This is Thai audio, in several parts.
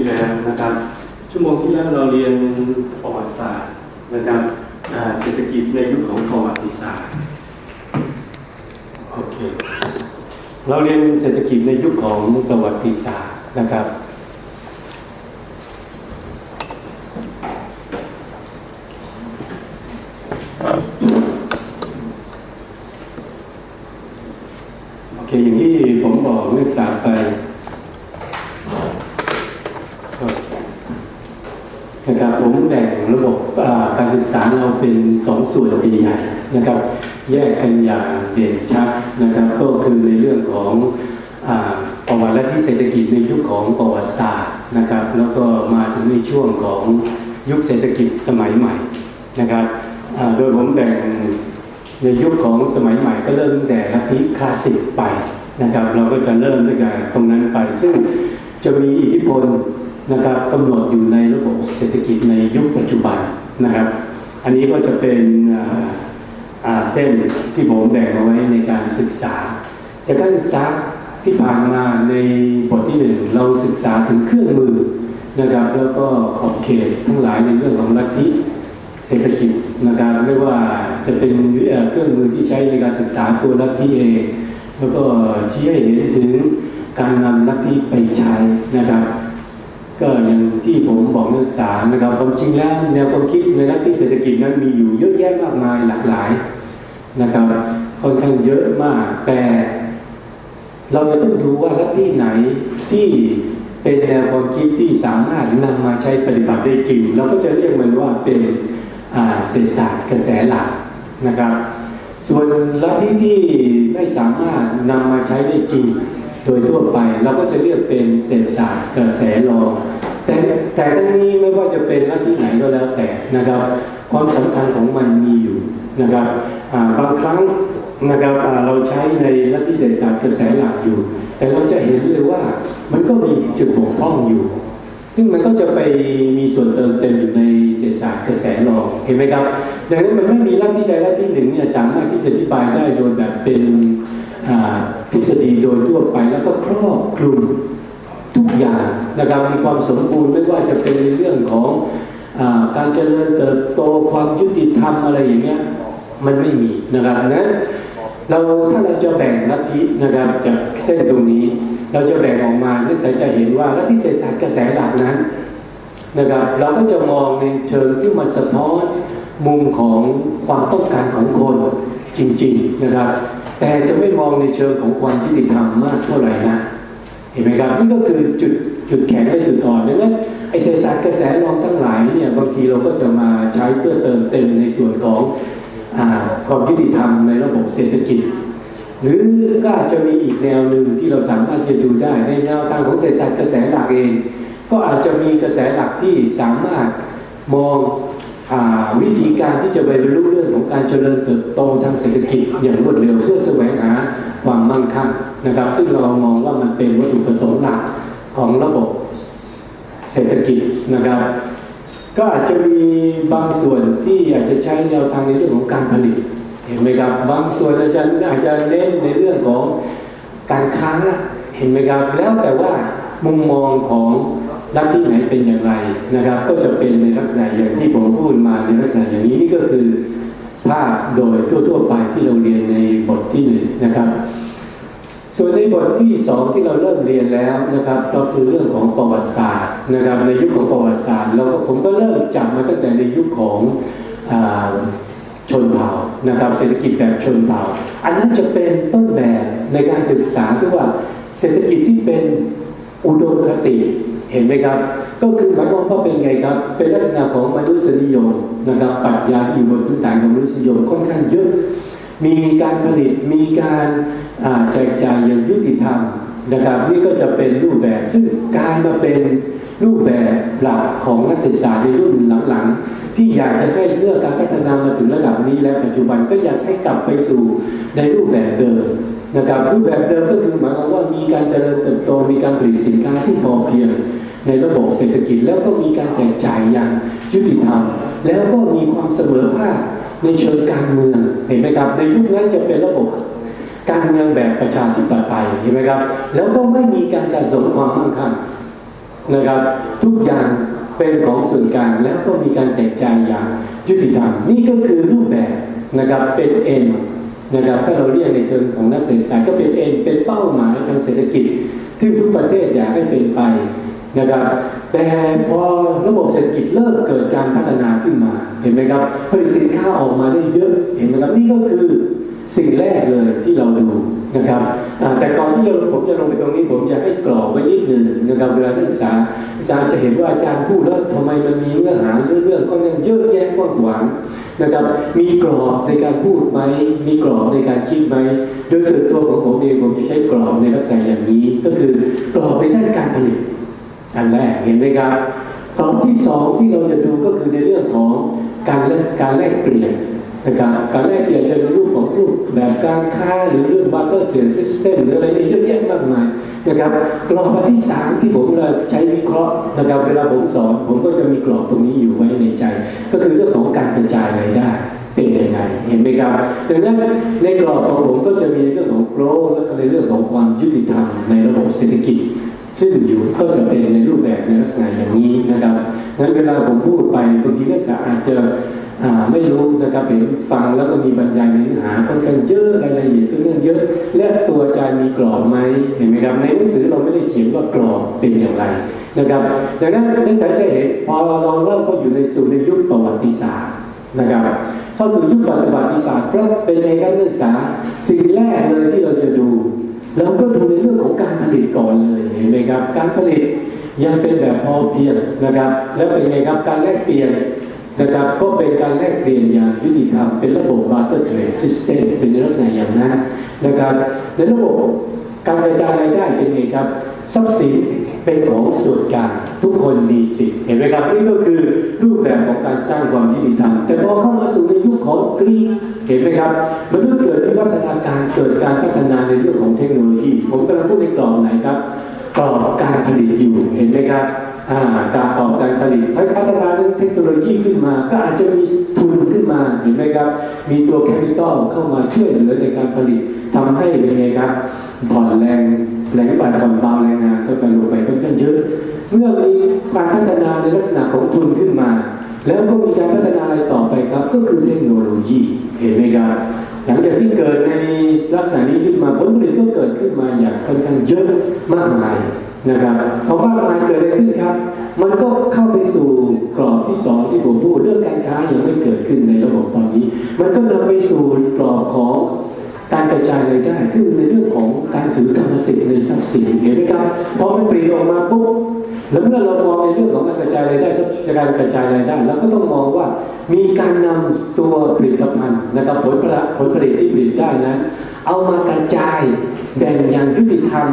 ที่แล้วนะครับชั่วโมงที่แล้วเราเรียนประวัติศาสตร์นะครับเศรษฐกิจในยุคของประวัติศาสตร์โอเคเราเรียนเศรษฐกิจในยุคของประวัติศาสตร์นะครับโอเคอย่างที่ผมบอกนักศึกษาไปนะครับผมแบ่งระบบการศึกษาเราเป็น2 ส่วนใหญ่ๆนะครับแยกกันอย่างเด่นชัดนะครับก็คือในเรื่องของประวัติและที่เศรษฐกิจในยุคของประวัติศาสตร์นะครับแล้วก็มาถึงในช่วงของยุคเศรษฐกิจสมัยใหม่นะครับโดยผมแบ่งในยุคของสมัยใหม่ก็เริ่มตั้งแต่ลัทธิคลาสสิกไปนะครับเราก็จะเริ่มตั้งแต่ตรงนั้นไปซึ่งจะมีอิทธิพลนะครับกำหนดอยู่ในระบบเศรษฐกิจในยุคปัจจุบันนะครับอันนี้ก็จะเป็นเส้นที่ผมแบ่งเอาไว้ในการศึกษาจากการศึกษาที่ผ่านมาในบทที่1เราศึกษาถึงเครื่องมือนะครับแล้วก็ขอบเขตทั้งหลายในเรื่องของลัทธิเศรษฐกิจนะครับไม่ว่าจะเป็นเครื่องมือที่ใช้ในการศึกษาตัวลัทธิเองแล้วก็ชี้ให้เห็นถึงการนำลัทธิไปใช้นะครับก็อย่างที่ผมบอกนักศึกษานะครับความจริงแล้วแนวความคิดในลัทธิเศรษฐกิจนั้นมีอยู่เยอะแยะมากมายหลากหลายนะครับค่อนข้างเยอะมากแต่เราจะต้องดูว่าลัทธิไหนที่เป็นแนวความคิดที่สามารถนำมาใช้ปฏิบัติได้จริงเราก็จะเรียกมันว่าเป็นเศรษฐศาสตร์กระแสหลักนะครับส่วนลัทธิที่ไม่สามารถนำมาใช้ได้จริงโดยทั่วไปเราก็จะเรียกเป็นเศรษฐศาสตร์กระแสรองแต่ทั้งนี้ไม่ว่าจะเป็นลัทธิไหนก็แล้วแต่นะครับความสำคัญของมันมีอยู่นะครับบางครั้งนะครับเราใช้ในลัทธิเศรษฐศาสตร์กระแสหลักอยู่แต่เราจะเห็นเลยว่ามันก็มีจุดบกพร่องอยู่ซึ่งมันก็จะไปมีส่วนเติมเต็มอยู่ในเศรษฐศาสตร์กระแสรองเห็นไหมครับดังนั้นมันไม่มีลัทธิใดลัทธิหนึ่งเนี่ยสามารถที่จะอธิบายได้โดยแบบเป็นทฤษฎีโดยทั่วไปแล้วก็ครอบคลุมทุกอย่างนะครับมีความสมบูรณ์ไม่ว่าจะเป็นในเรื่องของการเจริญเติบโตความยุติธรรมอะไรอย่างเงี้ยมันไม่มีนะครับนั้นถ้าเราจะแบ่งลัทธินะครับจากเส้นตรงนี้เราจะแบ่งออกมานักศึกษาจะเห็นว่าลัทธิเศรษฐศาสตร์กระแสหลักนั้นนะครับเราก็จะมองในเชิงที่มันสะท้อนมุมของความต้องการของคนจริงๆนะครับแต่จะไม่มองในเชิงของความยุติธรรมมากเท่าไหร่นะเห็นไหมครับนี่ก็คือจุดแข็งและจุดอ่อนดังนั้นไอเศรษฐศาสตร์กระแสรองทั้งหลายเนี่ยบางทีเราก็จะมาใช้เพื่อเติมเต็มในส่วนของความยุติธรรมในระบบเศรษฐกิจหรือก็อาจจะมีอีกแนวหนึ่งที่เราสามารถจะดูได้ในแนวทางของเศรษฐศาสตร์กระแสหลักเองก็อาจจะมีกระแสหลักที่สามารถมองวิธีการที่จะไปบรรลุเรื่องของการเจริญเติบโตทางเศรษฐกิจอย่างรวดเร็วเพื่อแสวงหาความมั่งคั่งนะครับซึ่งเรามองว่ามันเป็นวัตถุประสงค์หลักของระบบเศรษฐกิจนะครับก็อาจจะมีบางส่วนที่อยากจะใช้แนวทางในเรื่องของการผลิตเห็นไหมครับบางส่วนอาจจะเน้นในเรื่องของการค้าเห็นไหมครับแล้วแต่ว่ามุมมองของลัทธิไหนเป็นอย่างไรนะครับก็จะเป็นในลักษณะอย่างที่ผมพูดมาในลักษณะอย่างนี้นี่ก็คือภาพโดยทั่วไปที่เราเรียนในบทที่1นะครับส่วนในบทที่2ที่เราเริ่มเรียนแล้วนะครับก็คือเรื่องของประวัติศาสตร์นะครับในยุคของประวัติศาสตร์ผมก็เริ่มจับมาตั้งแต่ในยุคของชนเผ่านะครับเศรษฐกิจแบบชนเผ่าอันนั้นจะเป็นต้นแบบในการศึกษาที่ว่าเศรษฐกิจที่เป็นอุดมคติเห็นไหมครับก็คือหมายความว่าเป็นไงครับเป็นลักษณะของมนุษยนิยมนะครับปรัชญาที่อยู่บนพื้นฐานของมนุษยนิยมค่อนข้างเยอะมีการผลิตมีการแจกจ่ายอย่างยุติธรรมนะครับนี่ก็จะเป็นรูปแบบซึ่งการมาเป็นรูปแบบหลักของนักศึกษาในรุ่นหลังๆที่อยากจะให้เมื่อการพัฒนามาถึงระดับนี้และปัจจุบันก็อยากให้กลับไปสู่ในรูปแบบเดิมนะครับรูปแบบเดิมก็คือหมายความว่ามีการเจริญเติบโตมีการผลิตสินค้าที่พอเพียงในระบบเศรษฐกิจแล้วก็มีการแจกจ่ายอย่างยุติธรรมแล้วก็มีความเสมอภาคในเชิงการเมืองเห็นไหมครับในยุคนั้นจะเป็นระบบการเมืองแบบประชาธิปไตยเห็นไหมครับแล้วก็ไม่มีการสะสมความมั่งคั่ง นะครับทุกอย่างเป็นของส่วนกลางแล้วก็มีการแจกจ่ายอย่างยุติธรรมนี่ก็คือรูปแบบนะครับเป็นเอ็นนะครับถ้าเราเรียกในเชิงของนักเศรษฐศาสตร์ก็เป็นเอ็นเป็นเป้าหมายทางเศรษฐกิจที่ทุกประเทศอยากให้เป็นไปนะครับแต่พอระบบเศรษฐกิจเริ่มเกิดการพัฒนาขึ้นมาเห็นไหมครับผลิตสินค้าออกมาได้เยอะเห็นไหมครับนี่ก็คือสิ่งแรกเลยที่เราดูนะครับแต่ก่อนที่ผมจะลงไปตรงนี้ผมจะให้กรอบไว้นิดหนึ่งนะครับเวลานักศึกษาจะเห็นว่าอาจารย์พูดแล้วทำไมมันมีเนื้อหาเรื่องก็เยอะแยะกว้างขวางนะครับมีกรอบในการพูดไหมมีกรอบในการคิดไหมโดยส่วนตัวของผมเองผมจะใช้กรอบในลักษณะอย่างนี้ก็คือกรอบในด้านการผลิตอันแรกเห็นไหมครับกรอบที่สองที่เราจะดูก็คือในเรื่องของการแลกเปลี่ยนนะครับการแลกเปลี่ยนจะเป็นรูปแบบการค้าหรือเรื่อง barter trade system หรืออะไรนี่เยอะแยะมากมายนะครับกรอบที่สามที่ผมใช้วิเคราะห์นะครับเวลาผมสอนผมก็จะมีกรอบตรงนี้อยู่ไว้ในใจก็คือเรื่องของการกระจายรายได้เป็นยังไงเห็นไหมครับดังนั้นในกรอบของผมก็จะมีเรื่องของ growth และก็ในเรื่องของความยุติธรรมในระบบเศรษฐกิจซึ่งอยู่ก็จะเป็นในรูปแบบในลักษณะอย่างนี้นะครับงั้นเวลาผมพูดไปบางทีนักศึกษาอาจจะไม่รู้นะครับเห็นฟังแล้วก็มีบรรยายในเนื้อหาค่อนข้างเยอะรายละเอียดค่อนข้างเยอะและตัวอาจารย์มีกรอบไหมเห็นไหมครับในหนังสือเราไม่ได้เขียนว่ากรอบเป็นอย่างไรนะครับดังนั้นนักศึกษาจะเห็นพอเราเริ่มเข้าอยู่ในสู่ในยุคประวัติศาสตร์นะครับเข้าสู่ยุคประวัติศาสตร์เพราะเป็นในการศึกษาสิ่งแรกเลยที่เราจะดูเราก็ดูในเรื่องของการผลิตก่อนเลยเห็นไหมครับการผลิตยังเป็นแบบพอเพียงนะครับแล้วเป็นไงครับการแลกเปลี่ยนนะครับก็เป็นการแลกเปลี่ยนอย่างยุติธรรมเป็นระบบ barter trade system เป็นลักษณะอย่างนั้นนะครับในระบบการกระจายรายได้เป็นไงครับทรัพย์สินเป็นของส่วนกลางทุกคนมีสิทธิ์เห็นไหมครับนี่ก็คือรูปแบบของการสร้างความยุติธรรมแต่พอเข้ามาสู่ในยุคของกรีกเห็นไหมครับมันเริ่มเกิดวิวัฒนาการเกิดการพัฒนาในเรื่องของเทคโนโลยีผมกำลังพูดในกรอบไหนครับกรอบการผลิตอยู่เห็นไหมครับการกรอบการผลิตพัฒนาเทคโนโลยีขึ้นมาก็อาจจะมีทุนขึ้นมาเห็นไหมครับมีตัวแคปิตอลเข้ามาช่วยเหลือในการผลิตทำให้เป็นไงครับผ่อนแรงผ่อนเบาแรงงานก็ไปลงไปค่อนข้างเยอะเมื่อมีการพัฒนาในลักษณะของทุนขึ้นมาแล้วก็มีการพัฒนาอะไรต่อไปครับก็คือเทคโนโลยีเห็นไหมครับหลังจากที่เกิดในลักษณะนี้ขึ้นมาผลผลิตก็เกิดขึ้นมาอย่างค่อนข้างเยอะมากมายนะครับพอมากมายเกิดอะไรขึ้นครับมันก็เข้าไปสู่กรอบที่สองที่ผมพูดเรื่องการค้ายังไม่เกิดขึ้นในระบบตอนนี้มันก็นำไปสู่กรอบของการกระจายรายได้คือในเรื่องของการถือกรรมสิทธิ์ในทรัพย์สินเห็นไหมครับพอมันปลีกออกมาปุ๊บแล้วเมื่อเรามองในเรื่องของการกระจายรายได้การกระจายรายได้เราก็ต้องมองว่ามีการนำตัวผลิตภัณฑ์นะครับผลผลิตที่ผลิตได้นั้นเอามากระจายแบ่งอย่างยุติธรรม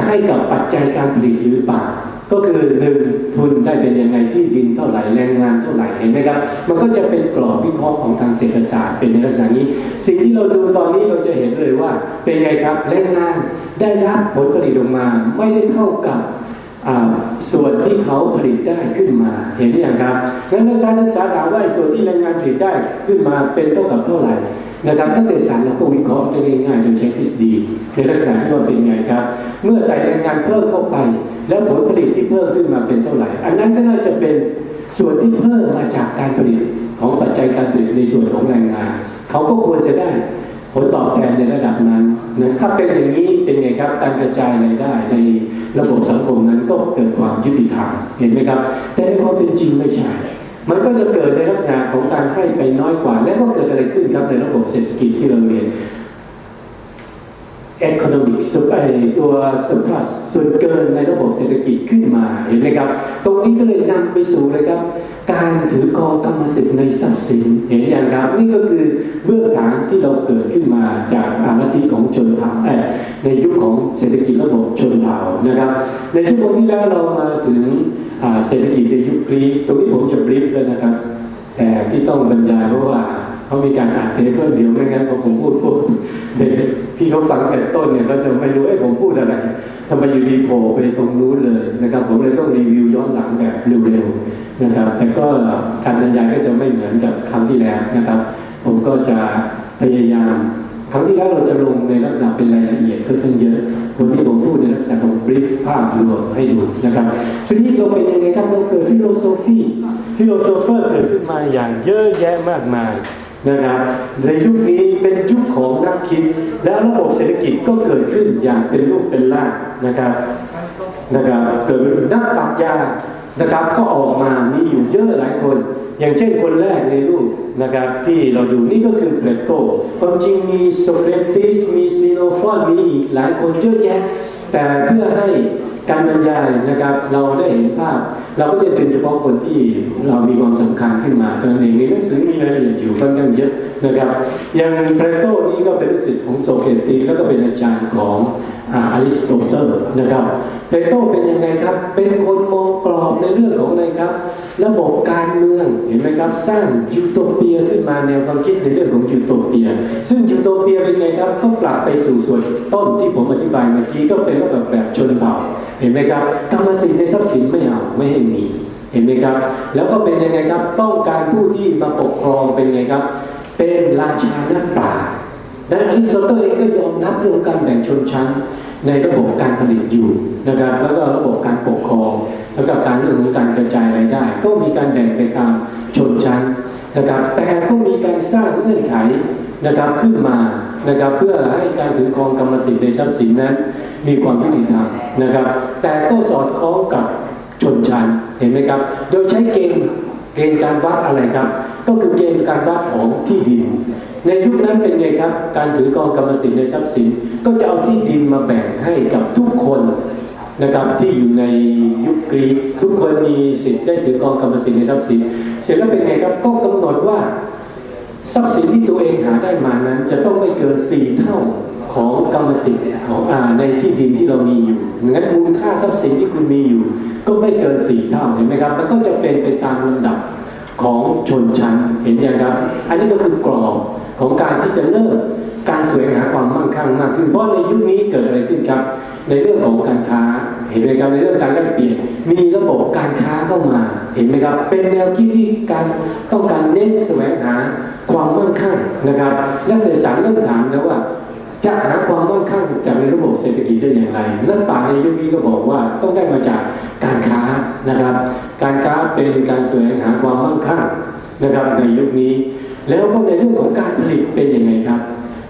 ให้กับปัจจัยการผลิตหรือเปล่าก็คือหนึ่งทุนได้เป็นยังไงที่ดินเท่าไหร่แรงงานเท่าไหร่เห็นไหมครับมันก็จะเป็นกรอบวิเคราะห์ของทางเศรษฐศาสตร์เป็นในลักษณะนี้สิ่งที่เราดูตอนนี้เราจะเห็นเลยว่าเป็นไงครับแรงงานได้รับผลผลิตออกมาไม่ได้เท่ากับส่วนที่เขาผลิตได้ขึ้นมาเห็นอย่างครับงั้นนักศึกษาถามว่าส่วนที่แรงงานผลิตได้ขึ้นมาเป็นเท่ากับเท่าไหร่นะครับนักเศรษฐศาสตร์เราก็วิเคราะห์ได้ง่ายๆโดยใช้ทฤษฎีในลักษณะที่ว่าเป็นไงครับเมื่อใส่แรงงานเพิ่มเข้าไปแล้วผลผลิตที่เพิ่มขึ้นมาเป็นเท่าไหร่อันนั้นก็น่าจะเป็นส่วนที่เพิ่มมาจากการผลิตของปัจจัยการผลิตในส่วนของแรงงานเขาก็ควรจะได้ผลตอบแทนในระดับนั้นนะถ้าเป็นอย่างนี้เป็นไงครับการกระจายรายได้ในระบบสังคมนั้นก็เกิดความยุติธรรมเห็นไหมครับแต่ในความเป็นจริงไม่ใช่มันก็จะเกิดในลักษณะของการให้ไปน้อยกว่าและก็เกิดอะไรขึ้นครับในระบบเศรษฐกิจที่เราเรียน economic ตัว surplus ส่วนเกินในระบบเศรษฐกิจขึ้นมาเห็นไหมครับตรงนี้ก็เลยนำไปสู่เลยครับการถือกองกรรมสิทธิ์ในทรัพย์สินเห็นอย่างครับนี่ก็คือเบื้องฐานที่เราเกิดขึ้นมาจากลัทธิของชนเผ่าในยุคของเศรษฐกิจระบบชนเผ่านะครับในชั่วโมงที่แล้วเรามาถึงเศรษฐกิจในยุคกรีกตรงนี้ผมจะบรีฟเลยนะครับแต่ที่ต้องบรรยายเพราะว่าเขามีการอ่านเทปเพิ่มเดียวไม่งั้นพอผมพูดปุ๊บเด็กที่เขาฟังแต่ต้นเนี่ยเขาจะไม่รู้ผมพูดอะไรทำไมอยู่ดีโผล่ไปตรงนู้นเลยนะครับผมเลยต้องรีวิวย้อนหลังแบบเร็วๆนะครับแต่ก็การบรรยายก็จะไม่เหมือนกับครั้งที่แล้วนะครับผมก็จะพยายาม ครั้งที่แล้วเราจะลงในลักษณะเป็นรายละเอียดค่อนข้างเยอะวันนี้ผมพูดในลักษณะของบรีฟภาพรวมให้ดูนะครับทีนี้เราเป็นยังไงครับเราเกิดฟิโลโซเฟอร์เกิดขึ้นมาอย่างเยอะแยะมากมายนะครับในยุคนี้เป็นยุคของนักคิดและระบบเศรษฐกิจก็เกิดขึ้นอย่างเป็นรูปเป็นร่างนะครับเกิดนักปรัชญานะครับก็ออกมามีอยู่เยอะหลายคนอย่างเช่นคนแรกในรูปนะครับที่เราดูนี่ก็คือเพลโตความจริงมีโซเครติสมีซีโนฟอนมีอีกหลายคนเยอะแยะแต่เพื่อให้การบรรยายนะครับเราได้เห็นภาพเราก็จะดึงเฉพาะคนที่เรามีความสำคัญขึ้นมาตอนนี้ในหนังสือมีรายละเอียดอยู่ค่อนข้างเยอะนะครับอย่างเพลโตนี่ก็เป็นลูกศิษย์ของโซเครติสแล้วก็เป็นอาจารย์ของอริสโตเติลนะครับเพลโตเป็นยังไงครับเป็นคนมองกรอบในเรื่องของอะไรครับระบบการเมืองเห็นไหมครับสร้างยูโทเปียขึ้นมาแนวความคิดในเรื่องของยูโทเปียซึ่งยูโทเปียเป็นไงครับก็กลับไปสู่ส่วนต้นที่ผมอธิบายเมื่อกี้ก็เป็นแบบชนเผ่าเห็นไหมครับกรรมสิทธิ์ในทรัพย์สินไม่เอาไม่ให้มีเห็นไหมครับแล้วก็เป็นยังไงครับต้องการผู้ที่มาปกครองเป็นไงครับเป็นราชานักปราชญ์และอริสโตเติลเองก็ยอมรับเรื่องการแบ่งชนชั้นในระบบการผลิตอยู่นะครับแล้วก็ระบบการปกครองแล้วก็การเรื่องของการกระจายรายได้ก็มีการแบ่งไปตามชนชั้นนะครับแต่ก็มีการสร้างเงื่อนไขนะครับขึ้นมานะครับเพื่อให้การถือครองกรรมสิทธิ์ในทรัพย์สินนั้นมีความยุติธรรมนะครับแต่ก็สอดคล้องกับชนชั้นเห็นไหมครับโดยใช้เกณฑ์การวัดอะไรครับก็คือเกณฑ์การวัดของที่ดินในยุคนั้นเป็นไงครับการถือครองกรรมสิทธิ์ในทรัพย์สินก็จะเอาที่ดินมาแบ่งให้กับทุกคนนะครับที่อยู่ในยุคกรีกทุกคนมีสิทธิ์ได้ถือครองกรรมสิทธิ์ในทรัพย์สินเสร็จแล้วเป็นไงครับก็กำหนดว่าทรัพย์สินที่ตัวเองหาได้มานั้นจะต้องไม่เกิน4เท่าของกรรมสิทธิ์ของในที่ดินที่เรามีอยู่งั้นมูลค่าทรัพย์สินที่คุณมีอยู่ก็ไม่เกิน4เท่าเห็นไหมครับมันก็จะเป็นไปตามลำดับของชนชั้นเห็นยังครับอันนี้ก็คือกรอบของการที่จะเริ่มการแสวงหาความมั่งคั่งมากขึ้นเพราะในยุคนี้เกิดอะไรขึ้นครับในเรื่องของการค้าเห็นไหมครับในเรื่องการแลกเปลี่ยนมีระบบการค้าเข้ามาเห็นไหมครับเป็นแนวคิดที่การต้องการเน้นแสวงหาความมั่งคั่งนะครับนักเศรษฐศาสตร์เริ่มถามแล้วว่าจะหาความมั่งคั่งจากในระบบเศรษฐกิจได้อย่างไรนักปราชญ์ในยุคนี้ก็บอกว่าต้องได้มาจากการค้านะครับการค้าเป็นการแสวงหาความมั่งคั่งนะครับในยุคนี้แล้วก็ในเรื่องของการผลิตเป็นยังไงครับ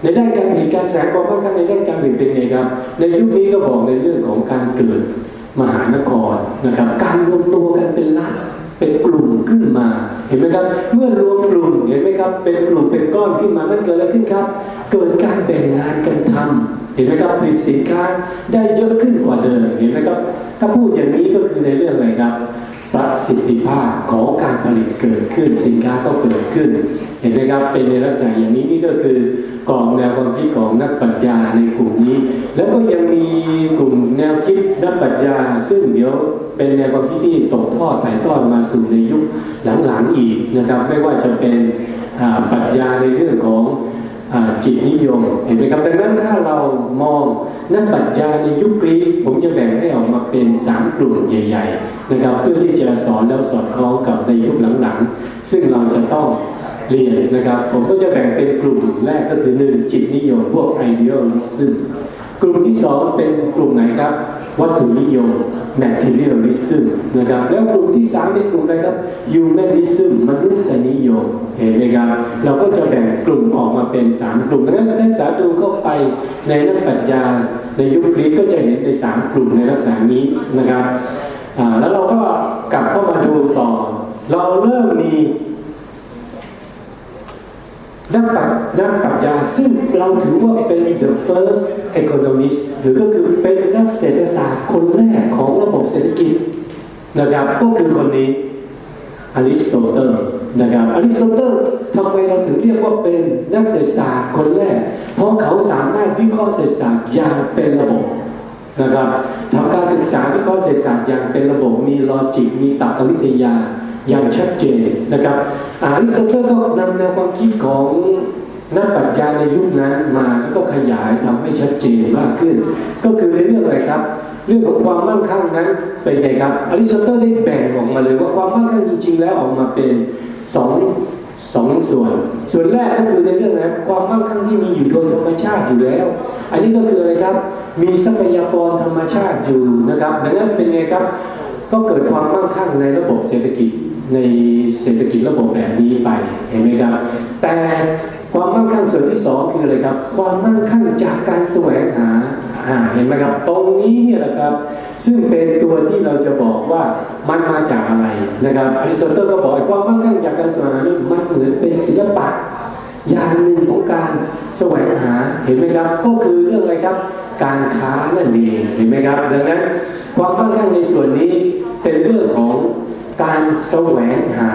ในด้านการผลิตการแสวงความมั่งคั่งในด้านการผลิตเป็นยังไงครับในยุคนี้ก็บอกในเรื่องของการเกิดมหานครนะครับการรวมตัวกันเป็นรัฐเป็นกลุ่มขึ้นมาเห็นไหมครับเมื่อรวมกลุ่มเห็นไหมครับเป็นกลุ่มเป็นก้อนขึ้นมามันเกิดอะไรขึ้นครับเกิดการแบ่งงานกันทำเห็นไหมครับผลิตสินค้าได้เยอะขึ้นกว่าเดิมเห็นไหมครับถ้าพูดอย่างนี้ก็คือในเรื่องอะไรครับประสิทธิภาพของการผลิตเกิดขึ้นสินค้าก็เกิดขึ้นเห็นไหมครับเป็นในลักษณะอย่างนี้นี่ก็คือกรอบแนวความคิดของนักปรัชญาในกลุ่มนี้แล้วก็ยังมีกลุ่มแนวคิดนักปรัชญาซึ่งเดี๋ยวเป็นแนวความคิดที่ตกทอดถ่ายทอดมาสู่ในยุคหลังๆอีกนะครับไม่ว่าจะเป็นปรัชญาในเรื่องของจิตนิยมเห็นไหมครับดังนั้นถ้าเรามองนักปรัชญาในยุคกรีกผมจะแบ่งให้ออกมาเป็น3กลุ่มใหญ่ๆนะครับเพื่อที่จะสอนแล้วสอดคล้องกับในยุคหลังๆซึ่งเราจะต้องเรียนนะครับผมก็จะแบ่งเป็นกลุ่มแรกก็คือ1จิตนิยมพวก idealism กลุ่มที่2เป็นกลุ่มไหนครับวัตถุนิยม materialism นะครับแล้วกลุ่มที่3เป็นกลุ่มอะไรครับ humanism มนุษยนิยมเห็นไหมครับเราก็จะแบ่งกลุ่มออกมาเป็น3กลุ่มดังนั้นถ้าท่านศึกษาดูเข้าไปในนักปรัชญาในยุคกรีกก็จะเห็นใน3กลุ่มในลักษณะนี้นะครับแล้วเราก็กลับเข้ามาดูต่อเราเริ่มมีนักปรัชญาซึ่งเราถือว่าเป็น the first economist หรือก็คือเป็นนักเศรษฐศาสตร์คนแรกของระบบเศรษฐกิจนะครับก็คือคนนี้อริสโตเติลนะครับอริสโตเติลทำไมเราถึงเรียกว่าเป็นนักเศรษฐศาสตร์คนแรกเพราะเขาสามารถวิเคราะห์เศรษฐศาสตร์อย่างเป็นระบบนะครับทำการศึกษาวิเคราะห์เศรษฐศาสตร์อย่างเป็นระบบมีลอจิกมีตรรกวิทยาอย่างชัดเจนนะครับอริสโตเติลก็นำแนวความคิดของนักปรัชญาในยุคนั้นมาแล้วก็ขยายทำให้ชัดเจนมากขึ้นก็คือในเรื่องอะไรครับเรื่องของความมั่งคั่งนั้นเป็นไงครับอริสโตเติลได้แบ่งออกมาเลยว่าความมั่งคั่งจริงๆแล้วออกมาเป็น สองส่วนแรกก็คือในเรื่องนะความมั่งคั่งที่มีอยู่โดยธรรมชาติอยู่แล้วอันนี้ก็คืออะไรครับมีทรัพยากรธรรมชาติอยู่นะครับดังนั้นเป็นไงครับก็เกิดความมั่งคั่งในระบบเศรษฐกิจในเศรษฐกิจระบบแบบนี้ไปเห็นไหมครับแต่ความมั่งคั่งส่วนที่สองคืออะไรครับความมั่งคั่งจากการแสวงหาเห็นไหมครับตรงนี้เนี่ยแหละครับซึ่งเป็นตัวที่เราจะบอกว่ามันมาจากอะไรนะครับอริสโตเติลก็บอกความมั่งคั่งจากการแสวงหานี่มันเหมือนเป็นศิลปะอย่างหนึ่งของการแสวงหาเห็นไหมครับก็คือเรื่องอะไรครับการค้านั่นเองเห็นไหมครับดังนั้นความมั่งคั่งในส่วนนี้เป็นเรื่องของการแสวงหา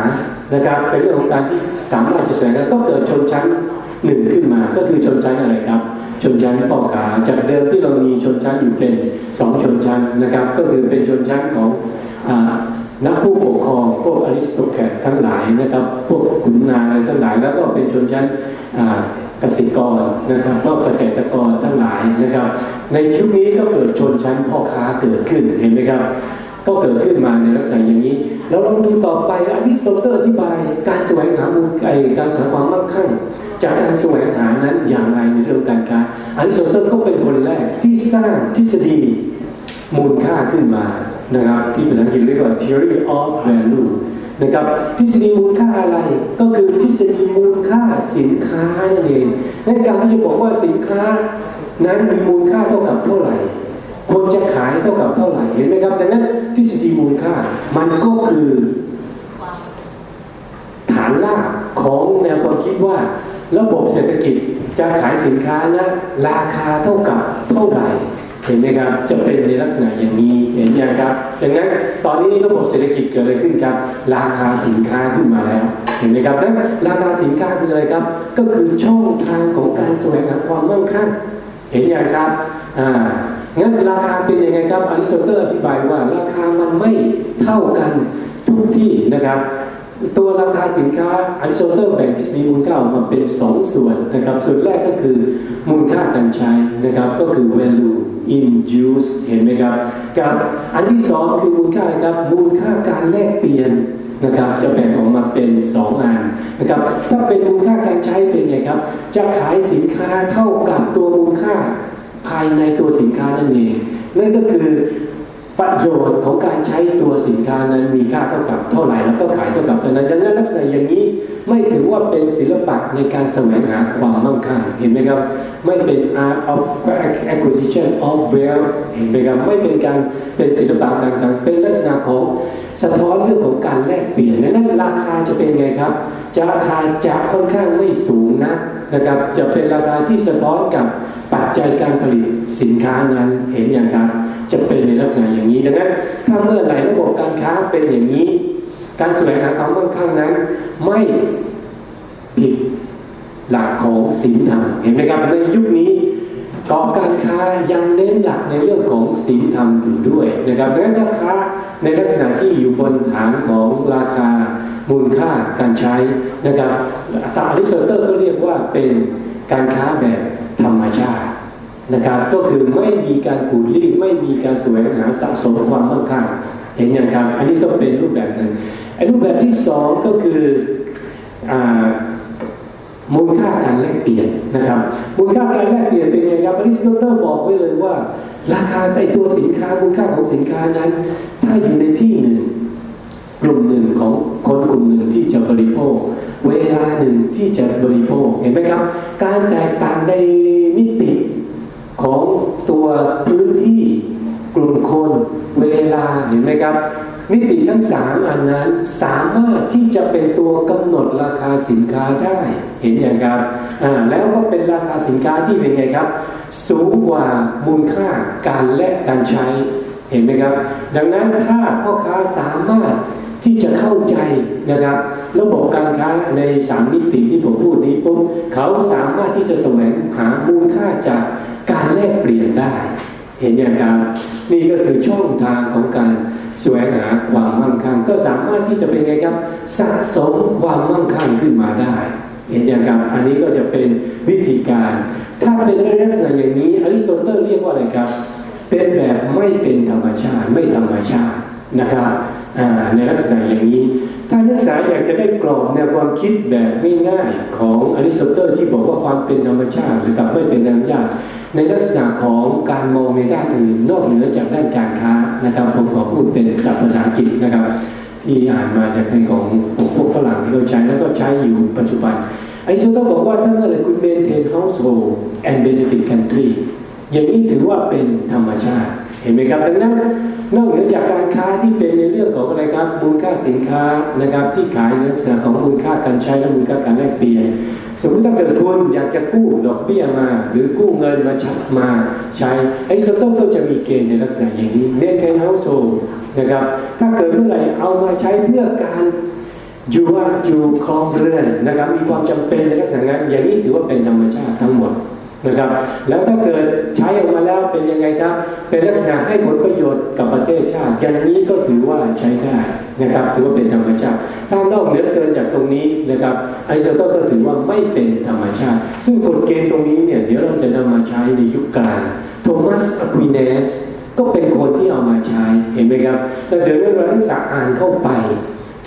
นะครับเป็นเรื่องของการที่สามารถจะแสวงหาก็เกิดชนชั้นหนึ่งขึ้นมาก็คือชนชั้นอะไรครับชนชั้นพ่อค้าจากเดิมที่เรามีชนชั้นอยู่เป็น2ชนชั้นนะครับก็คือเป็นชนชั้นของนักผู้ปกครองพวกอริสโตแครตทั้งหลายนะครับพวกขุนนางอะไรทั้งหลายแล้วก็เป็นชนชั้นเกษตรกรนะครับก็เกษตรกรทั้งหลายนะครับในยุคนี้ก็เกิดชนชั้นพ่อค้าเกิดขึ้นเห็นไหมครับก็เกิดขึ้นมาในลักษณะอย่างนี้แล้วลองดูต่อไปอริสโตเติลอธิบายการแสวงหามูลการแสวงความมั่งคั่งจากการแสวงหานั้นอย่างไรในเรื่องการค้าอริสโตเติลก็เป็นคนแรกที่สร้างทฤษฎีมูลค่าขึ้นมานะครับที่ภาษาอังกฤษเรียกว่า theory of value นะครับทฤษฎีมูลค่าอะไรก็คือทฤษฎีมูลค่าสินค้านั่นเองในการที่จะบอกว่าสินค้านั้นมีมูลค่าเท่ากับเท่าไหร่ควรจะขายเท่ากับเท่าไหร่เห็นไหมครับดังนั้นทฤษฎีมูลค่ามันก็คือฐานรากของแนวความคิดว่าระบบเศรษฐกิจจะขายสินค้านะราคาเท่ากับเท่าไหร่เห็นไหมครับจะเป็นในลักษณะอย่างนี้เห็นยังครับดังนั้นตอนนี้ระบบเศรษฐกิจเกิดอะไรขึ้นครับราคาสินค้าขึ้นมาแล้วเห็นไหมครับดังนั้นราคาสินค้าคืออะไรครับก็คือช่องทางของการแสวงหาความมั่งคั่งเห็นยังครับงั้นราคาเป็นยังไงครับอริสโตเติลอธิบายว่าราคามันไม่เท่ากันทุกที่นะครับตัวราคาสินค้าอริสโตเติลแบ่งทฤษฎีมูลค่าออกมาเป็น2ส่วนนะครับส่วนแรกก็คือมูลค่าการใช้นะครับก็คือ value in use เห็นไหมครับกับอันที่2คือมูลค่านะครับมูลค่าการแลกเปลี่ยนนะครับจะแบ่งออกมาเป็น2อันนะครับถ้าเป็นมูลค่าการใช้เป็นไงครับจะขายสินค้าเท่ากับตัวมูลค่าภายในตัวสินค้านั่นเองนั่นก็คือประโยชน์ของการใช้ตัวสินค้านั้นมีค่าเท่ากับเท่าไหร่แล้วก็ขายเท่ากับเท่านั้นดังนั้นลักษณะอย่างนี้ไม่ถือว่าเป็นศิลปะในการแสวงหาความมั่งคั่งเห็นไหมครับไม่เป็น art of acquisition of wealth เห็นไหมครับไม่เป็นการเป็นศิลปะการค้าเป็นลักษณะของสะท้อนเรื่องของการแลกเปลี่ยนดังนั้นราคาจะเป็นไงครับราคาจะค่อนข้างไม่สูงนะครับจะเป็นราคาที่สะท้อนกับปัจจัยการผลิตสินค้านั้นเห็นอย่างครับจะเป็นในลักษณะอย่างนี้ดังนั้นถ้าเมื่อไหร่ระบบการค้าเป็นอย่างนี้การแสวงหาความมั่งคั่งนั้นไม่ผิดหลักของศีลธรรมเห็นไหมครับในยุคนี้กองการค้ายังเน้นหลักในเรื่องของศีลธรรมอยู่ด้วยนะครับดังนั้นถ้าค้าในลักษณะที่อยู่บนฐานของราคามูลค่าการใช้นะครับตามอริสโตเติลก็เรียกว่าเป็นการค้าแบบธรรมชาตินะครับก็คือไม่มีการขูดรีดไม่มีการแสวงหาสะสมความมั่งคั่งเห็นอย่างครับอันนี้ก็เป็นรูปแบบหนึ่งรูปแบบที่2ก็คือมูลค่าการแลกเปลี่ยนนะครับมูลค่าการแลกเปลี่ยนเป็นไงครับอริสโตเติลบอกไว้เลยว่าราคาในตัวสินค้ามูลค่าของสินค้านั้นถ้าอยู่ในที่หนึ่งกลุ่มหนึ่งของคนกลุ่มหนึ่งที่จะบริโภคเวลาหนึ่งที่จะบริโภคเห็นไหมครับการแตกต่างในมิติของตัวพื้นที่กลุ่มคนเวลาเห็นไหมครับมิติทั้ง3อันนั้นสามารถที่จะเป็นตัวกำหนดราคาสินค้าได้เห็นอย่างครับแล้วก็เป็นราคาสินค้าที่เป็นไงครับสูงกว่ามูลค่าการและการใช้เห็นไหมครับดังนั้นถ้าพ่อค้าสามารถที่จะเข้าใจนะครับระบบการค้าใน3มิติที่ผมพูดนี้ปุ๊บเขาสามารถที่จะแสวงหามูลค่าจากการแลกเปลี่ยนได้เห็นอย่างครับนี่ก็คือช่องทางของการแสวงหาความมั่งคั่งก็สามารถที่จะเป็นไงครับสะสมความมั่งคั่งขึ้นมาได้เห็นอย่างครับอันนี้ก็จะเป็นวิธีการถ้าเป็นในลักษณะอย่างนี้อริสโตเติลเรียกว่าอะไรครับเป็นแบบไม่เป็นธรรมชาติไม่ธรรมชาตินะครับ ในลักษณะอย่างนี้ถ้านักศึกษาอยากจะได้กรอบแนวความคิดแบบง่ายๆของอริสโตเติลที่บอกว่าความเป็นธรรมชาติหรือกับไม่เป็นธรรมชาติในลักษณะของการมองในด้านอื่นนอกเหนือจากด้านการค้านะครับผมขอพูดเป็นศัพท์ภาษาอังกฤษนะครับที่อ่านมาจากในของพวกฝรั่งที่เขาใช้แล้วก็ใช้อยู่ปัจจุบันอริสโตเติลบอกว่าถ้าเมื่อไหร่คุณ maintain household and benefit country อย่างนี้ถือว่าเป็นธรรมชาติเห็นไหมครับดังนั้นนอกเหนือจากการค้าที่เป็นในเรื่องของอะไรครับมูลค่าสินค้านะครับที่ขายในลักษณะของมูลค่าการใช้และมูลค่าการแลกเปลี่ยนสมมติถ้าเกิดคุณอยากจะกู้ดอกเบี้ยมาหรือกู้เงินมาใช้ไอ้สต๊อกก็จะมีเกณฑ์ในลักษณะอย่างนี้เน้นแทนเฮาส์โฮลนะครับถ้าเกิดเมื่อไหร่เอามาใช้เพื่อการอยู่ครองเรือนนะครับมีความจำเป็นในลักษณะนั้นอย่างนี้ถือว่าเป็นธรรมชาติทั้งหมดนะครับแล้วถ้าเกิดใช้ออกมาแล้วเป็นยังไงครับเป็นลักษณะให้ผลประโยชน์กับประเทศชาติอย่างนี้ก็ถือว่าใช้ได้นะครับถือว่าเป็นธรรมชาติถ้านอกเหนือเกินจากตรงนี้นะครับอริสโตเติลก็ถือว่าไม่เป็นธรรมชาติซึ่งกฎเกณฑ์ตรงนี้เนี่ยเดี๋ยวเราจะนำมาใช้ในยุคกลางโทมัสอะควินเนสก็เป็นคนที่เอามาใช้เห็นไหมครับแล้วเดี๋ยวเรานักศึกษาอ่านเข้าไป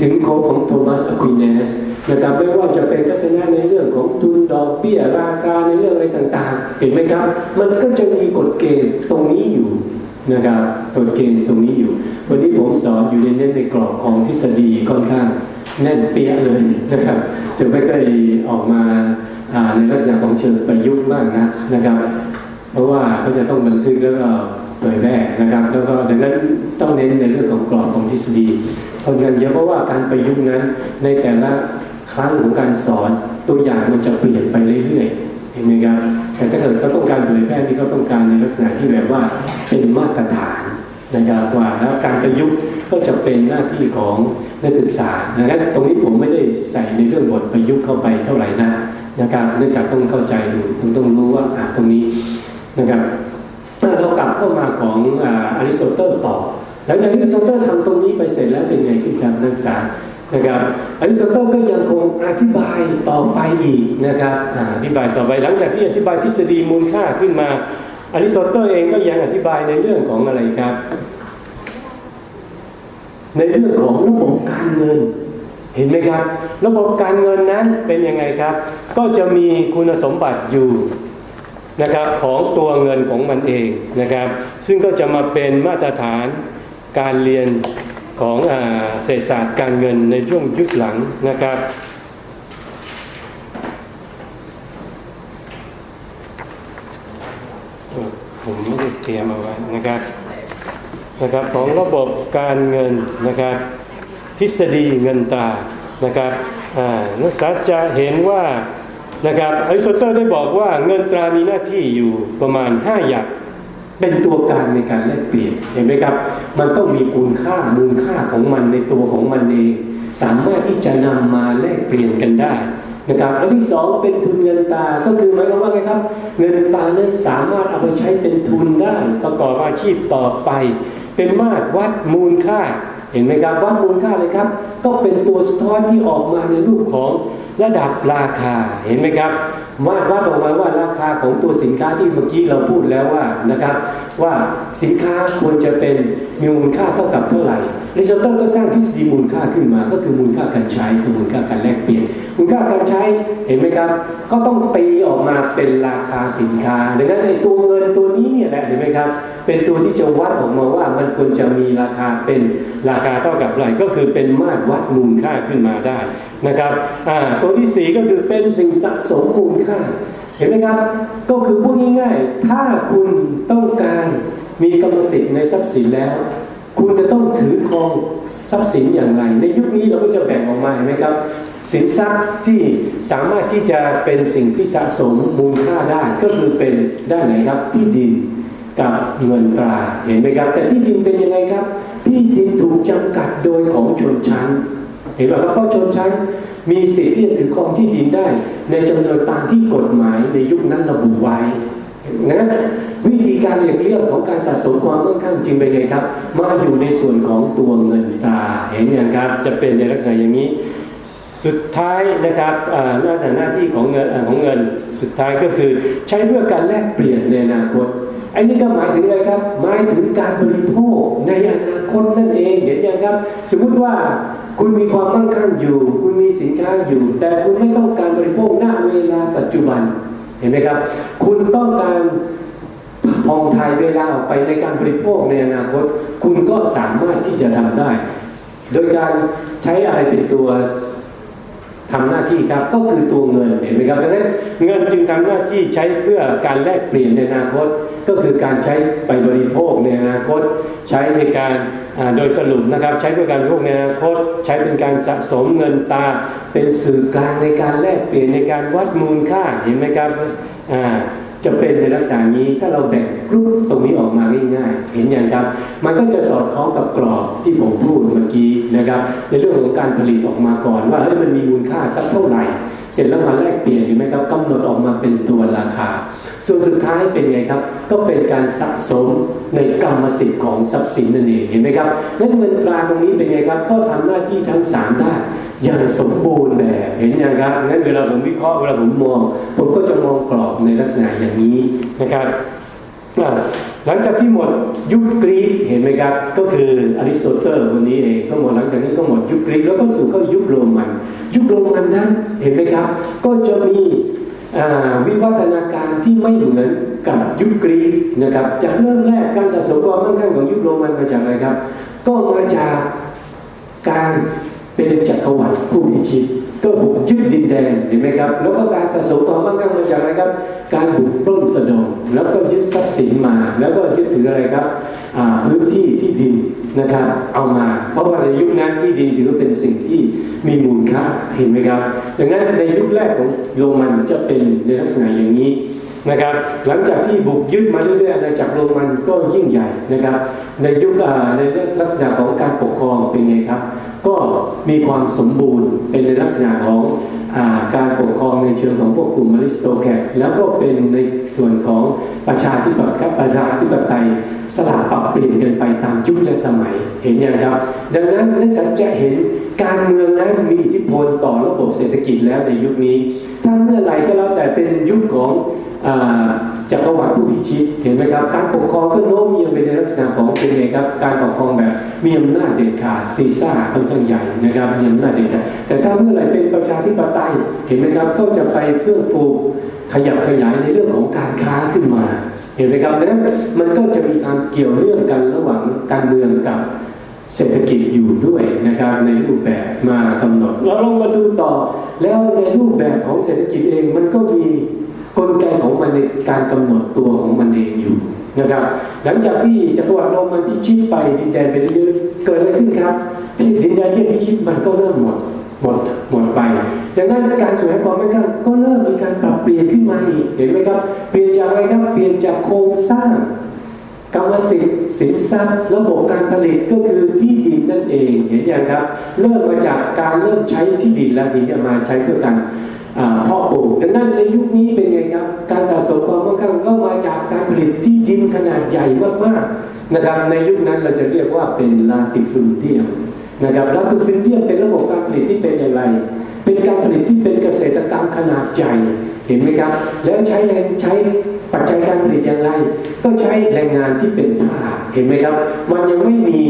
ถึงของโทมัสอะควินเนสนะครับไม่ว่าจะเป็นทัศนะในเรื่องของทุนดอกเบี้ยราคาในเรื่องอะไรต่างๆเห็นไหมครับมันก็จะมีกฎเกณฑ์ตรงนี้อยู่นะครับกฎเกณฑ์ตรงนี้อยู่วันนี้ผมสอนอยู่ในกรอบของทฤษฎีค่อนข้างแน่นเปี้ยเลยนะครับจะไม่เคยออกมาในลักษณะของเชิงประยุกต์มากนะครับเพราะว่าเขาจะต้องบันทึกแล้วก็เผยแพร่นะครับแล้วก็ดังนั้นต้องเน้นในเรื่องของกรอบของทฤษฎีค่อนข้างเยอะเพราะว่าการประยุกต์นั้นในแต่ละครั้งของการสอนตัวอย่างมันจะเปลี่ยนไปเรื่อยๆเห็นไหมครับแต่ถ้าเกิดเขาต้องการเผยแพร่ที่เขาต้องการในลักษณะที่แบบว่าเป็นมาตรฐานนะครับว่าแล้วการประยุกต์ก็จะเป็นหน้าที่ของนักศึกษาดังนั้นตรงนี้ผมไม่ได้ใส่ในเรื่องบทประยุกต์เข้าไปเท่าไหร่นะครับนักศึกษาต้องเข้าใจดูต้องรู้ว่าตรงนี้นะครับเรากลับเข้ามาของอริสโตเติลต่อหลังจากที่อริสโตเติลทำตรงนี้ไปเสร็จแล้วเป็นไงที่ครับนักศึกษานะครับอริสโตเติลก็ยังคงอธิบายต่อไปอีกนะครับอธิบายต่อไปหลังจากที่อธิบายทฤษฎีมูลค่าขึ้นมาอริสโตเติลเองก็ยังอธิบายในเรื่องของอะไรครับในเรื่องของระบบการเงินเห็นไหมครับระบบการเงินนั้นเป็นยังไงครับก็จะมีคุณสมบัติอยู่นะครับของตัวเงินของมันเองนะครับซึ่งก็จะมาเป็นมาตรฐานการเรียนของเศรษฐศาสตร์การเงินในช่วงยุคหลังนะครับผมไม่ได้เตรียมเอาไว้นะครับของระบบการเงินนะครับทฤษฎีเงินตรานะครับนักศึกษาจะเห็นว่านะครับอริสโตเติลได้บอกว่าเงินตรามีหน้าที่อยู่ประมาณ5อย่างเป็นตัวการในการแลกเปลี่ยนเห็นไหมครับมันต้องมีมูลค่าของมันในตัวของมันเองสามารถที่จะนำมาแลกเปลี่ยนกันได้นะครับอันที่2เป็นทุนเงินตราก็คือหมายความว่าไงครับเงินตรานั้นสามารถเอาไปใช้เป็นทุนได้ประกอบอาชีพต่อไปเป็นมาตรวัดมูลค่าเห็นไหมครับวัดมูลค่าเลยครับก็เป็นตัวสะท้อนที่ออกมาในรูปของระดับราคาเห็นไหมครับวัดออกมาว่าราคาของตัวสินค้าที่เมื่อกี้เราพูดแล้วว่านะครับว่าสินค้าควรจะเป็นมีมูลค่าเท่ากับเท่าไหร่อริสโตเติลก็สร้างทฤษฎีมูลค่าขึ้นมาก็คือมูลค่าการใช้คือมูลค่าการแลกเปลี่ยนมูลค่าการใช้เห็นไหมครับก็ต้องตีออกมาเป็นราคาสินค้าดังนั้นในตัวเงินตัวนี้เนี่ยแหละเห็นไหมครับเป็นตัวที่จะวัดออกมาว่ามันควรจะมีราคาเป็นราคาเท่ากับอะไรก็คือเป็นมาตรวัดมูลค่าขึ้นมาได้นะครับตัวที่4ก็คือเป็นสิ่งสะสมมูลค่าเห็นไหมครับก็คือพูดง่ายๆถ้าคุณต้องการมีกรรมสิทธิ์ในทรัพย์สินแล้วคุณจะต้องถือครองทรัพย์สินอย่างไรในยุคนี้เราก็จะแบ่งออกมาเห็นไหมครับสินทรัพย์ที่สามารถที่จะเป็นสิ่งที่สะสมมูลค่าได้ก็คือเป็นด้านไหนครับที่ดินกับเงินตราเห็นไหมครับแต่ที่ดินเป็นยังไงครับที่ดินถูกจำกัดโดยของชนชั้นเห็นไหมครับเพราะชนชั้นมีสิทธิ์ที่จะถือครองที่ดินได้ในจำนวนตามที่กฎหมายในยุคนั้นระบุไว้นะวิธีการเรื่องของการสะสมความมั่งคั่งจึงเป็นไงครับมาอยู่ในส่วนของตัวเงินตราเห็นอย่างครับจะเป็นในลักษณะอย่างนี้ สุดท้ายนะครับหน้าที่ของเงินสุดท้ายก็คือใช้เพื่อการแลกเปลี่ยนในอนาคตไอ้นี่ก็หมายถึงอะไรครับหมายถึงการบริโภคในอนาคตนั่นเองเห็นยังครับสมมุติว่าคุณมีความมั่งคั่งอยู่คุณมีสินค้าอยู่แต่คุณไม่ต้องการบริโภคณเวลาปัจจุบันเห็นไหมครับคุณต้องการพองถ่ายเวลาออกไปในการบริโภคในอนาคตคุณก็สามารถที่จะทำได้โดยการใช้อะไรเป็นตัวทำหน้าที่ครับก็คือตัวเงินเห็นไหมครับดังนั้นเงินจึงทำหน้าที่ใช้เพื่อการแลกเปลี่ยนในอนาคตก็คือการใช้ไปบริโภคในอนาคตใช้ในการโดยสรุปนะครับใช้เพื่อการบริโภคในอนาคตใช้เป็นการสะสมเงินตราเป็นสื่อกลางในการแลกเปลี่ยนในการวัดมูลค่าเห็นไหมครับจะเป็นในลักษณะนี้ถ้าเราแบ่งรูปตรงนี้ออกมาง่ายๆเห็นอย่างครับมันก็จะสอดคล้องกับกรอบที่ผมพูดเมื่อกี้นะครับในเรื่องของการผลิตออกมาก่อนว่ามันมีมูลค่าสักเท่าไหร่เสร็จแล้วมาแลกเปลี่ยนเห็นไหมครับกำหนดออกมาเป็นตัวราคาส่วนสุดท้ายเป็นไงครับก็เป็นการสะสมในกรรมสิทธิ์ของทรัพย์สินนั่นเองเห็นไหมครับและเงินตราตรงนี้เป็นไงครับก็ทำหน้าที่ทั้ง3ด้านอย่างสมบูรณ์แบบเห็นอย่างครับงั้นเวลาผมวิเคราะห์เวลาผมมองผมก็จะมองกรอบในลักษณะอย่างนี้นะครับหลังจากที่หมดยุคกรีกเห็นไหมครับก็คืออริสโตเติลคนนี้เองก็หมดหลังจากนี้ก็หมดยุคกรีกแล้วก็สู่เข้ายุคโรมันยุคโรมันนั้นเห็นไหมครับก็จะมีวิวัฒนาการที่ไม่เหมือนกับยุคกรีกนะครับจากเริ่มแรกการสะสมความมั่งคั่งของยุคโรมันมาจากอะไรครับก็มาจากการเป็นจักรวรรดิผู้พิชิตก็บุกยึดดินแดนเห็นไหมครับแล้วก็การสะสมความมั่งคั่งมาจากอะไรครับการบุกปล้นสะดมแล้วก็ยึดทรัพย์สินมาแล้วก็ยึดถืออะไรครับพื้นที่ที่ดินนะครับเอามาเพราะว่าในยุคนั้นที่ดินถือว่าเป็นสิ่งที่มีมูลค่าเห็นไหมครับดังนั้นในยุคแรกของโรมันจะเป็นในลักษณะอย่างนี้นะครับหลังจากที่บุกยึดมาเรื่อยๆอาณาจักรโรมันก็ยิ่งใหญ่นะครับในยุคในลักษณะของการปกครองเป็นไงครับก็มีความสมบูรณ์เป็นในลักษณะของการปกครองในเชิงของพวกกลุ่มอริสโตแครตแล้วก็เป็นในส่วนของประชาธิปไตยสลับปรับเปลี่ยนกันไปตามยุคและสมัยเห็นอย่างครับดังนั้นนักศึกษาจะเห็นการเมืองนั้นมีอิทธิพลต่อระบบเศรษฐกิจแล้วในยุคนี้ถ้าเมื่อไหร่ก็แล้วแต่เป็นยุคของจักรวรรดิผู้พิชิตเห็นไหมครับการปกครองก็โน้มเอียงไปในลักษณะของเป็นไงครับการปกครองแบบมีอำนาจเด็ดขาดซีซ่าค่อนข้างใหญ่นะครับมีอำนาจเด็ดขาดแต่ถ้าเมื่อไหร่เป็นประชาธิปไตยเห็นไหมครับก็จะไปเฟื่องฟูขยับขยายในเรื่องของการค้าขึ้นมาเห็นไหมครับดังนั้นมันก็จะมีการเกี่ยวเนื่องกันระหว่างการเมืองกับเศรษฐกิจอยู่ด้วยนะครับในรูปแบบมากำหนดเราลองมาดูต่อแล้วในรูปแบบของเศรษฐกิจเองมันก็มีกลไกของมันในการกำหนดตัวของมันเองอยู่นะครับหลังจากที่จักรวรรดิโรมันพิชิตไปดินแดนไปเรื่อยๆเกิดอะไรขึ้นครับดินแดนที่พิชิตมันก็เริ่มหมดไปดังนั้นการแสวงความมั่งคั่งก็เริ่มมีการปรับเปลี่ยนขึ้นมาอีกเห็นไหมครับเปลี่ยนจากอะไรครับเปลี่ยนจากโครงสร้างกรรมสิทธิ์สินทรัพย์ระบบการผลิตก็คือที่ดินนั่นเองเห็นอย่างครับเริ่มมาจากการเริ่มใช้ที่ดินแล้วทีนี้มาใช้เพื่อการเพาะปลูกดังนั้นในยุคนี้เป็นไงครับการสะสมความมั่งคั่งก็มาจากการผลิตที่ดินขนาดใหญ่มากๆนะครับในยุคนั้นเราจะเรียกว่าเป็นลาติฟูเดียมนะครับลาติฟูเดียมเป็นระบบการผลิตที่เป็นอย่างไรเป็นการผลิตที่เป็นเกษตรกรรมขนาดใหญ่เห็นไหมครับแล้วใช้ปัจจัยการผลิตอย่างไรก็ใช้แรงงานที่เป็นทาสเห็นไหมครับมันยังไม่มี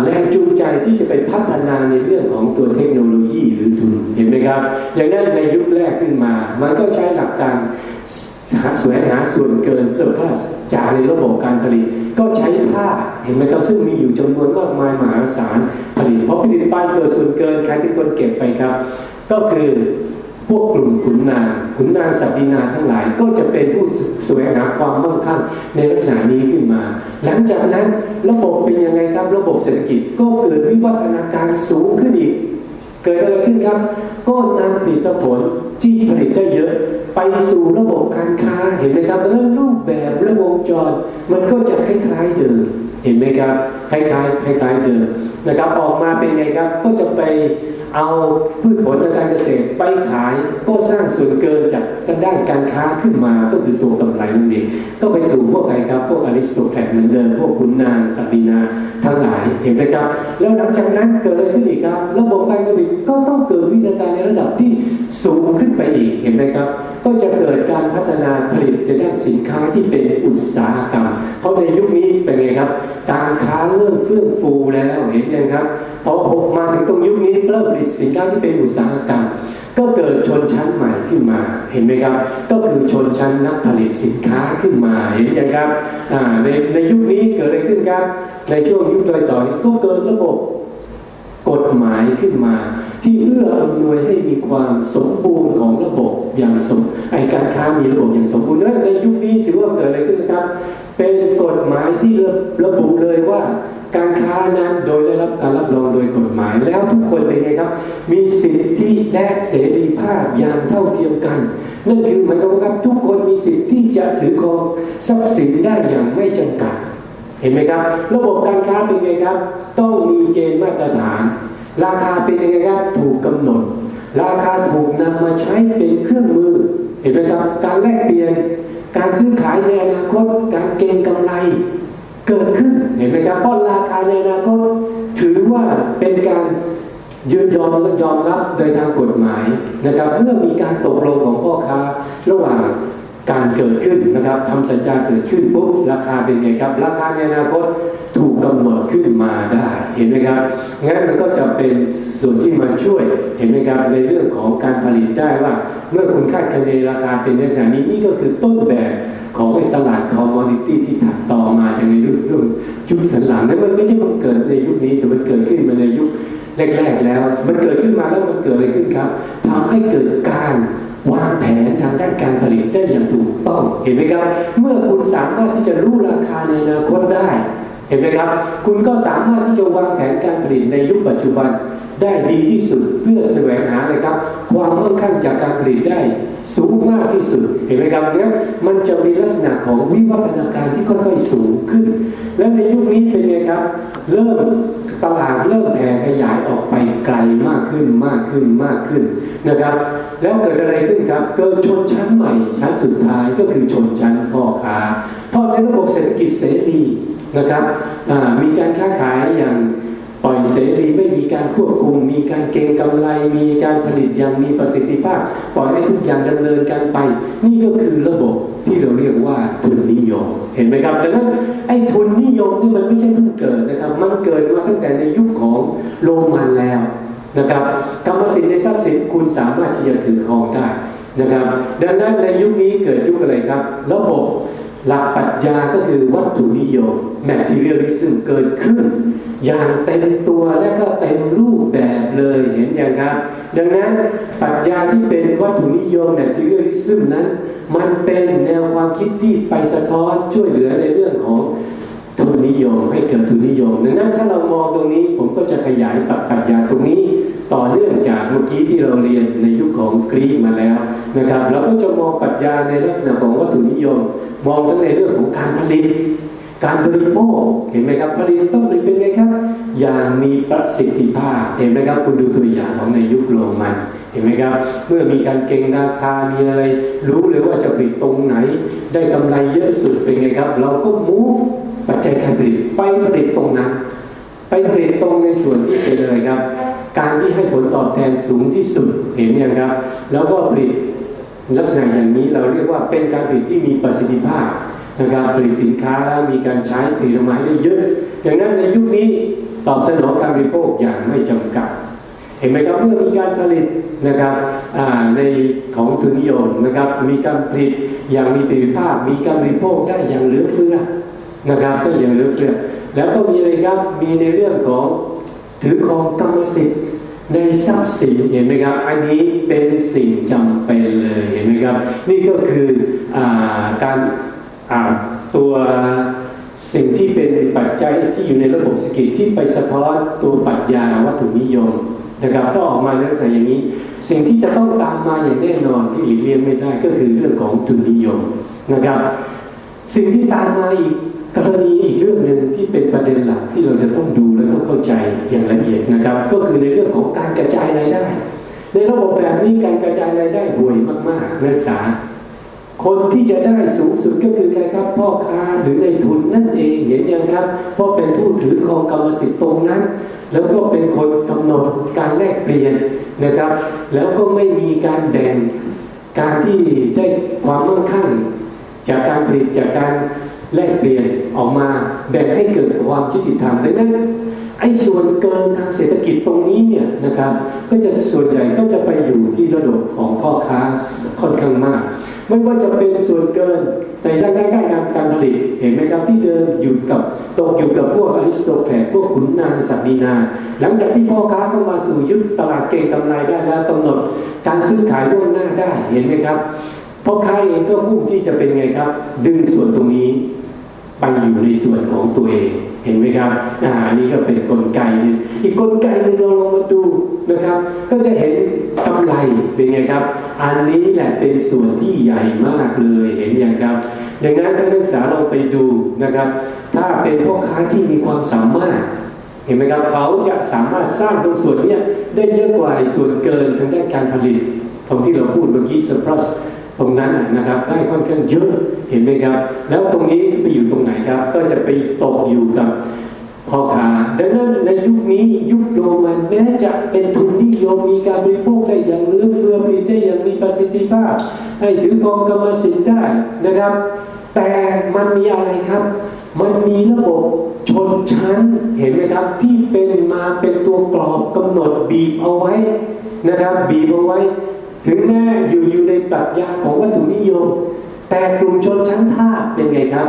แรงจูงใจที่จะไปพัฒนาในเรื่องของตัวเทคโนโลยีหรือทุนเห็นไหมครับอย่างนั้นในยุคแรกขึ้นมามันก็ใช้หลักการแสวงหาส่วนเกินเซอร์พลัสจากในระบบการผลิตก็ใช้ผ้าเห็นไหมครับซึ่งมีอยู่จำนวนมากมายมหาศาลผลิตเพราะผลิตไปเกิดส่วนเกินใครเป็นคนเก็บไปครับก็คือพวกกลุ่มขุนนางศักดินาทั้งหลายก็จะเป็นผู้แสวงหาความมั่งคั่งในลักษณะนี้ขึ้นมาหลังจากนั้นระบบเป็นยังไงครับระบบเศรษฐกิจก็เกิดวิวัฒนาการสูงขึ้นอีกเกิดอะไรขึ้นครับก็นำผลิตผลที่ผลิตได้เยอะไปสู่ระบบการค้าเห็นไหมครับแล้วรูปแบบและวงจรมันก็จะคล้ายๆเดิมเห็นไหมครับคล้ายๆเดิมนะครับออกมาเป็นไงครับก็จะไปเอาพืชผลทางการเกษตรไปขายก็สร้างส่วนเกินจากด้านการค้าขึ้นมาก็คือตัวกำไรนั่นเองก็ไปสู่พวกใครครับพวกอริสโตแครตเหมือนเดิมพวกขุนนางศักดินาทั้งหลายเห็นไหมครับแล้วหลังจากนั้นเกิดอะไรขึ้นอีกครับระบบการผลิต ก็ต้องเกิดวิวัฒนาการในระดับที่สูงขึ้นไปอีกเห็นไหมครับก็จะเกิดการพัฒนาผลิตในด้านสินค้าที่เป็นอุตสาหกรรมเพราะในยุคนี้เป็นไงครับการค้าเริ่มเฟื่องฟูแล้วเห็นยังครับพอมาถึงตรงยุคนี้เริ่มผลิตสินค้าที่เป็นอุตสาหกรรมก็เกิดชนชั้นใหม่ขึ้นมาเห็นไหมครับก็คือชนชั้นนักผลิตสินค้าขึ้นมาเห็นยังครับในยุคนี้เกิดอะไรขึ้นครับในช่วงยุครอยต่อนี้ก็เกิดระบบกฎหมายขึ้นมาที่เอื้ออำนวยให้มีความสมบูรณ์ของระบบอย่างการค้ามีระบบอย่างสมบูรณ์และในยุคนี้ถือว่าเกิดอะไรขึ้นนะครับเป็นกฎหมายที่ระบุเลยว่าการค้านั้นโดยได้รับการรับรองโดยกฎหมายแล้วทุกคนเป็นไงครับมีสิทธิและเสรีภาพอย่างเท่าเทียมกันนั่นคือหมายความว่าทุกคนมีสิทธิที่จะถือครองทรัพย์สินได้อย่างไม่จำกัดเห็นไหมครับระบบการค้าเป็นไงครับต้องมีเกณฑ์มาตรฐานราคาเป็นยังไงครับถูกกำหนดราคาถูกนำมาใช้เป็นเครื่องมือเห็นไหมครับการแลกเปลี่ยนการซื้อขายในอนาคตการเก็งกำไรเกิดขึ้นเห็นไหมครับเพราะราคาในอนาคตถือว่าเป็นการยอมรับโดยทางกฎหมายนะครับเมื่อมีการตกลงของพ่อค้าระหว่างการเกิดขึ้นนะครับทำสัญญาเกิดขึ้นปุ๊บราคาเป็นไงครับราคาในอนาคตถูกกำหนดขึ้นมาได้เห็นไหมครับงั้นมันก็จะเป็นส่วนที่มาช่วยเห็นไหมครับในเรื่องของการผลิตได้ว่าเมื่อคุณคาดคะเนราคาเป็นในสถานีนี่ก็คือต้นแบบของตลาดคอมมอดิตี้ที่ถัดต่อมาจากในรุ่นยุคหลังนั้นมันไม่ใช่มันเกิดในยุคนี้แต่มันเกิดขึ้นมาในยุคแรกๆแล้วมันเกิดขึ้นมาแล้วมันเกิดอะไรขึ้นครับทำให้เกิดการวางแผนทางด้านการผลิตได้อย่างถูกต้องเห็นไหมครับเมื่อคุณสามารถที่จะรู้ราคาในอนาคตได้เห็นไหมครับคุณก็สามารถที่จะวางแผนการผลิตในยุคปัจจุบันได้ดีที่สุดเพื่อแสวงหาเลยครับความมั่งคั่งจากการผลิตได้สูงมากที่สุดเห็นไหมครับเนี่ยมันจะมีลักษณะของวิวัฒนาการที่ค่อยๆสูงขึ้นและในยุคนี้เป็นไงครับตลาดเริ่มแผ่ขยายออกไปไกลมากขึ้นนะครับแล้วเกิดอะไรขึ้นครับเกิดชนชั้นใหม่ชั้นสุดท้ายก็คือชนชั้นพ่อค้าเพราะในระบบเศรษฐกิจเสรีนะครับมีการค้าขายอย่างปล่อยเสรีไม่มีการควบคุมมีการเก็งกำไรมีการผลิตอย่างมีประสิทธิภาพปล่อยให้ทุกอย่างดำเนินการไปนี่ก็คือระบบที่เราเรียกว่าทุนนิยมเห็นไหมครับดังนั้นไอ้ทุนนิยมนี่มันไม่ใช่เพิ่งเกิดนะครับมันเกิดมาตั้งแต่ในยุคของโรมันแล้วนะครับกรรมสิทธิ์ในทรัพย์สินคุณสามารถที่จะถือครองได้นะครับดังนั้นในยุคนี้เกิดยุคอะไรครับระบบหลักปรัชญาก็คือวัตถุนิยม materialism เกิดขึ้นอย่างเต็มตัวและก็เต็มรูปแบบเลยเห็นอย่างครับดังนั้นปรัชญาที่เป็นวัตถุนิยม materialism นั้นมันเป็นแนวความคิดที่ไปสะท้อนช่วยเหลือในเรื่องของทุนนิยมให้เกิดทุนนิยมดังนั้นถ้าเรามองตรงนี้ผมก็จะขยายปรัชญาตรงนี้ต่อเนื่องจากเมื่อกี้ที่เราเรียนในยุคของกรีกมาแล้วนะครับเราก็จะมองปรัชญาในลักษณะของวัตถุนิยมมองทั้งในเรื่องของการผลิตการบริโภคเห็นไหมครับผลิตต้องผลิตเป็นไงครับอย่างมีประสิทธิภาพเห็นไหมครับคุณดูตัวอย่างของในยุคโรมันเห็นไหมครับเมื่อมีการเก็งราคามีอะไรรู้เลยว่าจะผลิตตรงไหนได้กำไรเยอะสุดเป็นไงครับเราก็ move ปัจจัยการผลิตไปผลิตตรงนั้นไปผลิตตรงในส่วนที่เป็นอะไรครับการที่ให้ผลตอบแทนสูงที่สุดเห็นยังครับแล้วก็ผลิตลักษณะอย่างนี้เราเรียกว่าเป็นการผลิตที่มีประสิทธิภาพนะครับผลิตสินค้าแล้วมีการใช้ผลิตภัณฑ์ได้เยอะอย่างนั้นในยุคนี้ตอบสนองการบริโภคอย่างไม่จำกัดเห็นไหมครับเมื่อมีการผลิตนะครับในของทุนนิยมนะครับมีการผลิตอย่างมีประสิทธิภาพมีการบริโภคได้อย่างเหลือเฟือนะครับก็อย่างเหลือเฟือแล้วก็มีอะไรครับมีในเรื่องของถือครองกรรมสิทธิ์ในทรัพย์สินเห็นไหมครับอันนี้เป็นสิ่งจำเป็นเลยเห็นไหมครับนี่ก็คือการตัวสิ่งที่เป็นปัจจัยที่อยู่ในระบบเศรษฐกิจที่ไปสะท้อนตัวปรัชญาวัตถุนิยมนะครับถ้าออกมาในลักษณะอย่างนี้สิ่งที่จะต้องตามมาอย่างแน่นอนที่หลีกเลี่ยงไม่ได้ก็คือเรื่องของทุนนิยมนะครับสิ่งที่ตามมาอีกกรณีอีกเรื่องหนึ่งที่เป็นประเด็นหลักที่เราจะต้องดูและต้องเข้าใจอย่างละเอียดนะครับก็คือในเรื่องของการกระจายรายได้ในระบบแบบนี้การกระจายรายได้ห่วยมากๆนักศึกษา คนที่จะได้สูงสุดก็คือใครครับพ่อค้าหรือในทุนนั่นเองเห็นยังครับเพราะเป็นผู้ถือครองกรรมสิทธิ์ตรงนั้นแล้วก็เป็นคนกำหนดการแลกเปลี่ยนนะครับแล้วก็ไม่มีการแบ่งการที่ได้ความมั่งคั่งจากการผลิตจากการแลกเปลี่ยนออกมาแบ่งให้เกิดความยุติธรรมดังนั้นไอ้ส่วนเกินทางเศรษฐกิจตรงนี้เนี่ยนะครับก็จะส่วนใหญ่ก็จะไปอยู่ที่ระดับของพ่อค้าค่อนข้างมากไม่ว่าจะเป็นส่วนเกินในด้านการผลิตเห็นไหมครับที่เดินอยู่กับตกอยู่กับพวกอริสโตแครตพวกขุนนางศักดินาหลังจากที่พ่อค้าเข้ามาสู่ยุคตลาดเก็งกำไรได้แล้วกำหนดการซื้อขายล่วงหน้าได้เห็นไหมครับพ่อค้าเองก็มุ่งที่จะเป็นไงครับดึงส่วนตรงนี้ไปอยู่ในส่วนของตัวเองเห็นไหมครับอันนี้ก็เป็นกลไกนึงอีกกลไกนึงเราลองมาดูนะครับก็จะเห็นกำไรเป็นไงครับอันนี้แหละเป็นส่วนที่ใหญ่มากเลยเห็นอย่างครับดังนั้นนักศึกษาลองไปดูนะครับถ้าเป็นพ่อค้าที่มีความสามารถเห็นไหมครับเขาจะสามารถสร้างตรงส่วนนี้ได้เยอะกว่าส่วนเกินทางด้านการผลิตของที่เราพูดเมื่อกี้เซอร์พลัสตรงนั้นนะครับได้ค่อนข้างเยอะเห็นไหมครับแล้วตรงนี้ไปอยู่ตรงไหนครับก็จะไปตกอยู่กับพ่อค้าดังนั้นในยุคนี้ยุคโรมันแม้จะเป็นทุนนิยมมีการบริโภคได้อย่างเหลือเฟือผลิตได้อย่างมีประสิทธิภาพให้ถือครองกรรมสิทธิ์ได้นะครับแต่มันมีอะไรครับมันมีระบบชนชั้นเห็นไหมครับที่เป็นมาเป็นตัวกรอบกำหนดบีบเอาไว้นะครับบีบเอาไว้ถึงแม้อยู่ในปรัชญาของวัตถุนิยมแต่กลุ่มชนชั้นทาสเป็นไงครับ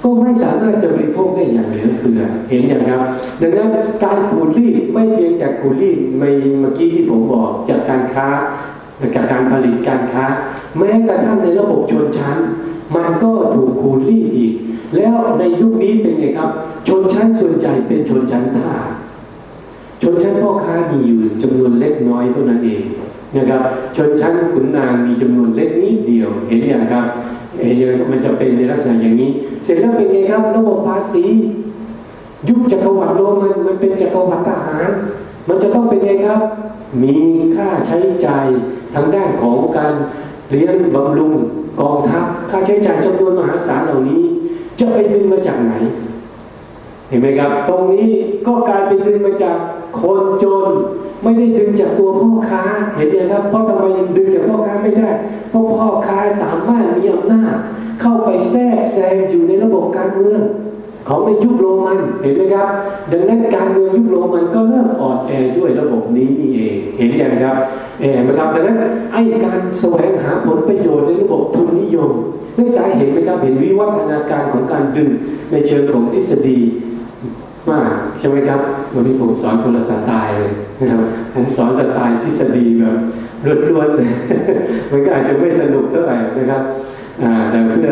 ก็ไม่สามารถจะบริโภคได้อย่างเหลือเฟือเห็นอย่างครับดังนั้นการขูดรีดไม่เพียงจากขูดรีดเมื่อกี้ที่ผมบอกจากการค้าจากการผลิตการค้าแม้กระทั่งในระบบชนชั้นมันก็ถูกขูดรีดอีกแล้วในยุคนี้เป็นไงครับชนชั้นส่วนใหญ่เป็นชนชั้นทาสชนชั้นพ่อค้ามีอยู่จำนวนเล็กน้อยเท่านั้นเองนะครับชนชั้นขุนนางมีจำนวนเล็กนิดเดียวเห็นอย่างครับมันจะเป็นในลักษณะอย่างนี้เสร็จแล้วเป็นไงครับระบบภาษียุคจักรวรรดิโรมันเป็นจักรวรรดิทหารมันจะต้องเป็นไงครับมีค่าใช้จ่ายทางด้านของการเลี้ยงบำรุงกองทัพค่าใช้จ่ายจำนวนมหาศาลเหล่านี้จะไปดึงมาจากไหนเห็นไหมครับตรงนี้ก็กลายเป็นดึงมาจากคนจนไม่ได้ดึงจากตัวพ่อค้าเห็นไหมครับเพราะทำไมยังดึงจากพ่อค้าไม่ได้เพราะพ่อค้าสามารถมีอำนาจเข้าไปแทรกแซงอยู่ในระบบการเมืองของในยุคโรมันเห็นไหมครับดังนั้นการเมืองยุคโรมันก็เริ่มอ่อนแอด้วยระบบนี้นี่เองเห็นอย่างครับเห็นไหมครับดังนั้นไอ้การแสวงหาผลประโยชน์ในระบบทุนนิยมนักศึกษาเห็นไหมครับเห็นวิวัฒนาการของการดึงในเชิงของทฤษฎีมากใช่ไหมครับวันนี้ผมสอนคนละสไตล์เลยนะครับผมสอนสไตล์ทฤษฎีแบบล้วนๆมันก็อาจจะไม่สนุกเท่าไหร่นะครับแต่เพื่อ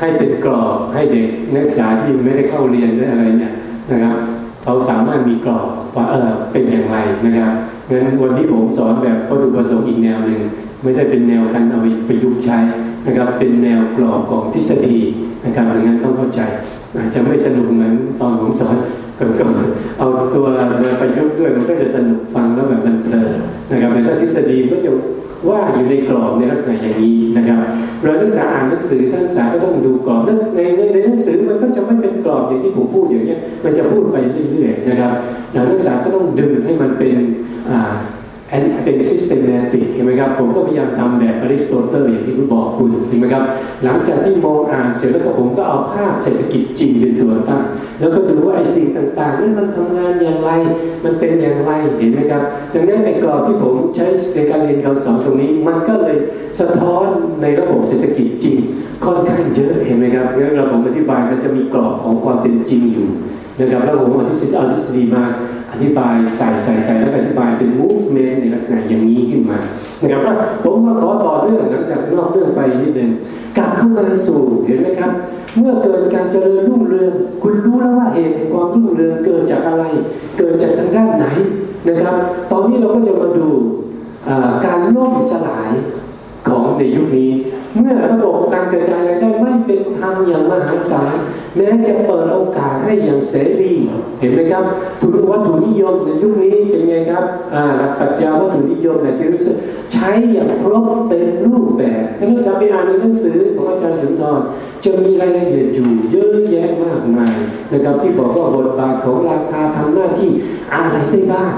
ให้เป็นกรอบให้เด็กนักศึกษาที่ไม่ได้เข้าเรียนหรืออะไรเนี่ยนะครับเขาสามารถมีกรอบว่าเป็นอย่างไรนะครับงั้นวันนี้ผมสอนแบบวัตถุประสงค์อีกแนวหนึ่งไม่ได้เป็นแนวการเอาไปประยุกต์ใช้นะครับเป็นแนวกรอบของทฤษฎีนะครับดังนั้นต้องเข้าใจอาจจะไม่สนุกเหมือนตอนผมสอนก็เอาตัวประยุกต์ด้วยมันก็จะสนุกฟังแล้วแบบมันเพลินนะครับแต่ถ้าทฤษฎีก็จะว่าอยู่ในกรอบในลักษณะอย่างนี้นะครับเรานักศึกษาอ่านหนังสือท่านศึกษาก็ต้องดูกรอบในหนังสือมันก็จะไม่เป็นกรอบอย่างที่ผมพูดอย่างนี้มันจะพูดไปเรื่อยๆนะครับนักศึกษาก็ต้องดึงให้มันเป็นเป็น systematic เห็นไหมครับผมก็พยายามทำแบบอริสโตเติลอย่างที่ผมบอกคุณเห็นไหมครับหลังจากที่มองอ่านเสร็จแล้วก็ผมก็เอาภาพเศรษฐกิจจริงเป็นตัวตั้งแล้วก็ดูว่าไอ้สิ่งต่างๆนี่มันทำงานอย่างไรมันเป็นอย่างไรเห็นไหมครับดังนั้นในกรอบที่ผมใช้ในการเรียนการสอนตรงนี้มันก็เลยสะท้อนในระบบเศรษฐกิจจริงค่อนข้างเยอะเห็นไหมครับงั้นเราผมอธิบายมันจะมีกรอบของความเป็นจริงอยู่นะครับแล้วผมเอาทฤษฎีมาอธิบายใส่แล้วอธิบายเป็น movement ในลักษณะอย่างนี้ขึ้นมานะครับผมมาขอต่อเรื่องหลังจากนอกเรื่องไปนิดนึงกลับเข้ามาสู่เห็นไหมครับเมื่อเกิดการเจริญรุ่งเรืองคุณรู้แล้วว่าเหตุแห่งความรุ่งเรืองเกิดจากอะไรเกิดจากทางด้านไหนนะครับตอนนี้เราก็จะมาดูการล่มสลายของในยุคนี้ เมื่อระบบการกระจายรายได้ไม่เป็นธรรมอย่างมหาศาลแม้จะเปิดโอกาสให้อย่างเสรีเห็นไหมครับทุนวัตถุนิยมในยุคนี้เป็นไงครับหลักปรัชญาวัตถุนิยมเนี่ยที่รู้สึกใช้อย่างครบเต็มรูปแบบถ้านักศึกษาไปอ่านในหนังสือของอาจารย์สุนทรจะมีรายละเอียดอยู่เยอะแยะมากมายนะครับที่บอกว่าบทบาทของราคาทำหน้าที่อะไรได้บ้าง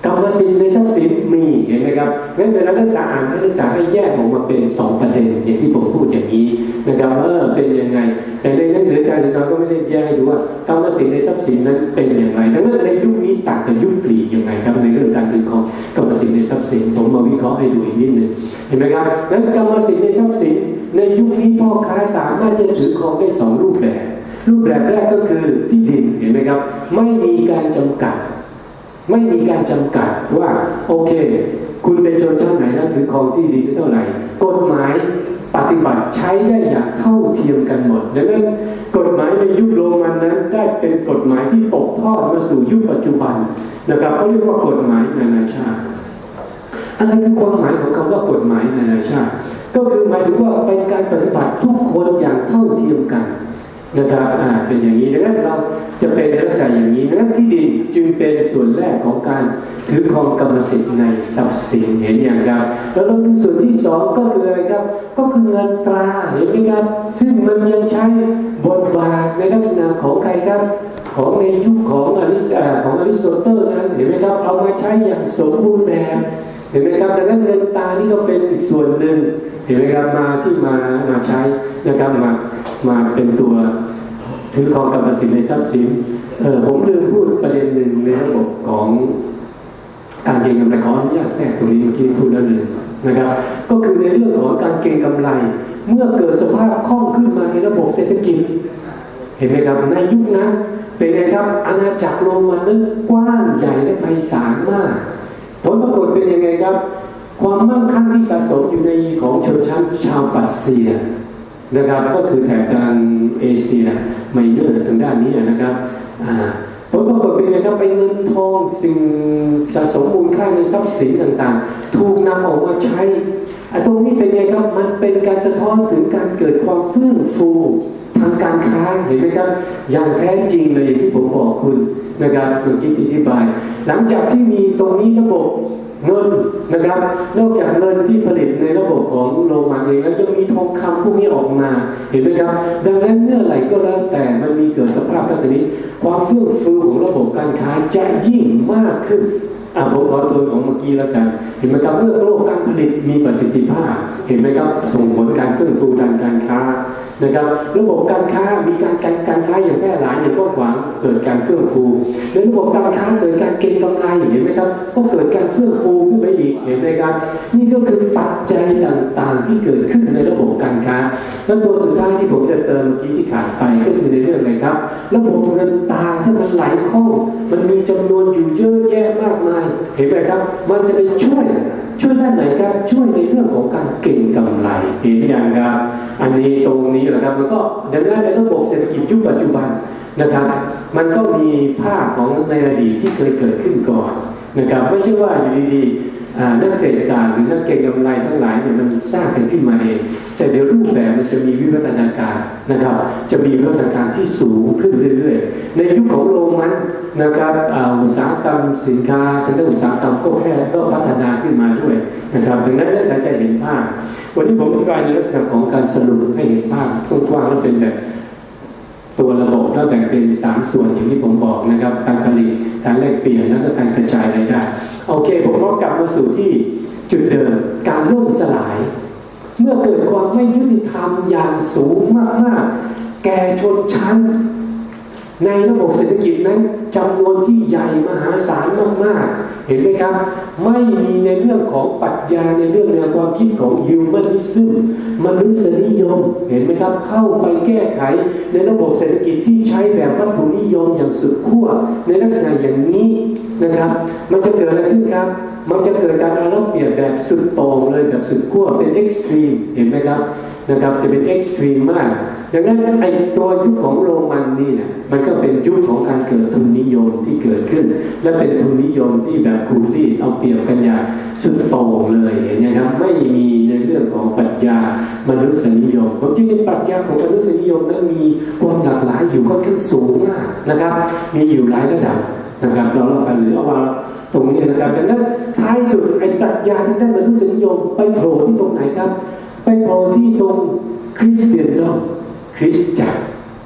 กรรมสิทธิ์ในทรัพย์สินมีเห็นไหมครับงั้นเวลานักศึกษาอ่านนักศึกษาให้แยกออกมาเป็น2ประเด็นอย่างที่ผมพูดอย่างนี้นะครับเป็นยังไงแต่ในหนังสืออาจารย์สุนทรก็ไม่ได้แยกให้ดูว่ากรรมสิทธิ์ในทรัพย์สินนั้นเป็นอย่างไรดังนั้นในยุคนี้ต่างกับยุคกรีกยังไงครับในเรื่องการถือครองกรรมสิทธิ์ในทรัพย์สินผมมาวิเคราะห์ให้ดูอีกนิดหนึ่งเห็นไหมครับงั้นกรรมสิทธิ์ในทรัพย์สินในยุคนี้พ่อค้าสามารถจะถือครองได้2รูปแบบแรกก็คือที่ดินเห็นไหมครับไม่มีการจำกัดว่าโอเคคุณเป็นชนชั้นไหนแล้วถือครองที่ดินเท่าไหร่กฎหมายปฏิบัติใช้ได้อย่างเท่าเทียมกันหมดดังนั้นกฎหมายในยุคโรมันนั้นได้เป็นกฎหมายที่ตกทอดมาสู่ยุคปัจจุบันนะครับเขาเรียกว่ากฎหมายนานาชาติอะไรคือความหมายของคำว่ากฎหมายนานาชาติก็คือหมายถึงว่าเป็นการปฏิบัติทุกคนอย่างเท่าเทียมกันนะครับเป็นอย่างนี้ดังนั้นเราจะเป็นในลักษณะอย่างนี้ดังนั้นที่ดินจึงเป็นส่วนแรกของการถือครองกรรมสิทธิ์ในทรัพย์สินเห็นอย่างครับแล้วเราดูส่วนที่2ก็คืออะไรครับก็คือเงินตราเห็นไหมครับซึ่งมันยังใช้บทบาทในลักษณะของใครครับของในยุคของอริสโตเติลนั้นเห็นไหมครับเอามาใช้อย่างสมบูรณ์แบบเห็นไหมครับดังนั้นเงินตรานี่ก็เป็นอีกส่วนหนึ่งเห็นไหมครับมาใช้นะครับมาเป็นตัวถือครองกรรมสิทธิ์ในทรัพย์สินผมลืมพูดประเด็นหนึ่งในระบบของการเก็งกำไรขออนุญาตแทรกตรงนี้เมื่อกี้พูดแล้วเลยนะครับก็คือในเรื่องของการเก็งกำไรเมื่อเกิดสภาพคล่องขึ้นมาในระบบเศรษฐกิจเห็นไหมครับในยุคนั้นเป็นไงครับอาณาจักรโรมันนั้นกว้างใหญ่และไพศาลมากผลปรากฏเป็นยังไงครับความมั่งคั่งที่สะสมอยู่ในของชนชั้นชาวปัสเซียนะครับก็คือแถบทางเอเชียไมเนอร์ทางด้านนี้นะครับผลปรากฏเป็นไงครับไปเงินทองสิ่งสะสมมูลค่าในทรัพย์สินต่างๆถูกนำออกมาใช้ตรงนี้เป็นไงครับมันเป็นการสะท้อนถึงการเกิดความเฟื่องฟูทางการค้าเห็นไหมครับอย่างแท้จริงเลยที่ผมบอกคุณนะครับเมื่อกี้ที่อธิบายหลังจากที่มีตรงนี้ระบบเงินนะครับนอกจากเงินที่ผลิตในระบบของโรมันเองแล้วยังมีทองคำพวกนี้ออกมาเห็นไหมครับดังนั้นเมื่อไหร่ก็แล้วแต่มันมีเกิดสภาพแบบนี้ความเฟื่องฟูของระบบการค้าจะยิ่งมากขึ้นผมขอตัวของเมื่อกี้แล้วกันเห็นไหมครับเมื่อระบบการผลิตมีประสิทธิภาพเห็นไหมครับส่งผลการเฟื่องฟูทางการค้านะครับระบบการค้ามีการค้าอย่างแพร่หลายอย่างกว้างขวางเกิดการเฟื่องฟูในระบบการค้าเกิดการเก็งกำไรเห็นไหมครับก็เกิดการเฟื่องฟูขึ้นไปอีกเห็นไหมครับนี่ก็คือปัจจัยต่างๆที่เกิดขึ้นในระบบการค้าและตัวสุดท้ายที่ผมจะเติมเมื่อกี้ที่ขาดไปก็คือในเรื่องอะไรครับระบบเงินตราถ้ามันไหลคล่องมันมีจำนวนอยู่เยอะแยะมากมายเห็นไหมครับมันจะไปช่วยด้านไหนครับช่วยในเรื่องของการเก็งกำไรเห็นอย่างครับอันนี้ตรงนี้แหละครับแล้วก็ดังนั้นในระบบเศรษฐกิจยุคปัจจุบันนะครับมันก็มีภาพของในอดีตที่เคยเกิดขึ้นก่อนนะครับไม่ใช่ว่าอยู่ดีๆนักเศรษฐศาสตร์หรือนักเก็งกำไรทั้งหลายเนี่ยมันสร้างกันขึ้นมาเองแต่เดี๋ยวรูปแบบมันจะมีวิวัฒนาการนะครับจะมีวิวัฒนาการที่สูงขึ้นเรื่อยๆในยุคของโรมันนะครับอุตสาหกรรมสินค้าทางด้านอุตสาหกรรมก็พัฒนาขึ้นมาด้วยนะครับดังนั้นนักศึกษาจะเห็นภาพวันนี้ผมอธิบายในลักษณะของการสรุปให้เห็นภาพกว้างๆแล้วเป็นแบบตัวระบบแล้วแบ่งเป็น3ส่วนอย่างที่ผมบอกนะครับการผลิตการแลกเปลี่ยนแล้วก็การกระจายรายได้โอเคผมก็กลับมาสู่ที่จุดเดิมการล่มสลายเมื่อเกิดความไม่ยุติธรรมอย่างสูงมากๆแก่ชนชั้นในระบบเศรษฐกิจนั้นจำนวนที่ใหญ่มหาศาลมากๆเห็นไหมครับไม่มีในเรื่องของปรัชญาในเรื่องแนวความคิดของฮิวแมนิซึมมนุษยนิยมเห็นไหมครับเข้าไปแก้ไขในระบบเศรษฐกิจที่ใช้แบบวัตถุนิยมอย่างสุดขั้วในลักษณะอย่างนี้นะครับมันจะเกิดอะไรขึ้นครับมันจะเกิดการเอาเปรียบแบบสุดโต่งเลยแบบสุดขั้วเป็นเอ็กซ์ตรีมเห็นไหมครับนะครับจะเป็นเอ็กซ์ตรีมมากดังนั้นไอ้ตัวยุคของโรมันนี่เนี่ยมันก็เป็นยุคของการเกิดทุนนิยมที่เกิดขึ้นและเป็นทุนนิยมที่ ที่แบบขูดรีดเอาเปรียบกันอย่างสุดโต่งเลยเห็นไหมครับไม่มีในเรื่องของปรัชญามนุษยนิยมผมจริงในปรัชญาของมนุษยนิยมนั้นมีความหลากหลายอยู่ค่อนข้างสูงมากนะครับมีอยู่หลายระดับนะครับเราเล่ากันหรือเอาว่าตรงนี้นะครับดังนั้นท้ายสุดไอ้ปรัชญาทางด้านมนุษยนิยมไปโผล่ที่ตรงไหนครับไปโผล่ที่ตรงคริสเตียนดอมคริสตจักร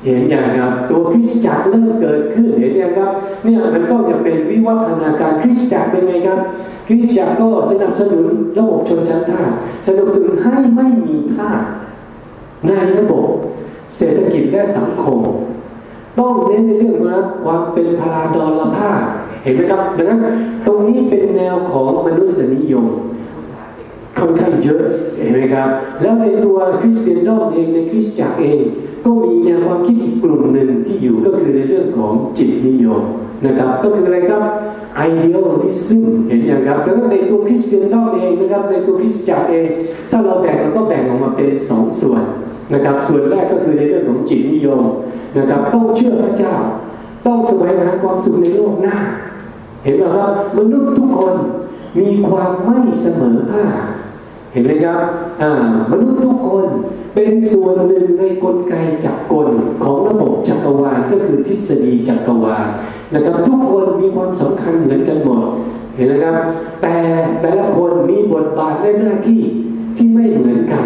เห็นอย่างครับตัวคริสตจักรเริ่มเกิดขึ้นเห็นอย่างครับเนี่ยมันก็จะเป็นวิวัฒนาการคริสตจักรเป็นไงครับคริสตจักรก็สนับสนุนระบบชนชั้นทาสสนับสนุนให้ไม่มีทาสในระบบเศรษฐกิจและสังคมต้องเน้นในเรื่องของความเป็นพลาดลภาพเห็นไหมครับดังนั้นตรงนี้เป็นแนวของมนุษยนิยมค่อนข้างเยอะเห็นไหมครับแล้วในตัวคริสเตียนดอมเองในคริสตจักรเองก็มีแนวความคิดอีกกลุ่มหนึ่งที่อยู่ก็คือในเรื่องของจิตนิยมนะครับก็คืออะไรครับ idealism เห็นอย่างครับแล้วก็ในตัวคริสเตียนดอมเองนะครับในตัวคริสตจักรเองถ้าเราแบ่งเราก็แบ่งออกมาเป็น2ส่วนนะครับส่วนแรกก็คือในเรื่องของจิตนิยมนะครับต้องเชื่อพระเจ้าต้องแสวงหาความสุขในโลกหน้าเห็นไหมครับมนุษย์ทุกคนมีความไม่เสมอภาคเห็นไหมครับมนุษย์ทุกคนเป็นส่วนหนึ่งในกลไกจักรกลของระบบจักรวาลก็คือทฤษฎีจักรวาลนะครับทุกคนมีความสำคัญเหมือนกันหมดเห็นไหมครับแต่ละคนมีบทบาทและหน้าที่ที่ไม่เหมือนกัน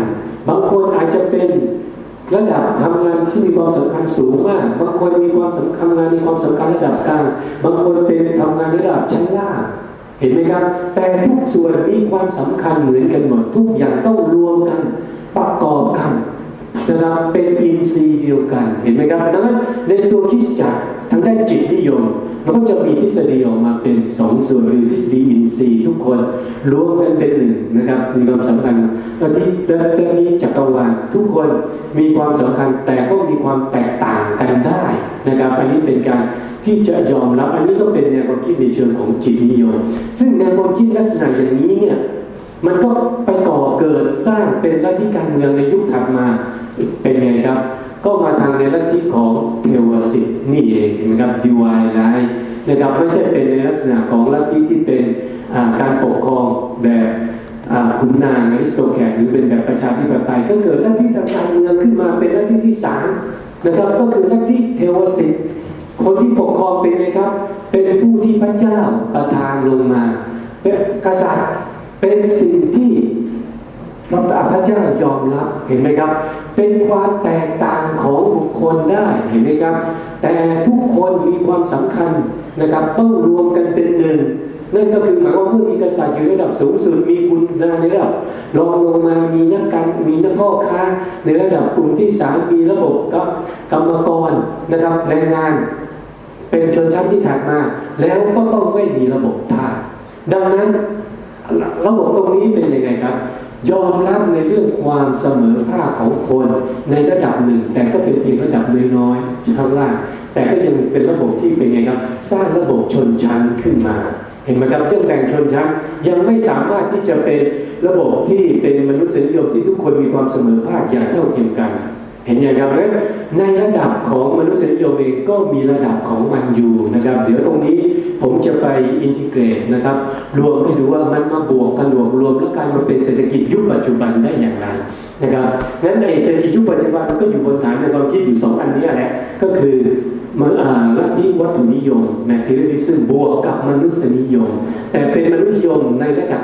บางคนอาจจะเป็นระดับทำงานที่มีความสำคัญสูงมากบางคนมีความสำคัญงานมีความสำคัญระดับกลางบางคนเป็นทำงานระดับชั้นล่างเห็นไหมครับแต่ทุกส่วนมีความสำคัญเหมือนกันหมดทุกอย่างต้องรวมกันประกอบกันนะครับเป็นอินทรีย์เดียวกันเห็นไหมครับดังนั้นในตัวคริสตจักรทางด้านจิตนิยมมันก็จะมีทฤษฎีออกมาเป็น2ส่วนคือทฤษฎีอินทรีย์ทุกคนรวมกันเป็นหนึ่งนะครับมีความสำคัญแล้วที่จักรวาลทุกคนมีความสำคัญแต่ก็มีความแตกต่างกันได้นะครับอันนี้เป็นการที่จะยอมรับอันนี้ก็เป็นแนวความคิดในเชิงของจิตนิยมซึ่งแนวความคิดลักษณะอย่างนี้เนี่ยมันก็ไปก่อเกิดสร้างเป็นลัทธิการเมืองในยุคถัดมาเป็นไงครับก็มาทางในลัทธิของเทวสิทธิ์นี่เองนะครับดีวายไลน์นะครับไม่ใช่เป็นในลักษณะของลัทธิที่เป็นการปกครองแบบขุนนางอริสโตแครตหรือเป็นแบบประชาธิปไตยก็เกิดลัทธิทางการเมืองขึ้นมาเป็นลัทธิที่3นะครับก็คือลัทธิเทวสิทธิ์คนที่ปกครองเป็นไงครับเป็นผู้ที่พระเจ้าประทานลงมาเป็นกษัตริย์เป็นสิ่งที่พระเจ้ายอมรับเห็นไหมครับเป็นความแตกต่างของบุคคลได้เห็นไหมครับแต่ทุกคนมีความสำคัญนะครับต้องรวมกันเป็นหนึ่งนั่นก็คือหมายว่าเมื่อมีกษัตริย์อยู่ระดับสูงสุดมีคุณนางในระดับรองลงมามีนักพ่อค้าในระดับกลุ่มที่3มีระบบกรรมกรนะครับแรงงานเป็นชนชั้นที่ถัดมาแล้วก็ต้องไม่มีระบบทาสดังนั้นระบบตรงนี้เป็นยังไงครับยอมรับในเรื่องความเสมอภาคของคนในระดับหนึ่งแต่ก็เป็นเพียงระดับน้อยๆข้างล่างแต่ก็ยังเป็นระบบที่เป็นไงครับสร้างระบบชนชั้นขึ้นมาเห็นไหมครับเรื่องแบ่งชนชั้นยังไม่สามารถที่จะเป็นระบบที่เป็นมนุษยนิยมที่ทุกคนมีความเสมอภาคอย่างเท่าเทียมกันเห็นอย่างครับในระดับของมนุษยนิยมเองก็มีระดับของมันอยู่นะครับเดี๋ยวตรงนี้ผมจะไปอินทิเกรตนะครับรวมให้ดูว่ามันมาบวกผนวกรวมแล้วกลายมาเป็นเศรษฐกิจยุคปัจจุบันได้อย่างไรนะครับงั้นในเศรษฐกิจยุคปัจจุบันมันก็อยู่บนฐานในความคิดอยู่2อันนี้แหละก็คือลัทธิวัตถุนิยม materialism บวกกับมนุษยนิยมแต่เป็นมนุษยนิยมในระดั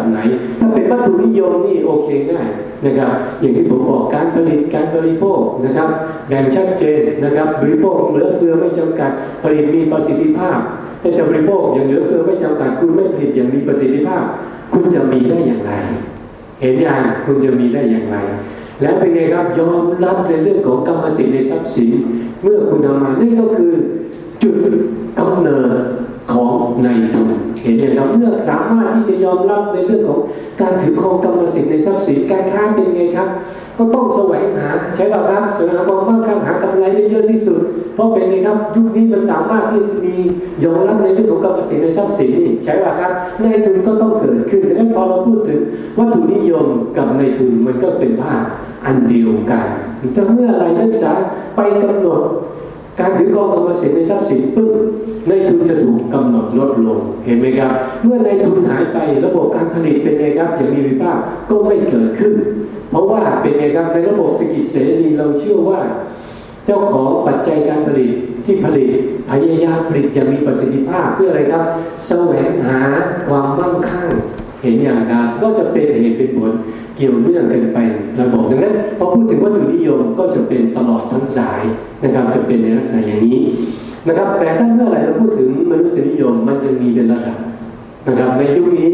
บไหนถ้าเป็นวัตถุนิยมนี่โอเคง่ายนะครับอย่างที่ผมบอกการผลิตการบริโภคนะครับแบ่งชัดเจนนะครับบริโภคเหลือเฟือไม่จำกัดผลิตมีประสิทธิภาพถ้าจะบริโภคอย่างเหลือเฟือไม่จำกัดคุณไม่ผลิตอย่างมีประสิทธิภาพคุณจะมีได้อย่างไรเห็นอย่างคุณจะมีได้อย่างไรและเป็นไงครับยอมรับในเรื่องของกรรมสิทธิ์ในทรัพย์สินเมื่อคุณทำมานี่ก็คือจุดกำเนิดของนายทุนเห็นไหมครับเมื่อสามารถที่จะยอมรับในเรื่องของการถือครองกรรมสิทธิ์ในทรัพย์สินการค้าเป็นไงครับก็ต้องแสวงหาใช่ป่ะครับแสวงหาความมั่งคั่งหากำไรได้เยอะที่สุดเพราะเป็นไงครับยุคนี้มันสามารถที่จะมียอมรับในเรื่องของกรรมสิทธิ์ในทรัพย์สินนี่ใช่ป่ะครับนายทุนก็ต้องเกิดขึ้นดังนั้นพอเราพูดถึงวัตถุนิยมกับนายทุนมันก็เป็นภาพอันเดียวกันแต่เมื่อไรนักศึกษาไปกำหนด การถือกองกรรมสิทธิ์ในทรัพย์สินปึ้งนายทุนจะถูกกำหนดลดลงเห็นไหมครับเมื่อนายทุนหายไประบบการผลิตเป็นไงครับอย่างมีวิภาคก็ไม่เกิดขึ้นเพราะว่าเป็นไงครับในระบบเศรษฐกิจเสรีเราเชื่อว่าเจ้าของปัจจัยการผลิตที่ผลิตพยายามผลิตอย่างมีประสิทธิภาพเพื่ออะไรครับแสวงหาความมั่งคั่งเห็นอย่างครับก็จะเป็นเหตุเป็นผลเกี่ยวเนื่องกันไประบบดังนั้นพอพูดถึงวัตถุนิยมก็จะเป็นตลอดทั้งสายนะครับจะเป็นในลักษณะอย่างนี้นะครับแต่ถ้าเมื่อไหร่เราพูดถึงมนุษยนิยมมันยังมีเป็นระดับนะครับในยุคนี้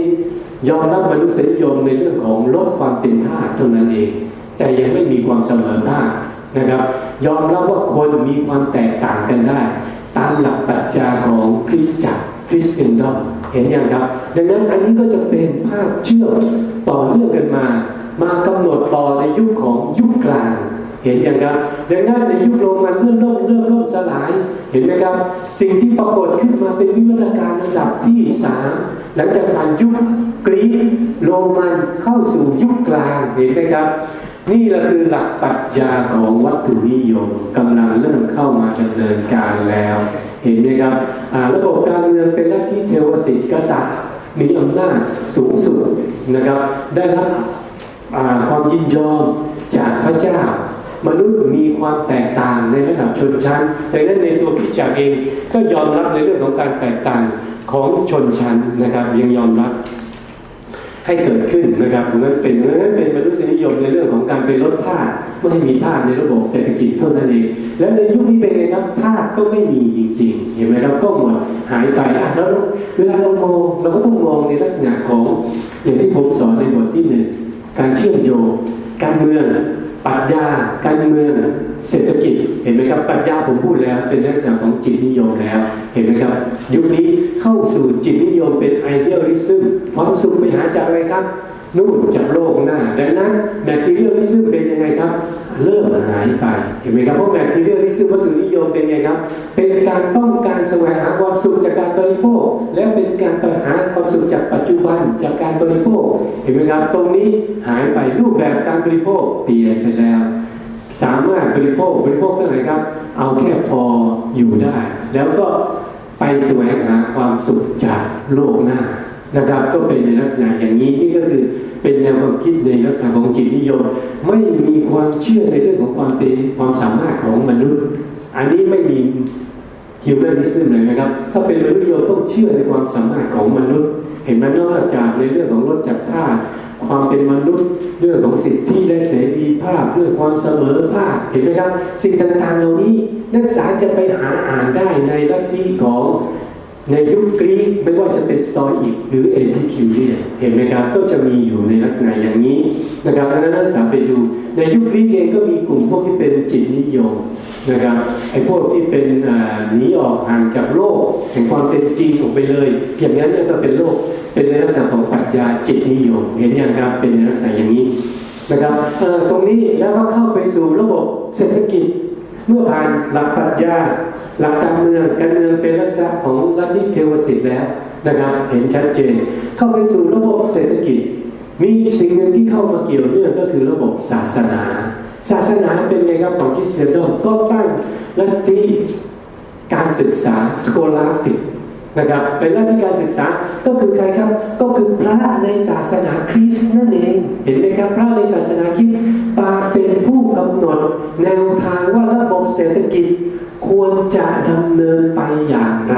ยอมรับมนุษยนิยมในเรื่องของลดความเป็นทาสเท่านั้นเองแต่ยังไม่มีความเสมอภาคนะครับยอมรับว่าคนมีความแตกต่างกันได้ตามหลักปรัชญาของคริสตจักรคริสเตียนดอมเห็นอย่างครับดังนั้นอันนี้ก็จะเป็นภาพเชื่อมต่อเนื่องกันมากำหนดต่อในยุคของยุคกลางเห็นอย่างครับดังนั้นในยุคโรมันเริ่มล่มสลายเห็นไหมครับสิ่งที่ปรากฏขึ้นมาเป็นวิวัฒนาการระดับที่3หลังจากผ่านยุคกรีกโรมันเข้าสู่ยุคกลางเห็นไหมครับนี่แหละคือหลักปรัชญาของวัตถุนิยมกำลังเริ่มเข้ามาดำเนินการแล้วเห็นไหมครับระบบการเมืองเป็นลัทธิเทวสิทธิ์กษัตริย์มีอำนาจสูงสุดนะครับได้รับความยินยอมจากพระเจ้ามนุษย์มีความแตกต่างในระดับชนชั้นดังนั้นในตัวคริสตจักรเองก็ยอมรับในเรื่องของการแตกต่างของชนชั้นนะครับยังยอมรับให้เกิดขึ้นนะครับดังนั้นเป็นมนุษยนิยมในเรื่องของการไปลดทาสไม่ให้มีทาสในระบบเศรษฐกิจเท่านั้นเองและในยุคนี้เป็นไงครับทาสก็ไม่มีจริงๆเห็นไหมครับก็หมดหายไปแล้วเวลาเรามองเราก็ต้องมองในลักษณะของอย่างที่ผมสอนในบทที่1การเชื่อมโยงการเมืองปรัชญาการเมืองเศรษฐกิจเห็นไหมครับปรัชญาผมพูดแล้วเป็นลักษณะของจิตนิยมแล้วเห็นไหมครับยุคนี้เข้าสู่จิตนิยมเป็นไอเดียลิซึมความสุขไปหาจากอะไรครับนู่นจากโลกหน้าดังนั้นแมททีเรียลิซึมเป็นยังไงครับเริ่มหายไปเห็นไหมครับเพราะแมททีเรียลิซึมวัตถุนิยมเป็นไงครับเป็นการต้องการแสวงหาความสุขจากการบริโภคและเป็นการไปหาความสุขจากปัจจุบันจากการบริโภคเห็นไหมครับตรงนี้หายไปรูปแบบการบริโภคเปลี่ยนไปแล้วสามารถบริโภคเท่าไหร่ครับเอาแค่พออยู่ได้แล้วก็ไปแสวงหาความสุขจากโลกหน้านะครับก็เป็นในลักษณะอย่างนี้นี่ก็คือเป็นแนวความคิดในลักษณะของจิตนิยมไม่มีความเชื่อในเรื่องของความเป็นความสามารถของมนุษย์อันนี้ไม่มีฮิวแมนิซึมเลยนะครับถ้าเป็นมนุษย์นิยมต้องเชื่อในความสามารถของมนุษย์เห็นไหมนอกจากในเรื่องของลดจากทาสความเป็นมนุษย์เรื่องของสิทธิและเสรีภาพเรื่องความเสมอภาคเห็นไหมครับสิ่งต่างๆเหล่านี้นักศึกษาจะไปหาอ่านได้ในลัทธิของในยุคกรีกไม่ว่าจะเป็นสโตอิกหรือเอพิคิวเรียนเห็นไหมครับก็จะมีอยู่ในลักษณะอย่างนี้นะครับดังนั้นนักศึกษาไปดูในยุคกรีกเองก็มีกลุ่มพวกที่เป็นจิตนิยมนะครับไอ้พวกที่เป็นหนีออกห่างจากโลกแห่งความเป็นจริงออกไปเลยอย่างนั้นก็เป็นโลกเป็นในลักษณะของปรัชญาจิตนิยมเห็นอย่างครับเป็นในลักษณะอย่างนี้นะครับตรงนี้แล้วก็เข้าไปสู่ระบบเศรษฐกิจเมื่อผ่านหลักปรัชญาหลักการเมืองเป็นลักษณะของลัทธิเทวสิทธิ์แล้วนะครับเห็นชัดเจนเข้าไปสู่ระบบเศรษฐกิจมีสิ่งหนึ่งที่เข้ามาเกี่ยวเนื่องก็คือระบบศาสนาเป็นไงครับของคริสเตียนดอมก็ตั้งลัทธิการศึกษาสโคลาสติกนะครับเป็นลัทธิการศึกษาก็คือใครครับก็คือพระในศาสนาคริสต์นั่นเองเห็นไหมครับพระในศาสนาคริสต์มาเป็นผู้กำหนดแนวทางว่าระบบเศรษฐกิจควรจะดำเนินไปอย่างไร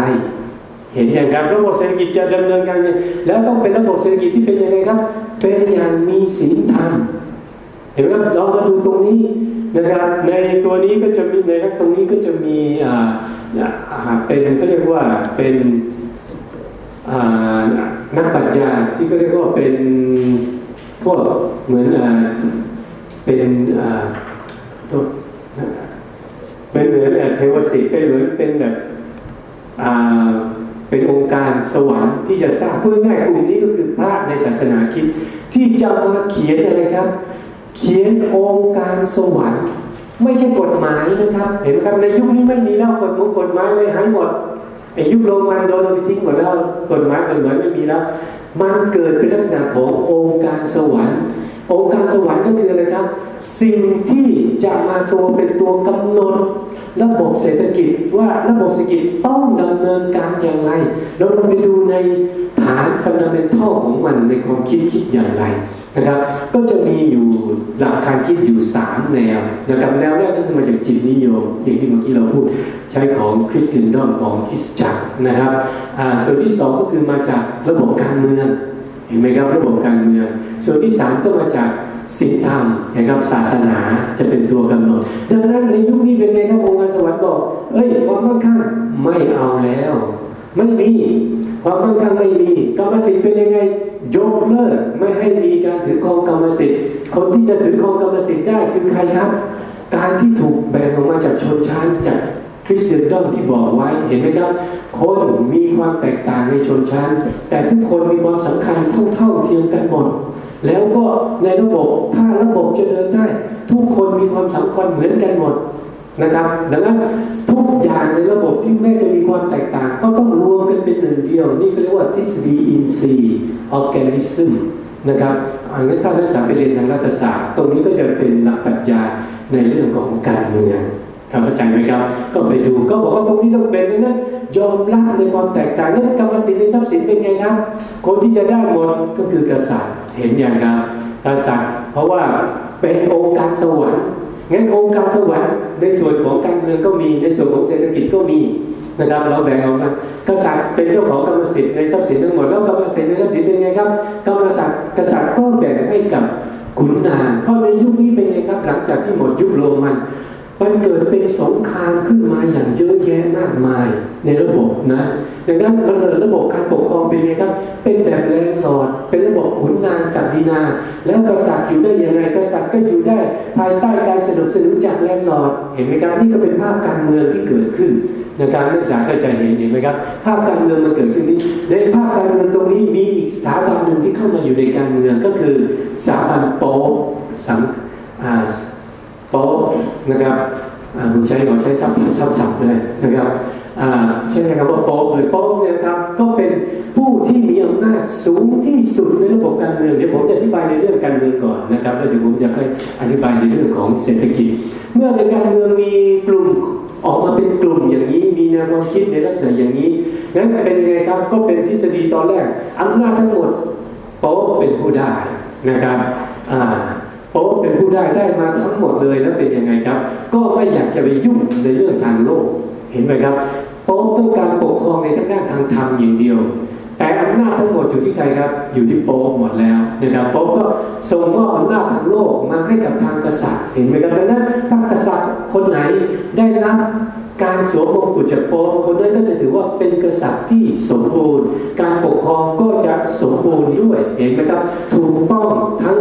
เห็นอย่างครับระบบเศรษฐกิจจะดำเนินการยังไงแล้วต้องเป็นระบบเศรษฐกิจที่เป็นยังไงครับเป็นอย่างมีศีลธรรมเห็นไหมครับเรามาดูตรงนี้นะครับในตัวนี้ก็จะมีในตรงนี้ก็จะมีเป็นเขาเรียกว่าเป็นนักปรัชญาที่ก็เรียกว่าเป็นพวกเหมือนเป็นเหมือนเทวสิทธิ์เป็นแบบเป็นองค์การสวรรค์ที่จะสร้างพูดง่ายๆกลุ่มนี้ก็คือพระในศาสนาคริสต์ที่จะมาเขียนอะไรครับเขียนองค์การสวรรค์ไม่ใช่กฎหมายนะครับเห็นไหมครับในยุคนี้ไม่มีแล้วกฎหมายเลยหายหมดไอ้ยุคโรมันโดนเอาไปทิ้งหมดแล้วกฎหมายไม่มีแล้วมันเกิดเป็นลักษณะขององค์การสวรรค์ องค์การสวรรค์ก็คืออะไรครับสิ่งที่จะมาเป็นตัวกำหนดระบบเศรษฐกิจว่าระบบเศรษฐกิจต้องดำเนินการอย่างไรเราลองไปดูในฐานฟันดัมเมนทัลของมันในความคิดอย่างไรนะครับก็จะมีอยู่หลักการคิดอยู่3แนวนะครับแนวแรกก็คือมาจากจิตนิยมอย่างที่เมื่อกี้เราพูดใช้ของคริสเตียนดอมของคริสตจักรนะครับส่วนที่2ก็คือมาจากระบบการเมืองเห็นไหมครับระบบการเมืองส่วนที่3ก็มาจากศีลธรรมนะครับศาสนาจะเป็นตัวกำหนดดังนั้นในยุคนี้เป็นไงครับองค์การสวรรค์บอกความมั่งคั่งไม่เอาแล้วไม่มีความมั่งคั่งไม่มีกรรมสิทธิ์เป็นยังไงยกเลิกไม่ให้มีการถือครองกรรมสิทธิ์คนที่จะถือครองกรรมสิทธิ์ได้คือใครครับการที่ถูกแบ่งออกมาจากชนชั้นจากคริสเตียนดอมที่บอกไว้เห็นไหมครับคนมีความแตกต่างในชนชั้นแต่ทุกคนมีความสำคัญเท่าเทียมกันหมดแล้วก็ในระบบถ้าระบบจะเดินได้ทุกคนมีความสำคัญเหมือนกันหมดนะครับดังนั้นทุกอย่างในระบบที่แม้จะมีความแตกต่างก็ต้องรวมกันเป็นหนึ่งเดียวนี่ก็เรียกว่าทฤษฎีอินทรีย์ออร์แกนิซึมนะครับงั้นถ้านักศึกษาไปเรียนทางรัฐศาสตร์ตรงนี้ก็จะเป็นหลักปรัชญาในเรื่องของการเมืองเข้าใจไหมครับก็ไปดูก็บอกว่าตรงนี้ต้องเป็นนะยอมรับในความแตกต่างนั้นกรรมสิทธิ์ในทรัพย์สินเป็นไงครับคนที่จะได้หมดก็คือกษัตริย์เห็นอย่างครับกษัตริย์เพราะว่าเป็นองค์การสวรรค์งั้นองค์การสวรรค์ในส่วนของการเมืองก็มีในส่วนของเศรษฐกิจก็มีนะครับเราแบ่งออกมากษัตริย์เป็นเจ้าของกรรมสิทธิ์ในทรัพย์สินทั้งหมดแล้วกรรมสิทธิ์ในทรัพย์สินเป็นไงครับกษัตริย์ก็แบ่งให้กับขุนนางเพราะในยุคนี้เป็นไงครับหลังจากที่หมดยุคโรมันเกิดเป็นสงครามขึ้นมาอย่างเยอะแยะมากมายในระบบนะดังนั้นมันเลยระบบการปกครองเป็นไงครับเป็นแบบแลนด์ลอร์ดเป็นระบบขุนนางศักดินาแล้วกษัตริย์อยู่ได้ยังไงกษัตริย์ก็อยู่ได้ภายใต้การสนับสนุนจากแลนด์ลอร์ดเห็นไหมครับนี่ก็เป็นภาพการเมืองที่เกิดขึ้นในการนักศึกษาก็จะเห็นไหมครับภาพการเมืองมันเกิดขึ้นนี้ในภาพการเมืองตรงนี้มีอีกสถาบันหนึ่งที่เข้ามาอยู่ในการเมืองก็คือสถาบันโป๊ปโป๊ปนะครับผมขอใช้ศัพท์เลยนะครับใช่ไหมครับว่าโป๊ปหรือโป๊ปเนี่ยครับก็เป็นผู้ที่มีอำนาจสูงที่สุดในระบบการเมืองเดี๋ยวผมจะอธิบายในเรื่องการเมืองก่อนนะครับแล้วเดี๋ยวผมจะค่อยอธิบายในเรื่องของเศรษฐกิจเมื่อในการเมืองมีกลุ่มออกมาเป็นกลุ่มอย่างนี้มีแนวความคิดในลักษณะอย่างนี้งั้นเป็นไงครับก็เป็นทฤษฎีตอนแรกอำนาจทั้งหมดโป๊ปเป็นผู้ได้นะครับโป๊ปเป็นผู้ได้มาทั้งหมดเลยแล้วเป็นยังไงครับก็ไม่อยากจะไปยุ่งในเรื่องทางโลกเห็นไหมครับโป๊ปต้องการปกครองในทางด้านทางธรรมอย่างเดียวแต่อำนาจทั้งหมดอยู่ที่ใครครับอยู่ที่โป๊ปหมดแล้วนะครับโป๊ปก็ส่งมอบอำนาจทางโลกมาให้กับทางกษัตริย์เห็นไหมครับดังนั้นถ้ากษัตริย์คนไหนได้รับการสวมมงกุฎจากโป๊ปคนนั้นก็จะถือว่าเป็นกษัตริย์ที่สมบูรณ์การปกครองก็จะสมบูรณ์ด้วยเห็นไหมครับถูกต้องทั้ง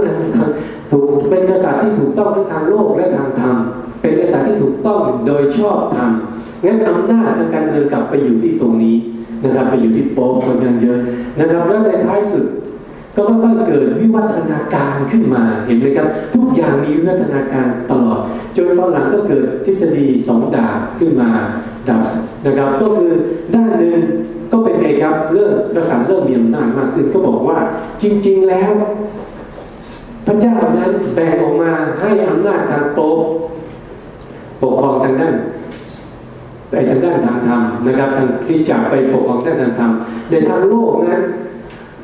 ถูกเป็นกษัตริย์ที่ถูกต้องทั้งทางโลกและทางธรรมเป็นกษัตริย์ที่ถูกต้องโดยชอบธรรมงั้นอำนาจทางการเมืองกลับไปอยู่ที่ตรงนี้นะครับไปอยู่ที่โป๊ปคนเยอะนะครับแล้วในท้ายสุดก็ค่อยๆเกิดวิวัฒนาการขึ้นมาเห็นไหมครับทุกอย่างมีวิวัฒนาการตลอดจนตอนหลังก็เกิดทฤษฎี2 ดาบขึ้นมาดาบนะครับก็คือด้านหนึ่งก็เป็นไงครับเรื่องกษัตริย์เริ่มมีอำนาจมากขึ้นก็บอกว่าจริงๆแล้วพระเจ้านั้นแบ่งออกมาให้อำนาจทางโป๊ปปกครองทางด้านทางธรรมนะครับทางคริสตจักรไปปกครองทางธรรมในทางโลกนั้น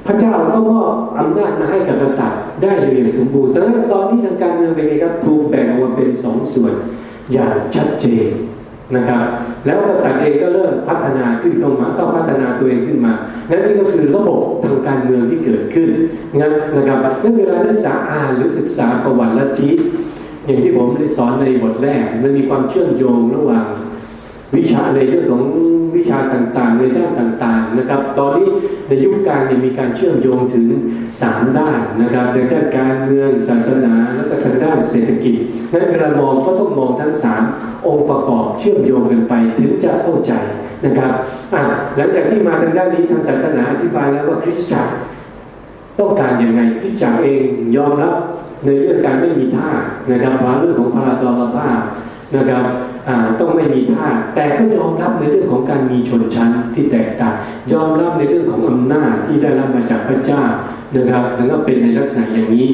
พระเจ้าก็มอบอำนาจมาให้กับกษัตริย์ได้อย่างสมบูรณ์แต่ตอนนี้ทางการเมืองเป็นไงครับถูกแบ่งออกมาเป็น2 ส่วนอย่างชัดเจนนะครับแล้วกษัตริย์เองก็เริ่มพัฒนาขึ้นเข้ามาต้องพัฒนาตัวเองขึ้นมานั่นนี่ก็คือระบบทางการเมืองที่เกิดขึ้นงั้นนะครับเวลานักศึกษาอ่านหรือศึกษาประวัติลัทธิอย่างที่ผมได้สอนในบทแรกมันมีความเชื่อมโยงระหว่างวิชาในเรื่องของวิชาต่างๆในด้านต่างๆนะครับตอนนี้ในยุคกลางมีการเชื่อมโยงถึง3 ด้านนะครับในด้านการเมืองศาสนาแล้วก็ทางด้านเศรษฐกิจนั้นเวลามองก็ต้องมองทั้ง3 องค์ประกอบเชื่อมโยงกันไปถึงจะเข้าใจนะครับหลังจากที่มาทางด้านนี้ทางศาสนาอธิบายแล้วว่าคริสตจักรต้องการยังไงคริสตจักรเองยอมรับในเรื่องการไม่มีท่านะครับเพราะเรื่องของพาราดอลภาพนะครับต้องไม่มีท่าแต่ก็ยอมรับในเรื่องของการมีชนชั้นที่แตกต่างยอมรับในเรื่องของอำนาจที่ได้รับมาจากพระเจ้านะครับแล้วก็เป็นในลักษณะอย่างนี้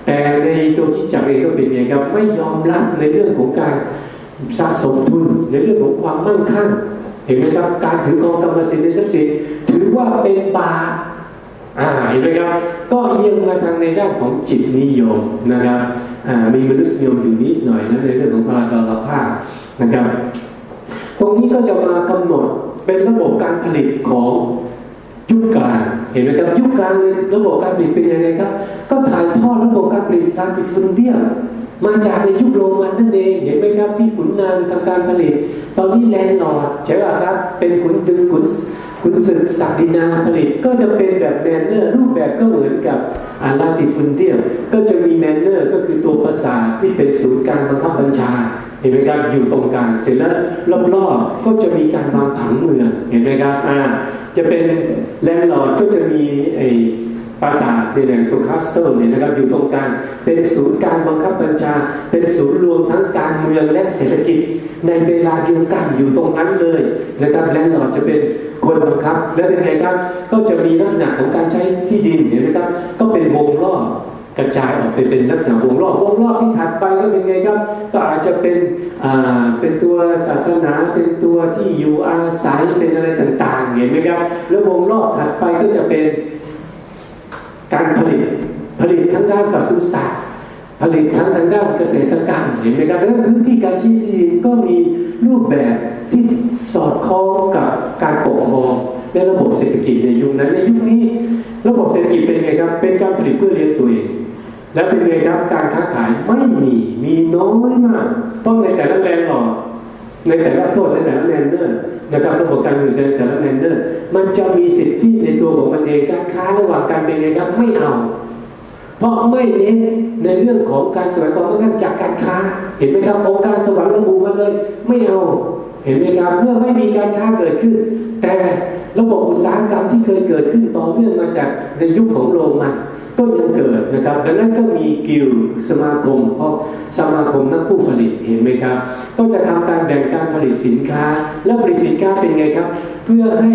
แต่ในตัวคิดจักรเองก็เป็นไงครับไม่ยอมรับในเรื่องของการสะสมทุนในเรื่องของความมั่งคั่งเห็นไหมครับการถือกองกรรมสิทธิ์ในทรัพย์สินถือว่าเป็นบาปเห็นไหมครับก็เอียงมาทางในด้านของจิตนิยมนะครับมีมนุษยนิยมอยู่นิดหน่อยนะในเรื่องของพลาดรภาพนะครับตรงนี้ก็จะมากำหนดเป็นระบบการผลิตของยุคกลางเห็นไหมครับยุคกลางระบบการผลิตเป็นยังไงครับก็ถ่ายทอดระบบการผลิตลาติฟุนเดียมมาจากในยุคโรมันนั่นเองเห็นไหมครับที่ขุนนางทำการผลิตตอนนี้แลนด์ลอร์ดใช่ป่ะครับเป็นขุนศึกศักดินาผลิตก็จะเป็นแบบแมนเนอร์รูปแบบก็เหมือนกับลาติฟุนเดียมก็จะมีแมนเนอร์ก็คือตัวประสาทที่เป็นศูนย์การบังคับบัญชาเห็นไหมครับอยู่ตรงกลางเสร็จแล้วรอบๆก็จะมีการวางผังเมืองเห็นไหมครับจะเป็นแลนด์ลอร์ดก็จะมีปราสาทในแหล่งตัวคาสเตลเนี่ยนะครับอยู่ตรงกลางเป็นศูนย์การบังคับบัญชาเป็นศูนย์รวมทั้งการเมืองและเศรษฐกิจในเวลาเดียวกันอยู่ตรงนั้นเลยนะครับแลนด์ลอร์ดจะเป็นคนบังคับและเป็นไงครับก็จะมีลักษณะของการใช้ที่ดินเห็นไหมครับก็เป็นวงรอบกระจายออกไปเป็นลักษณะวงรอบที่ถัดไปก็เป็นไงครับก็อาจจะเป็นตัวศาสนาเป็นตัวที่อยู่อาศัยเป็นอะไรต่างๆเห็นไหมครับแล้ววงรอบถัดไปก็จะเป็นการผลิตทั้งด้านปศุสัตว์ผลิตทั้งด้านเกษตรกรรมเห็นไหมครับแล้วพื้นที่การใช้ที่ดินก็มีรูปแบบที่สอดคล้องกับการปกครองและระบบเศรษฐกิจในยุคนั้นในยุคนี้ระบบเศรษฐกิจเป็นไงครับเป็นการผลิตเพื่อเลี้ยงตัวเองและเป็นไงครับการค้าขายไม่มีน้อยมากเพราะในแต่ละแลนด์หรอกในแต่ละโทษในแต่ละแลนเดอร์นะครับระบบการเงินในแต่ละแลนเดอร์มันจะมีสิทธิในตัวของมันเองการค้าระหว่างกันเป็นไงครับไม่เอาเพราะไม่เน้นในเรื่องของการแสวงความมั่งคั่งจากการค้าเห็นไหมครับองค์การสวรรค์ระบุมาเลยไม่เอาเห็นไหมครับเมื่อไม่มีการค้าเกิดขึ้นแต่ระบบอุตสาหกรรมที่เคยเกิดขึ้นต่อเนื่องมาจากในยุคของโรมันก็ยังเกิดนะครับดังนั้นก็มีกิลด์สมาคมเพราะสมาคมนักผู้ผลิตเห็นไหมครับก็จะทำการแบ่งการผลิตสินค้าและผลิตสินค้าเป็นไงครับเพื่อให้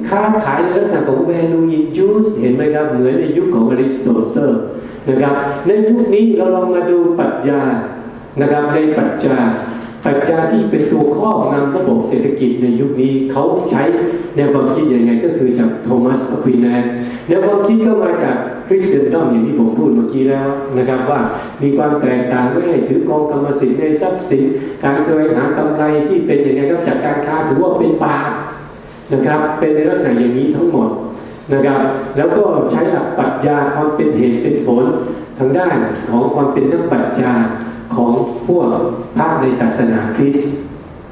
ค้าขายในลักษณะของ value in use เห็นไหมครับเหมือนในยุคของอริสโตเติลนะครับในยุคนี้เราลองมาดูปรัชญานะครับในปรัชญาที่เป็นตัวครอบงำระบบเศรษฐกิจในยุคนี้เขาใช้แนวความคิดยังไงก็คือจากโทมัสอควินัสแนวความคิดก็มาจากคริสเตียนดอมอย่างที่ผมพูดเมื่อกี้แล้วนะครับว่ามีความแตกต่างไม่ให้ถือกองกรรมสิทธิ์ในทรัพย์สินการเคยหากำไรที่เป็นอย่างไรก็จากการค้าถือว่าเป็นบาปนะครับเป็นในลักษณะอย่างนี้ทั้งหมดนะครับแล้วก็ใช้หลักปรัชญาความเป็นเหตุเป็นผลทางด้านของความเป็นนักปรัชญาของพวกพรรคในศาสนาคริสต์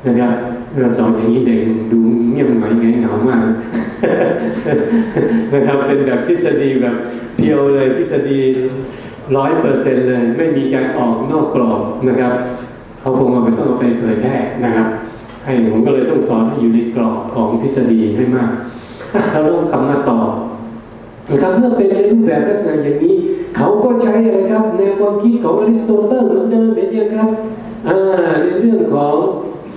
นะครับเราสอนอย่างนี้เด็กดูเงียบหน่อยเหงามาก นะครับเป็นแบบทฤษฎีแบบเพียวเลยทฤษฎี 100% เลยไม่มีการออกนอกกรอบนะครับเขาคงมาต้องเอาไปเผยแพร่นะครับให้ผมก็เลยต้องสอนให้อยู่ในกรอบของทฤษฎีให้มากเราต้องกลับมาต่อนะครับเมื่อเป็นในรูปแบบลักษณะอย่างนี้เขาก็ใช้อะไรครับแนวความคิดของอริสโตเติลเหมือนเดิมเป็นยังครับในเรื่องของ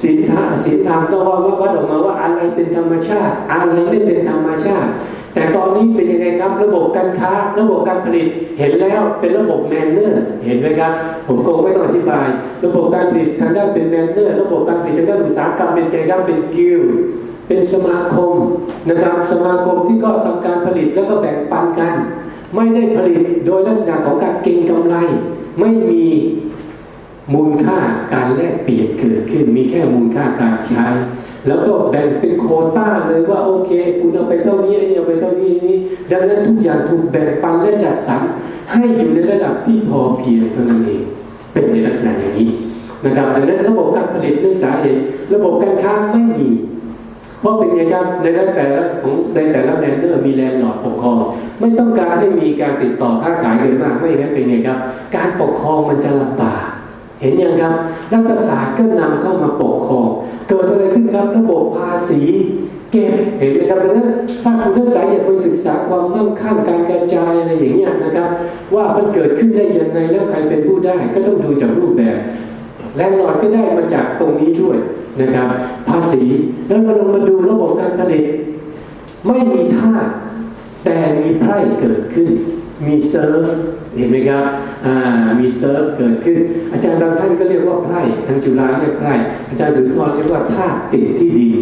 ศีลธรรมต้องวัดออกมาว่าอะไรเป็นธรรมชาติอะไรไม่เป็นธรรมชาติแต่ตอนนี้เป็นยังไงครับระบบการค้าระบบการผลิตเห็นแล้วเป็นระบบแมนเนอร์เห็นไหมครับผมคงไม่ต้องอธิบายระบบการผลิตทางด้านเป็นแมนเนอร์ระบบการผลิตทางด้านอุตสาหกรรมเป็นไงครับเป็นกิลด์เป็นสมาคมนะครับสมาคมที่ก็ทำการผลิตแล้วก็แบ่งปันกันไม่ได้ผลิตโดยลักษณะของการเก็งกำไรไม่มีมูลค่าการแลกเปลี่ยนเกิดขึ้นมีแค่มูลค่าการใช้แล้วก็แบ่งเป็นโควต้าเลยว่าโอเคคุณเอาไปเท่านี้อันนี้เอาไปเท่านี้นี้ดังนั้นทุกอย่างถูกแบ่งปันและจัดสรรให้อยู่ในระดับที่พอเพียงเท่านั้นเองเป็นในลักษณะอย่างนี้นะครับดังนั้นระบบการผลิตเรื่องสาเหตุระบบการค้าไม่มีเพราะเป็นไงครับในแต่ละแลนเดอร์มีแลนด์ลอร์ดปกครองไม่ต้องการให้มีการติดต่อค้าขายกันมากไม่งั้นเป็นไงครับการปกครองมันจะลำบากเห็นยังครับรัฐศาสตร์ก็นำเข้ามาปกครองเกิดอะไรขึ้นครับระบบภาษีเก็บเห็นไหมครับดังนั้นถ้าคุณนักศึกษาอยากไปศึกษาความมั่งคั่งการกระจายอะไรอย่างเงี้ยนะครับว่ามันเกิดขึ้นได้ยังไงแล้วใครเป็นผู้ได้ก็ต้องดูจากรูปแบบแลนด์ลอร์ดก็ได้มาจากตรงนี้ด้วยนะครับภาษีแล้วเราลองมาดูระบบการผลิตไม่มีท่าแต่มีไพร่เกิดขึ้น มีเซิร์ฟเห็นไหมครับมีเซิร์ฟเกิดขึ้นอาจารย์บางท่านก็เรียกว่าไพร่ทางจุฬาเรียกไพร่อาจารย์สุนทรเรียกว่าธาตุติดที่ดิน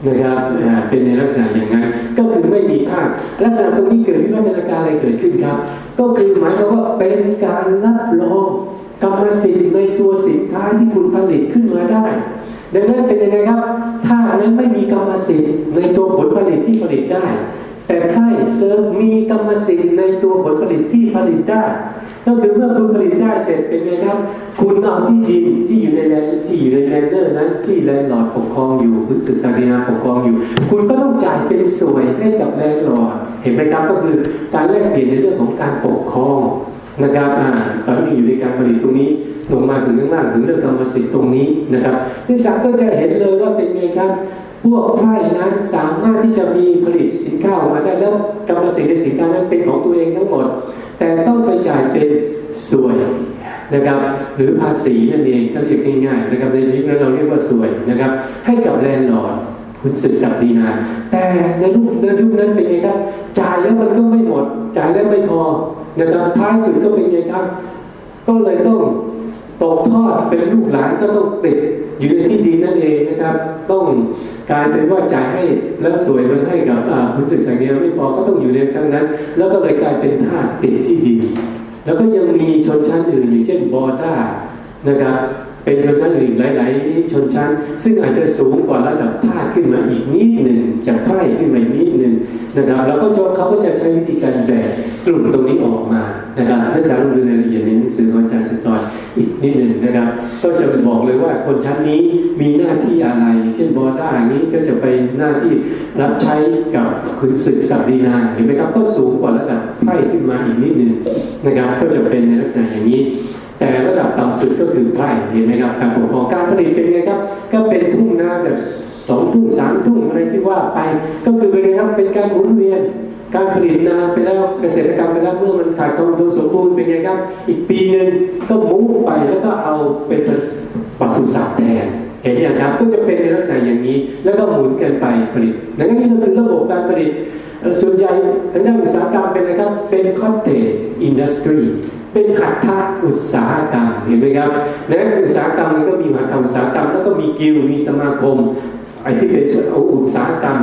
นะครับเป็นในลักษณะอย่างนั้นก็คือไม่มีธาตุลักษณะตรงนี้เกิดวิวัฒนาการอะไรเกิดขึ้นครับก็คือหมายความว่าเป็นการรับรองกรรมสิทธิ์ในตัวสินค้าที่คุณผลิตขึ้นมาได้ดังนั้นเป็นยังไงครับถ้านั้นไม่มีกรรมสิทธิ์ในตัวผลผลิตที่ผลิตได้แต่ไพ่เซิร์ฟมีกรรมสิทธิ์ในตัวผลผลิตที่ผลิตได้ก็คือเมื่อคุณผลิตได้เสร็จเป็นไงครับคุณเอาที่ดินที่อยู่ในแลนด์เนอร์นั้นที่แลนด์ลอร์ดปกครองอยู่คุณศึกษาธินาปกครองอยู่คุณก็ต้องจ่ายเป็นสวยให้กับแลนด์ลอร์ดเห็นไหมครับก็คือการแลกเปลี่ยนในเรื่องของการปกครองนะครับตอนที่อยู่ในการผลิตตรงนี้ลงมาถึงข้างล่างถึงเรื่องกรรมสิทธิ์ตรงนี้นะครับนักศึกษาก็จะเห็นเลยว่าเป็นไงครับพวกไพร่นั้นสามารถที่จะมีผลิตสินค้าออกมาได้แล้วกรรมสิทธิ์ในสินค้านั้นเป็นของตัวเองทั้งหมดแต่ต้องไปจ่ายเป็นสวยนะครับหรือภาษีนั่นเองถ้าเรียกง่ายๆนะครับในชีวิตนั้นเราเรียกว่าสวยนะครับให้กับแลนด์ลอร์ดคุณศึกษาดีนาแต่ในยุคนั้นเป็นไงครับจ่ายแล้วมันก็ไม่หมดจ่ายแล้วไม่พอนะครับท้ายสุดก็เป็นไงครับก็เลยต้องตกทอดเป็นลูกหลานก็ต้องติดอยู่ในที่ดินนั่นเองนะครับต้องกลายเป็นว่าจ่ายให้แล้วสวยมันให้กับคุณศึกษาเดียวไม่พอก็ต้องอยู่ในครั้งนั้นแล้วก็เลยกลายเป็นทาสติดที่ดินแล้วก็ยังมีชนชั้นอื่นอย่างเช่นบอร์ด้านะครับเป็นชนชั้นอื่นหลายๆชนชั้นซึ่งอาจจะสูงกว่าระดับทาสขึ้นมาอีกนิดหนึ่งจากไพร่ขึ้นมาอีกนิดหนึ่งนะครับแล้วก็เขาก็จะใช้วิธีการแบ่งกลุ่มตรงนี้ออกมานะครับนักศึกษาลงดูในรายละเอียดในหนังสือของอาจารย์สุนทรอีกนิดหนึ่งนะครับก็จะบอกเลยว่าคนชั้นนี้มีหน้าที่อะไรเช่นบอร์ด้าอย่างนี้ก็จะไปหน้าที่รับใช้กับคุณศึกศักดินาเห็นไหมครับก็สูงกว่าระดับไพร่ขึ้นมาอีกนิดหนึ่งนะครับก็จะเป็นในลักษณะอย่างนี้แต่ระดับต่ำสุดก็คือไพร่เห็นไหมครับการปกครองการผลิตเป็นไงครับก็เป็นทุ่งนาแบบ2 ทุ่ง 3 ทุ่งอะไรที่ว่าไปก็คือเป็นไงครับเป็นการหมุนเวียนการผลิตนาไปแล้วเกษตรกรรมไปแล้วเมื่อมันขาดความอุดมสมบูรณ์เป็นไงครับอีกปีหนึ่งก็มุ่งไปแล้วก็เอาเป็นปศุสัตว์แทนเห็นอย่างครับก็จะเป็นในลักษณะอย่างนี้แล้วก็หมุนกันไปผลิตนั่นก็คือระบบการผลิตส่วนใหญ่ทางด้านอุตสาหกรรมเป็นอะไรครับเป็นคอนเทนต์อินดัสทรีเป็นหัตถอุตสาหกรรมเห็นไหมครับในอุตสาหกรรมมันก็มีหัตถอุตสาหกรรมแล้วก็มีกิลด์มีสมาคมไอ้ที่เป็นอุตสาหกรรม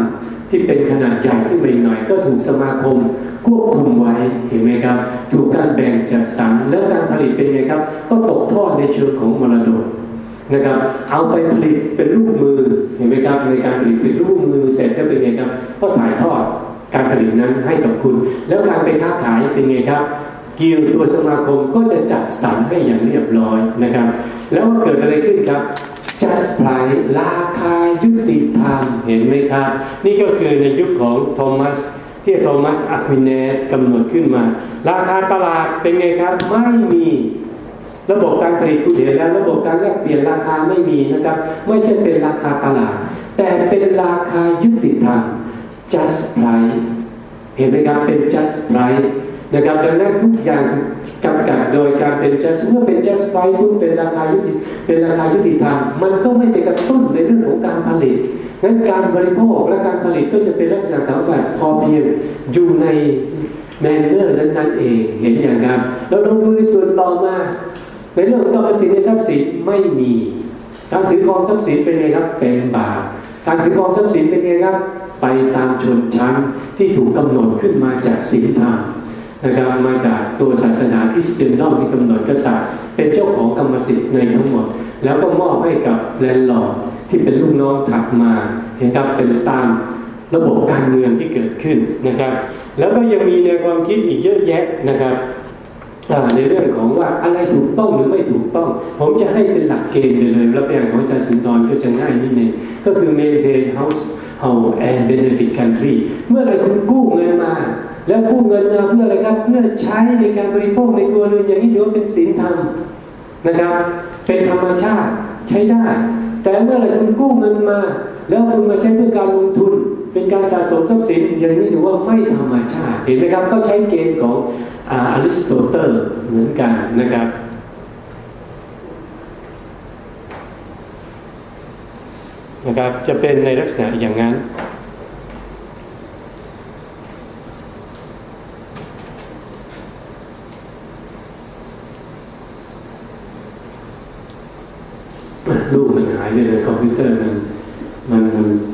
ที่เป็นขนาดใหญ่ขึ้นมาหน่อยก็ถูกสมาคมควบคุมไว้เห็นไหมครับถูกการแบ่งจัดสรรแล้วการผลิตเป็นไงครับก็ตกทอดในเชิงของมรดกนะครับเอาไปผลิตเป็นลูกมือเห็นไหมครับในการผลิตเป็นลูกมือเสร็จก็เป็นไงครับก็ถ่ายทอดการผลิตนั้นให้กับคุณแล้วการไปค้าขายเป็นไงครับกิลด์ตัวสมาคมก็จะจัดสรรให้อย่างเรียบร้อยนะครับแล้วเกิดอะไรขึ้นครับ just price ราคายุติธรรมเห็นไหมครับนี่ก็คือในยุคของโทมัสอะควินเนสกำหนดขึ้นมาราคาตลาดเป็นไงครับไม่มีระบบการผลิตคุณเห็นแล้วระบบการแลกเปลี่ยนราคาไม่มีนะครับไม่ใช่เป็นราคาตลาดแต่เป็นราคายุติธรรม just price เห็นไหมครับเป็น just price นะครับดังนั้นทุกอย่างกำกับโดยการเป็น just เมื่อเป็น just price ปุ๊บเป็นราคายุติธรรมมันก็ไม่ไปกระตุ้นในเรื่องของการผลิตงั้นการบริโภคและการผลิตก็จะเป็นลักษณะของแบบพอเพียงอยู่ในแมนเนอร์นั้นเองเห็นอย่างครับเราลองดูในส่วนต่อมาในเรื่องของกรรมสิทธิ์ในทรัพย์สินไม่มีการถือครองทรัพย์สินเป็นไงครับเป็นบาปการถือครองทรัพย์สินเป็นไงครับไปตามชนชั้นที่ถูกกำหนดขึ้นมาจากศีลธรรมนะครับมาจากตัวศาสนาคริสเตียนดอมที่กำหนดกษัตริย์เป็นเจ้าของกรรมสิทธิ์ในทั้งหมดแล้วก็มอบให้กับแลนด์ลอร์ดที่เป็นลูกน้องถัดมาเห็นครับเป็นตามระบบการเมืองที่เกิดขึ้นนะครับแล้วก็ยังมีแนวความคิดอีกเยอะแยะนะครับในเรื่องของว่าอะไรถูกต้องหรือไม่ถูกต้องผมจะให้เป็นหลักเกณฑ์ไปเลยแล้วแบบของอาจารย์สุนทรก็จะง่ายนิดนึงก็คือ maintain household and benefit country เมื่อไรคุณกู้เงินมาแล้วกู้เงินมาเพื่ออะไรครับเพื่อใช้ในการบริโภคในครัวเรือนอย่างนี้ถือว่าเป็นศีลธรรมนะครับเป็นธรรมชาติใช้ได้แต่เมื่อไรคุณกู้เงินมาแล้วคุณมาใช้เพื่อการลงทุนเป็นการสะสมทรัพย์สินอย่างนี้ถือว่าไม่ธรรมชาติเห็นไหมครับก็ใช้เกณฑ์ของอริสโตเติลเหมือนกันนะครับจะเป็นในลักษณะอย่างนั้น รูปมันหายไปเลยคอมพิวเตอร์มัน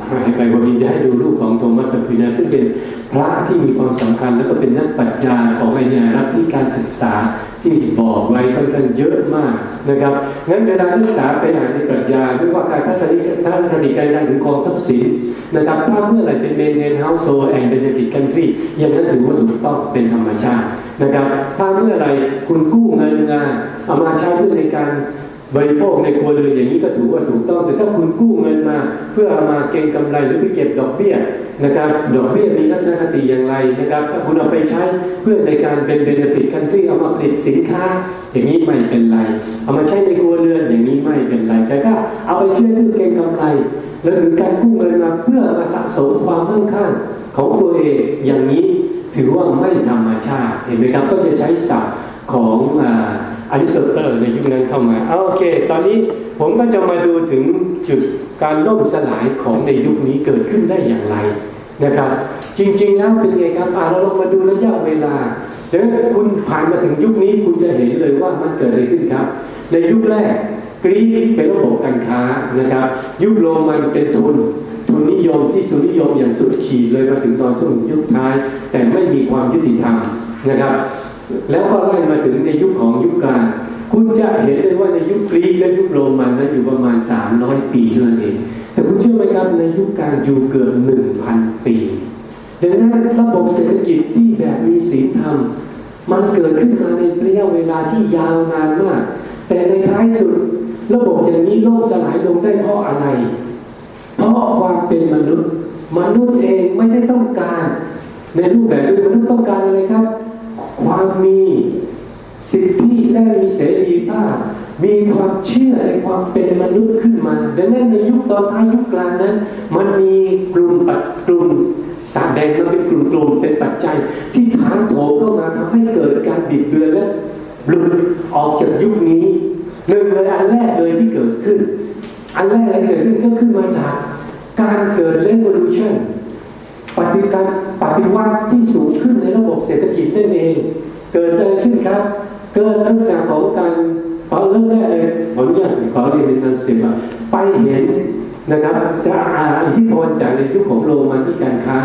หายไปวันนี้จะให้ดูรูปของโทมัสอควินัสซึ่งเป็นพระที่มีความสำคัญแล้วก็เป็นนักปรัชญาของไอ้เนี่ยรัฐที่การศึกษาที่บอกไว้ค่อนข้างเยอะมากนะครับงั้นเวลานักศึกษาไปอ่านในปรัชญาไม่ว่าการทัศนคติการถือครองทรัพย์สินนะครับถ้าเมื่อไหร่เป็น maintain household and benefit country อย่างนั้นถือว่าถูกต้องเป็นธรรมชาตินะครับถ้าเมื่อไหร่คุณกู้เงินมาเอามาใช้เพื่อในการบริโภคในครัวเรือนอย่างนี้ก็ถือว่าถูกต้องแต่ถ้าคุณกู้เงินมาเพื่อเอามาเก็งกำไรหรือไปเก็บดอกเบี้ยนะครับดอกเบี้ยมีลักษณะคติอย่างไรนะครับถ้าคุณเอาไปใช้เพื่อในการเป็น benefit country เอามาผลิตสินค้าอย่างนี้ไม่เป็นไรเอามาใช้ในครัวเรือนอย่างนี้ไม่เป็นไรแต่ถ้าเอาไปใช้เพื่อเก็งกำไรหรือการกู้เงินมาเพื่อมาสะสมความมั่งคั่งของตัวเองอย่างนี้ถือว่าไม่ธรรมชาติเห็นไหมครับก็จะใช้ศัพท์ของอริสโตเติลในยุคนั้นเข้ามาโอเคตอนนี้ผมก็จะมาดูถึงจุดการล่มสลายของในยุคนี้เกิดขึ้นได้อย่างไรนะครับจริงๆแล้วเป็นไงครับเราลองมาดูระยะเวลาเดี๋ยวคุณผ่านมาถึงยุคนี้คุณจะเห็นเลยว่ามันเกิดอะไรขึ้นครับในยุคแรกกรีกเป็นระบบการค้านะครับยุคโรมันเป็นทุนนิยมที่สุนิยมอย่างสุดขีดเลยมาถึงตอนช่วงยุคท้ายแต่ไม่มีความยุติธรรมนะครับแล้วก็ไล่มาถึงในยุคของยุคกลางคุณจะเห็นเลยว่าในยุคกรีกและยุคโรมันนั้นอยู่ประมาณ300 ปีเท่านั้นเองแต่คุณเชื่อไหมครับในยุคกลางอยู่เกือบ 1,000 ปีดังนั้นระบบเศรษฐกิจที่แบบมีศีลธรรมมันเกิดขึ้นมาในระยะเวลาที่ยาวนานมากแต่ในท้ายสุดระบบอย่างนี้ล่มสลายลงได้เพราะอะไรเพราะความเป็นมนุษย์เองไม่ได้ต้องการในรูปแบบนี้มนุษย์ต้องการอะไรครับความมีสิทธิและมีเสรีภาพมีความเชื่อในความเป็นมนุษย์ขึ้นมาดังนั้นในยุคตอนท้ายยุคกลางนั้นมันมีกลุ่มแสดงมาเป็นกลุ่มเป็นปัจจัยที่ถาโถมเข้ามาทำให้เกิดการบิดเบือนและหลุดออกจากยุคนี้หนึ่งเลยอันแรกเลยที่เกิดขึ้นอันแรกที่เกิดขึ้นก็ขึ้นมาจากการเกิด revolution ปฏิวัติที่สูงขึ้นในระบบเศรษฐกิจนั่นเองเกิดอะไรขึ้นครับเกิดลักษณะของการเริ่มแรกเลยขออนุญาตขอเรียนเป็นทางสเต็ปไปเห็นนะครับจะอิทธิพลจากในยุคของโรมันที่การค้า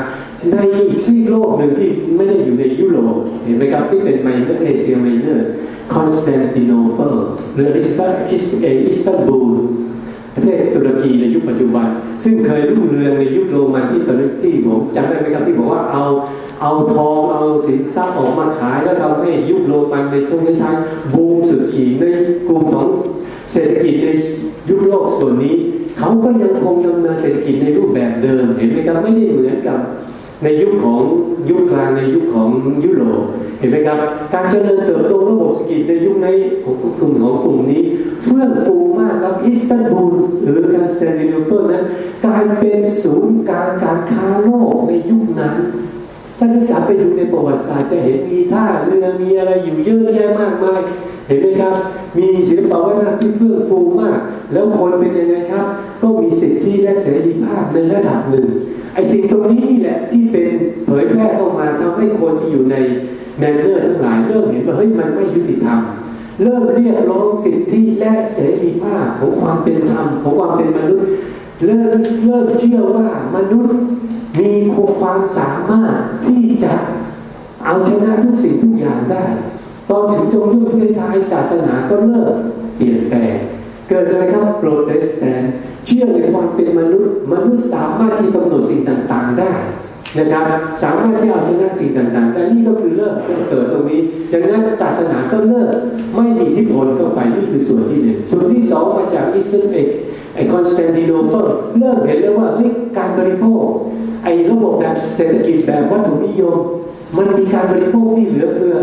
ในอีกซีกโลกหนึ่งที่ไม่ได้อยู่ในยุโรปเห็นไหมครับที่เป็นไมเนอร์เอเชียไมเนอร์คอนสแตนติโนเปิลหรืออิสตันบูลประเทศตุรกีในยุคปัจจุบันซึ่งเคยรุ่งเรืองในยุคโรมันที่ผมจำได้ไหมครับที่บอกว่าเอาทองเอาสินทรัพย์ออกมาขายแล้วทำให้ยุคโรมันในช่วงท้ายบูมสุดขีดในกลุ่มของเศรษฐกิจในยุคโลกส่วนนี้เขาก็ยังคงดำเนินเศรษฐกิจในรูปแบบเดิมเห็นไหมครับไม่ได้เหมือนกับในยุคกลางในยุคของยุโรปเห็นไหมครับการเจริญเติบโตระบบเศรษฐกิจในยุคในของกลุ่มนี้เฟื่องฟูมากครับอิสตันบูลหรือคอนสแตนติโนเปิลนั้นกลายเป็นศูนย์กลางการค้าโลกในยุคนั้นถ้านักศึกษาไปดูในประวัติศาสตร์จะเห็นมีท่าเรือมีอะไรอยู่เยอะแยะมากมายเห็นไหมครับมีศิลปวัฒนธรรมที่เฟื่องฟูมากแล้วคนเป็นยังไงครับก็มีสิทธิและเสรีภาพในระดับหนึ่งไอ้สิ่งตรงนี้นี่แหละที่เป็นเผยแพร่เข้ามาทำให้คนที่อยู่ในแมนเนอร์ทั้งหลายเริ่มเห็นว่าเฮ้ยมันไม่ยุติธรรมเริ่มเรียกร้องสิทธิและเสรีภาพของความเป็นธรรมของความเป็นมนุษย์เริ่มเชื่อว่ามนุษย์มีความสามารถที่จะเอาชนะทุกสิ่งทุกอย่างได้ตอนถึงตรงยุคท้ายศาสนาก็เริ่มเปลี่ยนแปลงเกิดอะไรครับโปรเตสแตนต์เชื่อในความเป็นมนุษย์สามารถที่กำหนดสิ่งต่างๆได้นะครับสามารถที่เอาชนะสิ่งต่างๆได้นี่ก็คือเริ่มเกิดตรงนี้ดังนั้นศาสนาก็เริ่มไม่มีอิทธิพลเข้าไปนี่คือส่วนที่หนึ่งส่วนที่สองมาจากอิสราเอลคอนสแตนติโนเปิลเริ่มเห็นแล้วว่าการบริโภคระบบแบบเศรษฐกิจแบบวัตถุนิยมมันมีการบริโภคที่เหลือเฟือ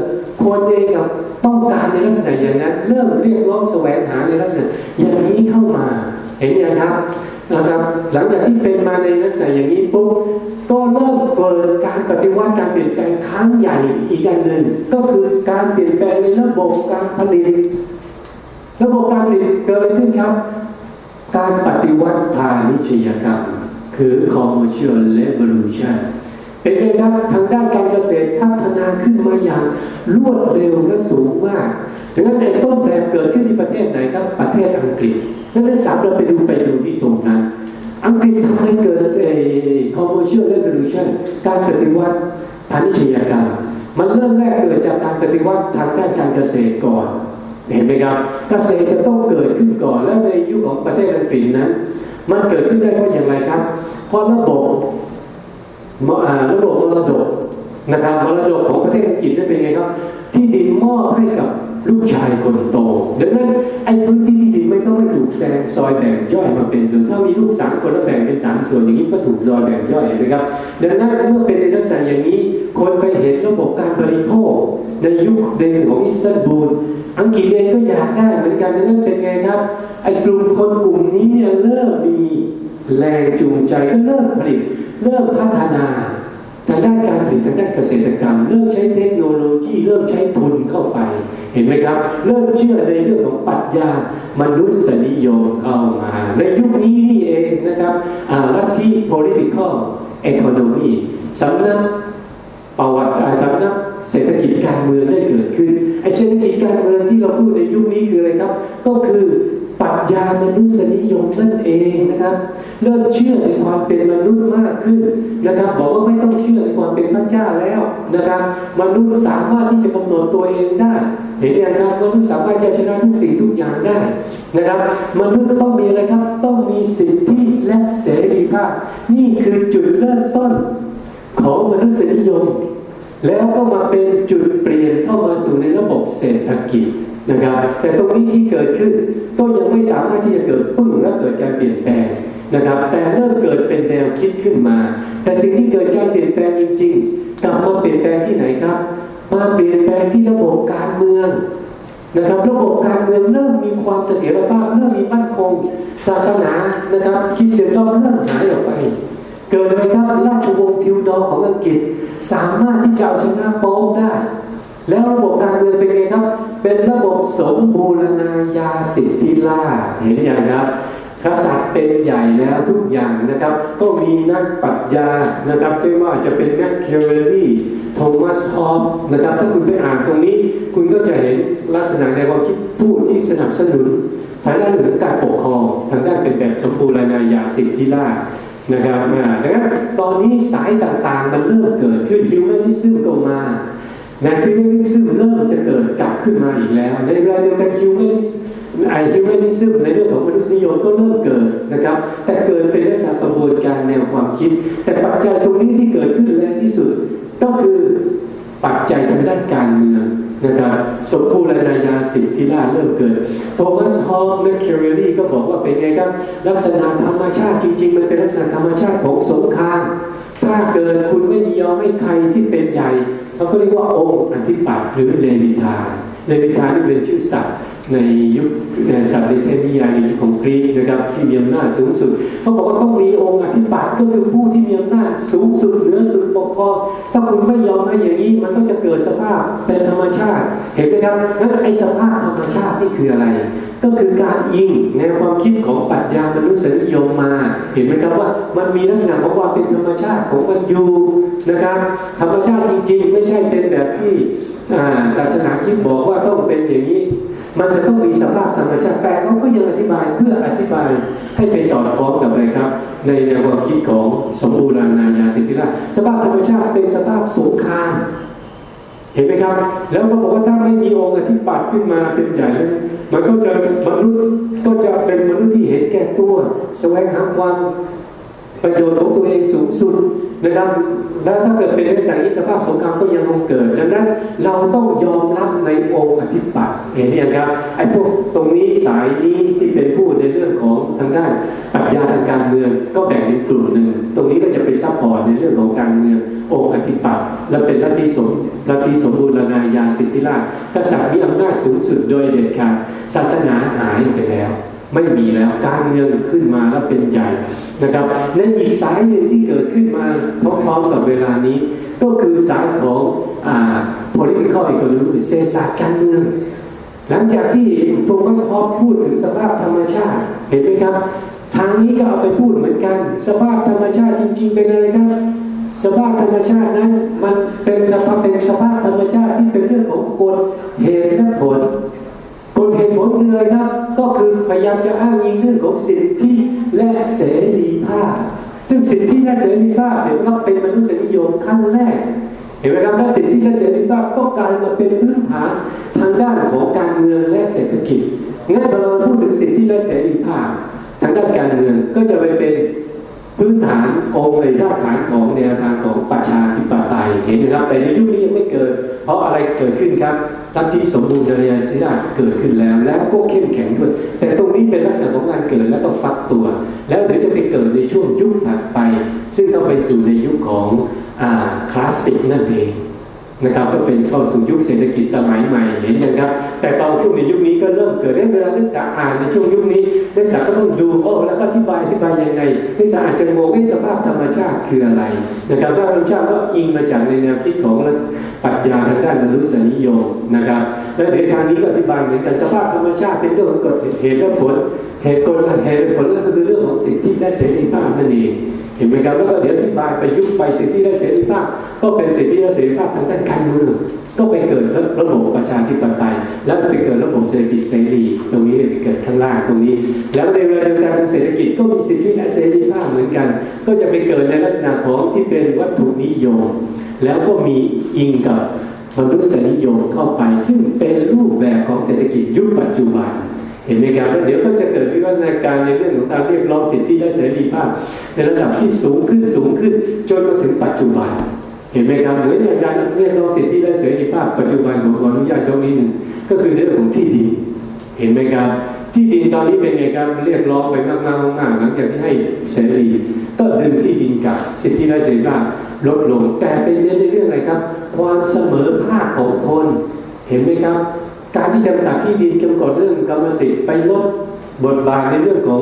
คนเองกับต้องการในลักษณะอย่างนั้นเริ่มเรียกร้องแสวงหาในลักษณะอย่างนี้เข้ามาเห็นยังครับนะครับหลังจากที่เป็นมาในลักษณะอย่างนี้ปุ๊บก็เริ่มเกิดการปฏิวัติการเปลี่ยนแปลงครั้งใหญ่อีกอย่างหนึ่งก็คือการเปลี่ยนแปลงในระบบการผลิตเกิดอะไรขึ้นครับการปฏิวัติพาณิชยกรรมคือ commercial revolution เป็นไงครับทางด้านการเกษตรพัฒนาขึ้นมาอย่างรวดเร็วและสูงมากดังนั้นในต้นแบบเกิดขึ้นที่ประเทศไหนครับประเทศอังกฤษนักศึกษาเราไปดูที่ตรงนั้นอังกฤษทำให้เกิดcommercial revolution การปฏิวัติพาณิชยกรรมมันเริ่มแรกเกิดจากการปฏิวัติทางด้านการเกษตรก่อนเห็นไหมครับเกษตรจะต้องเกิดขึ้นก่อนและในยุคของประเทศอังกฤษนั้นมันเกิดขึ้นได้เพราะอย่างไรครับเพราะระบบมรดกนะครับมรดกของประเทศอังกฤษนั้นเป็นไงครับที่ดินมอบให้กับลูกชายคนโตดังนั้นไอ้พื้นที่ที่ดินไม่ต้องไม่ถูกซอยแบ่งย่อยมาเป็นส่วนถ้ามีลูก3คนแล้วแบ่งเป็น3ส่วนอย่างนี้ก็ถูกซอยแบ่งย่อยนะครับดังนั้นเมื่อเป็นในลักษณะอย่างนี้คนไปเห็นระบบการบริโภคในยุคเดิมของอิสตันบูลอังกฤษเองก็อยากได้เหมือนกันดังนั้นเป็นไงครับไอ้กลุ่มคนกลุ่มนี้เนี่ยเริ่มมีแรงจูงใจก็เริ่มผลิตเริ่มพัฒนาทางด้านการผลิตทางด้านเกษตรกรรมเริ่มใช้เทคโนโลยีเริ่มใช้ทุนเข้าไปเห็นไหมครับเริ่มเชื่อในเรื่องของปรัชญามนุษยนิยมเข้ามาในยุคนี้นี่เองนะครับลัทธิ political economy สำนักประวัติสำนักเศรษฐกิจการเมืองได้เกิดขึ้นไอ้เศรษฐกิจการเมืองที่เราพูดในยุคนี้คืออะไรครับก็คือปรัชญามนุษยนิยมนั่นเองนะครับเริ่มเชื่อในความเป็นมนุษย์มากขึ้นนะครับบอกว่าไม่ต้องเชื่อในความเป็นพระเจ้าแล้วนะครับมนุษย์สามารถที่จะกำหนดตัวเองได้เห็นไหมครับมนุษย์สามารถจะชนะทุกสิ่งทุกอย่างได้นะครับมนุษย์ต้องมีอะไรครับต้องมีสิทธิและเสรีภาพนี่คือจุดเริ่มต้นของมนุษยนิยมแล้วก็มาเป็นจุดเปลี่ยนเข้ามาสู่ในระบบเศรษฐกิจนะครับแต่ตรงนี้ที่เกิดขึ้นก็ยังไม่สามารถที่จะเกิดปึ้งและเกิดการเปลี่ยนแปลงนะครับแต่เริ่มเกิดเป็นแนวคิดขึ้นมาแต่สิ่งที่เกิดการเปลี่ยนแปลงจริงๆกลับมาเปลี่ยนแปลงที่ไหนครับมาเปลี่ยนแปลงที่ระบบการเมืองนะครับระบบการเมืองเริ่มมีความเสถียรภาพเริ่มมีมั่นคงศาสนานะครับคริสเตียนเริ่มหายออกไปเกิดอะไรครับราชวงศ์ทิวดอร์ของอังกฤษสามารถที่จะเอาชนะโป๊ปได้แล้วระบบการเมืองเป็นไงครับเป็นระบบสมบูรณาญาสิทธิราชย์เห็นอย่างครับกษัตริย์เป็นใหญ่แล้วทุกอย่างนะครับก็มีนักปรัชญานะครับไม่ว่าจะเป็นแมคคิวเวลลี่โทมัสฮอบนะครับถ้าคุณไปอ่านตรงนี้คุณก็จะเห็นลักษณะในความคิดผู้ที่สนับสนุนทางด้านหรือการปกครองทางด้านเป็นแบบสมบูรณาญาสิทธิราชย์นะครับดังนั้นตอนนี้สายต่างๆมันเริ่มเกิดขึ้นฮิวแมนิซึมก็มาฮิวแมนิซึมเริ่มจะเกิดกลับขึ้นมาอีกแล้วในเวลาเดียวกันฮิวแมนิซึมในเรื่องของมนุษยนิยมก็เริ่มเกิดนะครับแต่เกิดเป็นลักษณะกระบวนการแนวความคิดแต่ปัจจัยตรงนี้ที่เกิดขึ้นแรงที่สุดก็คือปัจจัยทางด้านการเมืองนะครับสมบูรณาญาสิทธิราชย์เริ่มเกิดโทมัสฮอปและแคเรลลี่ก็บอกว่าเป็นไงครับลักษณะธรรมชาติจริงๆมันเป็นลักษณะธรรมชาติของสงครามถ้าเกิดคุณไม่ยอมให้ใครที่เป็นใหญ่เขาก็เรียกว่าองค์อธิปัตย์หรือเลวิธานนี่เป็นชื่อศัพท์ในยุคศัพท์ในเทพนิยายในยุคของกรีกนะครับที่มีอำนาจสูงสุดเขาบอกว่าต้องมีองค์อธิปัตย์ก็คือผู้ที่มีอำนาจสูงสุดเหนือสุดปกครองถ้าคุณไม่ยอมให้อย่างนี้มันก็จะเกิดสภาพเป็นธรรมชาติเห็นไหมครับงั้นไอ้สภาพธรรมชาตินี่คืออะไรก็คือการอิงในความคิดของปรัชญามนุษยนิยมมาเห็นไหมครับว่ามันมีลักษณะของความเป็นธรรมชาติของมันอยู่นะครับธรรมชาติจริงๆไม่ใช่เป็นแบบที่ศาสนาคริสต์บอกว่าต้องเป็นอย่างนี้มันจะต้องมีสภาพธรรมชาติแต่เขาก็ยังอธิบายเพื่ออธิบายให้ไปสอดคล้องกับอะไรครับในแนวความคิดของสมบูรณาญาสิทธิราชย์สภาพธรรมชาติเป็นสภาพสงครามเห็นไหมครับแล้วก็บอกว่าถ้าไม่มีองค์อธิปัตย์ขึ้นมาเป็นใหญ่มันก็จะมนุษย์ก็จะเป็นมนุษย์ที่เห็นแก่ตัวแสวงหาความประโยชน์ของตัวเองสูงสุดนะครับแล้วถ้าเกิดเป็นในสายนี้สภาพสงครามก็ยังคงเกิดดังนั้นเราต้องยอมรับในองค์อธิปัตย์เห็นไหมครับไอ้พวกตรงนี้สายนี้ที่เป็นผู้ในเรื่องของทางด้านปรัชญาทางการเมืองก็แบ่งเป็นกลุ่มหนึ่งตรงนี้ก็จะไปซัพพอร์ตในเรื่องของการเมืององค์อธิปัตย์และเป็นลัทธิสมบูรณาญาสิทธิราชย์กษัตริย์มีอำนาจสูงสุดโดยเด็ดขาดศาสนาหายไปแล้วไม่มีแล้วการเมืองขึ้นมาแล้วเป็นใหญ่นะครับและอีกสายหนึ่งที่เกิดขึ้นมาพร้อมๆกับเวลานี้ก็คือสายของpolitical economy เศรษฐศาสตร์การเมืองหลังจากที่โทมัสฮอปพูดถึงสภาพธรรมชาติเห็นไหมครับทางนี้ก็เอาไปพูดเหมือนกันสภาพธรรมชาติจริงๆเป็นอะไรครับ สภาพธรรมชาตินั้นมันเป็นสภาพธรรมชาติที่เป็นเรื่องของกฎเหตุและผลกฎเหตุผลคืออะไรครับก็คือพยายามจะอ้างอิงเรื่องของสิทธิและเสรีภาพซึ่งสิทธิและเสรีภาพเห็นว่าเป็นมนุษยนิยมขั้นแรกเห็นไหมครับและสิทธิและเสรีภาพก็กลายมาเป็นพื้นฐานทางด้านของการเมืองและเศรษฐกิจงั้นพอเราพูดถึงสิทธิและเสรีภาพทางด้านการเมืองก็จะไปเป็นพื้นฐานองค์รากฐานของแนวทางของประชาธิปไตยเห็นไหมครับแต่ในยุคนี้ยังไม่เกิดเพราะอะไรเกิดขึ้นครับลัทธิสมบูรณาญาสิทธิเกิดขึ้นแล้วก็เข้มแข็งด้วยแต่ตรงนี้เป็นลักษณะของการเกิดแล้วก็ฟักตัวแล้วเดี๋ยวจะไปเกิดในช่วงยุคถัดไปซึ่งก็ไปสู่ในยุคของคลาสสิกนั่นเองนะครับก็เป็นเข้าสู่ยุคเศรษฐกิจสมัยใหม่เห็นไหมครับแต่ตอนช่วงในยุคนี้ก็เริ่มเกิดได้เวลานักศึกษาอ่านในช่วงยุคนี้นักศึกษาก็ต้องดูแล้วก็อธิบายยังไงนักศึกษาอาจจะงงสภาพธรรมชาติคืออะไรนะครับสภาพธรรมชาติก็อิงมาจากในแนวคิดของปรัชญาทางด้านมนุษยนิยมนะครับและในทางนี้ก็อธิบายเหมือนกันสภาพธรรมชาติเป็นเรื่องของกฎเหตุและผลเหตุผลก็คือเรื่องของสิทธิและเสรีภาพนั่นเองเห็นไหมครับแล้วก็เดี๋ยวอธิบายไปยุคไปสิทธิและเสรีภาพก็เป็นสิทธิและเสรีภาพทางด้านการเมืองก็ไปเกิดระบบประชาธิปไตยแล้วไปเกิดระบบเศรษฐกิจเสรีตรงนี้ไปเกิดข้างล่างตรงนี้แล้วในเวลาเดียวกันทางเศรษฐกิจก็มีสิทธิและเสรีภาพเหมือนกันก็จะไปเกิดในลักษณะของที่เป็นวัตถุนิยมแล้วก็มีอิงกับมนุษยนิยมเข้าไปซึ่งเป็นรูปแบบของเศรษฐกิจยุคปัจจุบันเห็นไหมครับแล้วเดี๋ยวก็จะเกิดวิวัฒนาการในเรื่องของการเรียกร้องสิทธิและเสรีภาพในระดับที่สูงขึ้นจนมาถึงปัจจุบันเห็นไหมครับหรือในการเรียกร้องสิทธิและเสรีภาพปัจจุบันผมขออนุญาตยกนิดหนึ่งก็คือเรื่องของที่ดินเห็นไหมครับที่ดินตอนนี้เป็นไงครับเรียกร้องไปมากหลังจากที่ให้เสรีก็ดึงที่ดินกับสิทธิและเสรีภาพลดลงแต่เป็นในเรื่องอะไรครับความเสมอภาคของคนเห็นไหมครับการที่จำกัดที่ดินกำหนดเรื่องกรรมสิทธิ์ไปลดบทบาทในเรื่องของ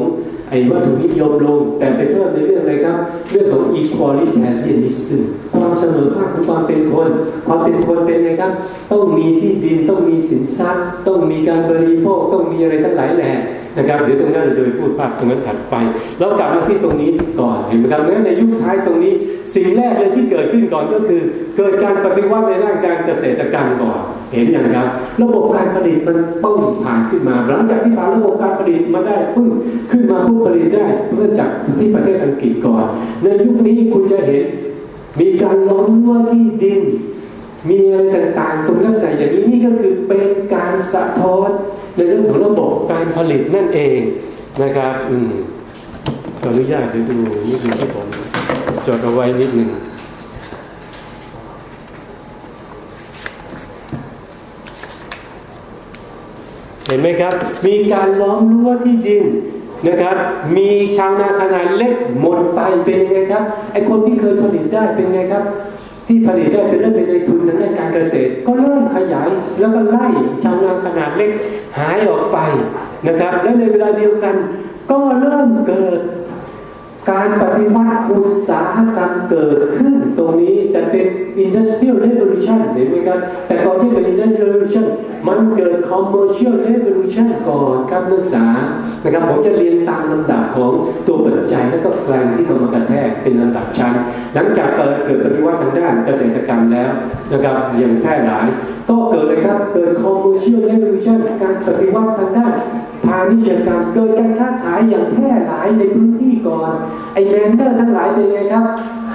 วัตถุนิยมลงแต่ไปเพิ่มในเรื่องอะไรครับเรื่องของ equalitarianism ความเสมอภาคของความเป็นคนเป็นไงครับต้องมีที่ดินต้องมีสินทรัพย์ต้องมีการบริโภคต้องมีอะไรทั้งหลายแหล่นะครับเดี๋ยวตรงนั้นเราจะไปพูดภาพตรงนั้นถัดไปแล้วกลับมาที่ตรงนี้ก่อนเห็นไหมครับในยุคท้ายตรงนี้สิ่งแรกเลยที่เกิดขึ้นก่อนก็คือเกิดการปฏิวัติในด้านการเกษตรกรรมก่อนเห็นอย่างครับระบบการผลิตมันต้องผ่านขึ้นมาหลังจากที่ผ่านระบบการผลิตมาได้พึ่งขึ้นมาผู้ผลิตได้เริ่มจากที่ประเทศอังกฤษก่อนในยุคนี้คุณจะเห็นมีการล้อมรั้วที่ดินมีอะไรต่างๆตรงลักษณะอย่างนี้นี่ก็คือเป็นการสะท้อนในเรื่องของระบบการผลิตนั่นเองนะครับขออนุญาตเดี๋ยวดูนิดนึงที่ผมจดเอาไว้นิดนึงเห็นไหมครับมีการล้อมรั้วที่ดินนะครับมีชาวนาขนาดเล็กหมดไปเป็นไงครับไอ้คนที่เคยผลิตได้เป็นไงครับที่ผลิตได้เป็นเริ่มเป็นในทุนทางด้านการเกษตรก็เริ่มขยายแล้วก็ไล่ชาวนาขนาดเล็กหายออกไปนะครับและในเวลาเดียวกันก็เริ่มเกิดการปฏิวัติอุตสาหกรรมเกิดขึ้นตรงนี้แต่เป็น Industrial Revolution เห็นไหมครับแต่ก่อนที่เป็น Industrial Revolution มันเกิด Commercial Revolution ก่อนครับนักศึกษานะครับผมจะเรียนตามลำดับของตัวปัจจัยและก็แรงที่เข้ามากระแทกเป็นลำดับชั้นหลังจากเกิดปฏิวัติทางด้านเกษตรกรรมแล้วนะครับอย่างแพร่หลายก็เกิดอะไรครับเกิด Commercial Revolution การปฏิวัติทางด้านพาณิชยกรรมเกิดการค้าขายอย่างแพร่หลายในพื้นที่ก่อนไอ้แลนเดอร์ทั้งหลายเป็นไงครับ